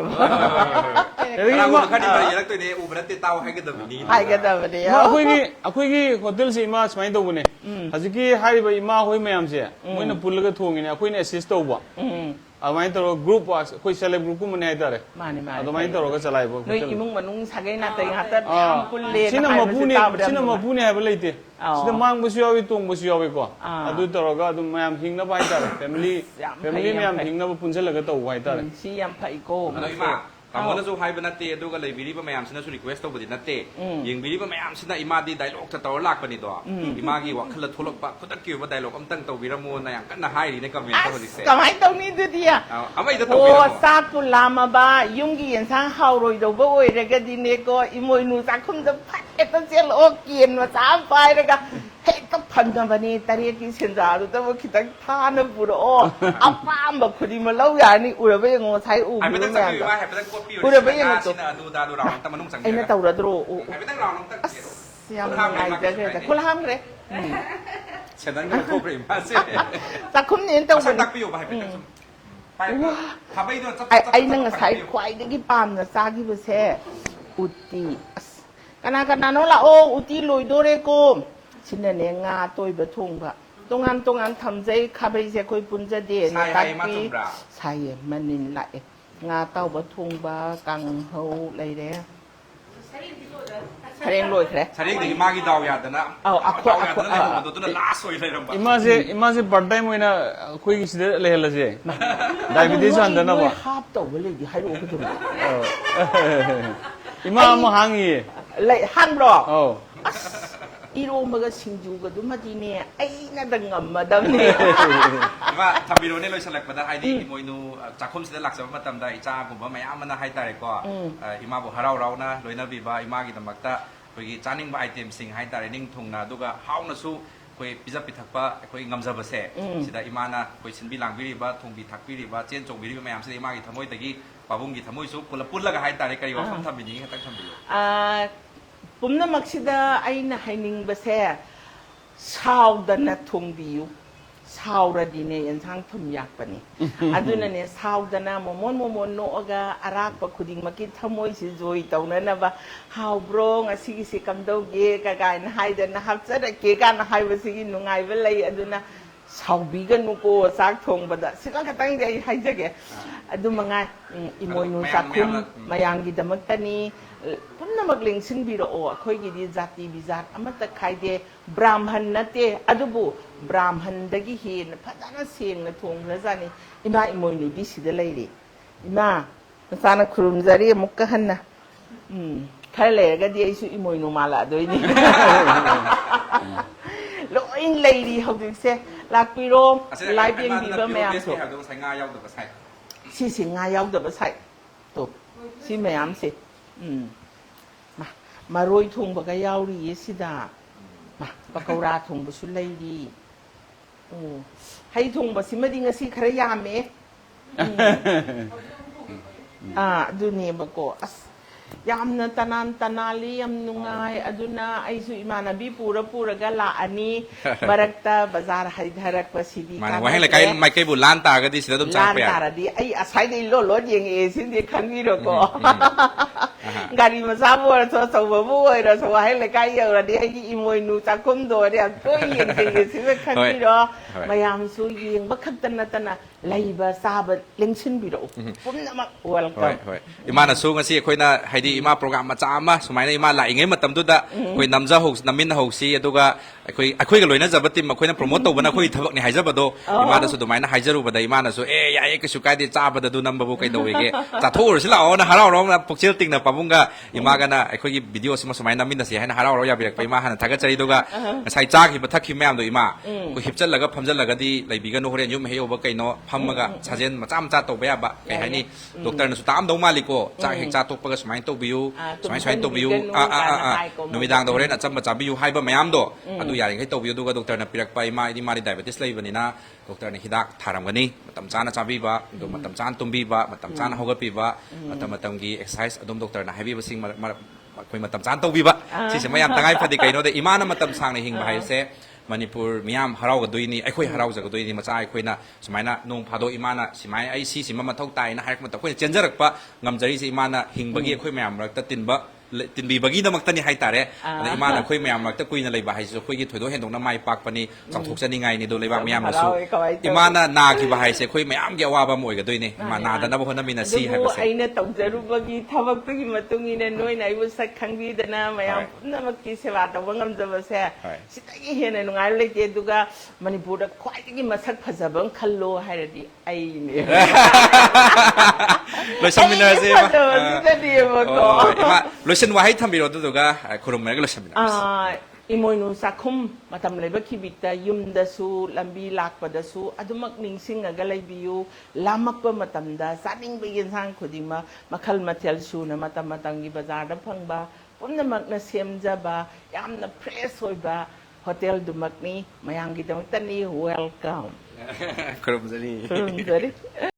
เราอุบกันดีเลยแล้วตัวนี้อุบนั้นติดเตาให้กันตัวนี้ ไอ้กันแต่วันเดียว akhoi gi hotel se ima smai do bune haziki hari ba ima hoi mayam se moina pulaga thongi ne akhoi ne assist to ba amai to group was akhoi celeb group mu ne hai ta re มานี่มา ado mai to ga chalai ba นุยอิมุงมันนุงสักไอ้นาแต่ยังแต่คุณเลน sina mapu ne hai ba leite sida mang bu yawi tong bu yawi ko adu to ga adu mayam hing na ba hai ta re family mayam hing na ba punjal ga to hai ta re ชี้ยำไผ่โก้ แล้วอีมาตามนั้นสู้ให้เป็นนัตเตะดูกันเลยวิริปะแม่ยามสินะสู้รีเควสต์ตัวบุตรนัตเตะยิงวิริปะแม่ยามสินะอีมาดีไดโลกจะต่อลากไปนี่ตัวอีมากี่ว่าขลัดทุลกปะคุณตะกิ้วว่าไดโลกอำตั้งตัววิรมูลนะอย่างกันนะให้ดีในคอมเมนต์ตัวนี้เสร็จ ก็ไม่ตรงนี้ดูดิอ่ะ เอาไม่จะตัว โอ้ วิรมูล ซากุลามาบ้ายุ่งกี่ยันช้างเฮาโรยดอกบัวเรกดีเนโกอีมวยนูสักคุมจะพัดเอตเซียลโอเกียนมาสามไฟเลยก็เฮ้ก็พันกันวันนี้ตาเรียกิเซนจารุแต่ว่าคิดตั้งท่านะปุโรเอาป้ามแบบคนที่มาเล่าอย่างนี้อุระเบยังงอใช้อู ไอ้ไม่ ไม่ ต้อง ได้ สัง แม่ เกตว่าไอ้ไม่ต้องกดปิ้วสินะดูตาดูเราแต่มันนุ่งสังเกต ไอ้นั่นตาวระโดโอ้ ไอ้ไม่ต้องเราต้องตั้งเกียรติ เสียงไงจะแต่คนละห้ามเลย ฉะนั้นก็โทรไปมาสิ สักคุมนี้ตาว สั ระ กตักปิ้วไปไปไปทำไปด้วย ไอ้นั่งใช้ควายที่ปามนะซากิเบเซอุติกันนะโนละโออุติลุยโดเรโกชินเนี่ยงาตัวเบทุงกะตรงนั้นทำใจคาเบเซคุยปุ่นจะเดียนตักปีใช่มันนินไหลงาเต้าเบทุงบากังเฮาอะไรเนี่ยเรียงลอยแค่ ฉันเรียกถึงมากี่ดาวยาแต่นะดาวยาแต่นะผมตัวนั้นล่าสุดเลยนะ ima se part time moina akhoi gi sida le hela je diabetes an da na ba คาบตัวเลยดิให้รู้ก็ถูก ima ma hangi เลยหันหรอ oh อีโรมันก็ชิงจูก็ดูมาดีเนี่ยไอ้น่าดังงมาดังเนี่ย ว่าทำวิดีโอนี้เลยฉลักมาได้ไอ้นี่มวยนูจากคมสิทธิ์หลักสำหรับมาทำได้จ้าผมว่าไม่เอามันนะให้แต่ก็อิมาบอกเรานะโดยนับบีบาอิมากิตมักตะคุยจานิ่งว่าไอเทมสิ่งให้แต่นิ่งทงนะดูก็เฮานะสู้คุยพิจารณาทักปะคุยงำจับเสะสิได้อิมานะคุยสินบิลังวิริบะทงบิทักวิริบะเจนจงวิริบะไม่เอาสิได้อิมากิทำมวยตะกี้ปะบุ้งกิทำมวยสู้คนละปุ่นแล้วก็ให้แต่ก็อยู่ว่าทำแบบนี้ให้ตั้งทำดี ผมน่ะมักสิดาไอ้น่ะให้นิ่งเบเซ่ชาวดันน่ะทงบิวชาวระดีเนี่ยยันทางทุ่มยากปะนี่อันนั้นเนี่ยชาวดันน่ะมมนโนกะอารักปะคุดิงมากิทำมวยสิจอยตรงนั้นนะว่าฮาวบรองอาศิกิสิกำดาวเกะกะกายน่ะให้ดันน่ะฮับซะได้เกะกันให้ว่าสิกินุ่งไงเวลัยอันนั้นน่ะชาวบิกันนุโกสักทงบดสิกันก็ตั้งใจให้จักอันนั้นมังไงอีโมยนุสักคุมมายังกิดมักตานีผมน่ะมักเลี้ยงสิ่งบิโรโอคุยกิดีจัติบิจัตอามาตะใครเดบรามฮันนะเตอดูบุบรามฮันดะกิเห็นพัฒนาเสียงนะทงนะจ๊ะนี่อีมาอีโมยนุดิสิเดลัยดิอีมาภาษาหน้าครุมจารีมุกกะฮันนะใครเลยก็ดีไอซูอีโมยนุมาละด้วยนี่แล้วอิงเลยดีเขาถึงเสียลักปีโรมไลฟ์เพียงดีแบบไม่ยามสุดสิงายาวเดี๋ยวไปใส่ตัวสิไม่ยามสิมารวยทงบกยาวรีสิดามาปะกราทงบสุเลยดีโอ้ให้ทงบสิมาดิงสิครยามเมดูนี่บกยามนั้นตานาลียามนุงไงอดุนาไอสุอิมานาบีปูระกะลาอันนี้บารักตาบาซาร์ไฮดารักวสิดีมันว่าให้เลยไม่ใช่บุญล้านตาก็ดีสิแล้วต้องจ้างไป ล้านตาดีไอ้อาศัยในโลดยังสินดีขันวีโรก็การิมาซาบัวสาวบัวเราสวายเลยใกล้เยอะดีไอ้อีโมยนูจากคุมโดเดียก็ยังสิเป็นขันวีโรมายามสุยังบักขันตนาไล่บาซาบเลี้ยงชินวีโรผมน่ะมักวัลกัมอีมาน่ะสู้กันสิคุยน่ะให้ดีอีมาโปรแกรมมาจ้ามาสมัยนั้นอีมาหลายเงี้ยมาทำตัวด่ะคุยนำจะหกนำมินหกสี่ตัวก็คุยกันเลยนะจะบัดติมคุยน่ะโปรโมทตัวมันน่ะคุยทับนี่หายจะบัดโดอีมาน่ะสุดตัวไหมน่ะหายจะรู้บัดอีมาน่ะสู้ยายก็สุกายดีจ้าบัดดูนำบับกันตัวเองจะทูร์สิละอ๋อนะฮาราร้องนะพวกเชลติงน่ะปั๊มก็อีมากันน่ะคุยวิดีโอสมัยนั้นมินน่ะเสียให้นะฮาราร้องอยากไปไปมาหันทักกันใจตัวก็ใส่จ้าคิดบัดทักคิดแม่ตัวอีมาคุยหิบจัดแล้วก็พัมจัดแล้วก็ดีเลยบีกันโน้ตเรียนยุ่งไม่ให้โอเวอร์กันเนาะ พัมมากะชาเจนมาจ้ำจ้าตัวไปอะบะไอ้ไฮนี่ดรน่ะสุดตามดงมาลิโกจากเฮกจ้าตัวปะก็สมัยตัวบิวสมัยตัวบิวนุ่มดังตัวเรนอ่ะจ้ำมาจ้าบิวให้บะไม่ยามโดอะดูอย่างให้ตัวบิวดูก็ดรน่ะปีรักไปมาดีมาดีไดเบติสเลยวันนี้นะดรน่ะฮิดักทารัมกันนี่มาตำจานจ้าบิบะดูมาตำจานตุมบิบะมาตำจานฮอกปีบะมาตำกีเอ็กซ์ไซส์ดมดรน่ะให้บิบะสิ่งมาคุยมาตำจานตัวบิบะที่สมัยยามตั้งไอ้พอดีกันโน้ตแต่อีมานะมาตำสังในหิงบะให้เสมณีปูร์มียามฮารากันด้วยนี่ไอ้คุยฮาราจากกันด้วยนี่มาจ้าไอ้คุยน่ะสมัยน่ะนุ่งพาโดอีมาน่ะสมัยไอ้สิมาเท่าไตนะให้มันแต่คุยเจนเจอร์กปะงำจารีสิอีมาน่ะหิงบางทีคุยไม่ยามรักแต่ตินบะตินบีบางทีน้ำมันตันนี่ให้ตาเร่แต่อีมาน่ะคุยไม่ยามรักแต่คุยนั่นเลยบะให้สุคุยกินถอยตัวเห็นตรงน้ำไม้ปักปนี่จังถูกเส้นยังไงนี่ดูเลยบางไม่ยามมาสู้อีมาน่ะนาคิบะให้เสคุยไม่ยามเกี่ยวว่าบะมวยกันด้วยนี่มานาแต่นับคนนั้นมีน่ะซีให้ Aduh, ภาษา ay na tawjaro bagi tawag to gimatungin na noy na iwasak kang bida na mayam na magkisewata wangam zabasa. Sitagi hena nung alay kaya duga manipura kwai tigi masak pasabang kallo haradi ay ni. เลยชั้นมินาเซ่มา Sita di mo ko. มาเลยชั้นว่าให้ทำบิโรตัวก็คุรุมมันก็เลยชั้นมินา Imoy nung sakum matamlay ba kibita yum dasu lambi lak pa dasu adumak ningsing agalay biyu lamak pa matamda saning bigyan sang kudima makal matel su na matamatang bazar na pang ba pum na mag na siyemja ba yam na press hoy ba hotel dumak ni mayang gitang tani welcome. คุรุมจะนี่ Sorry.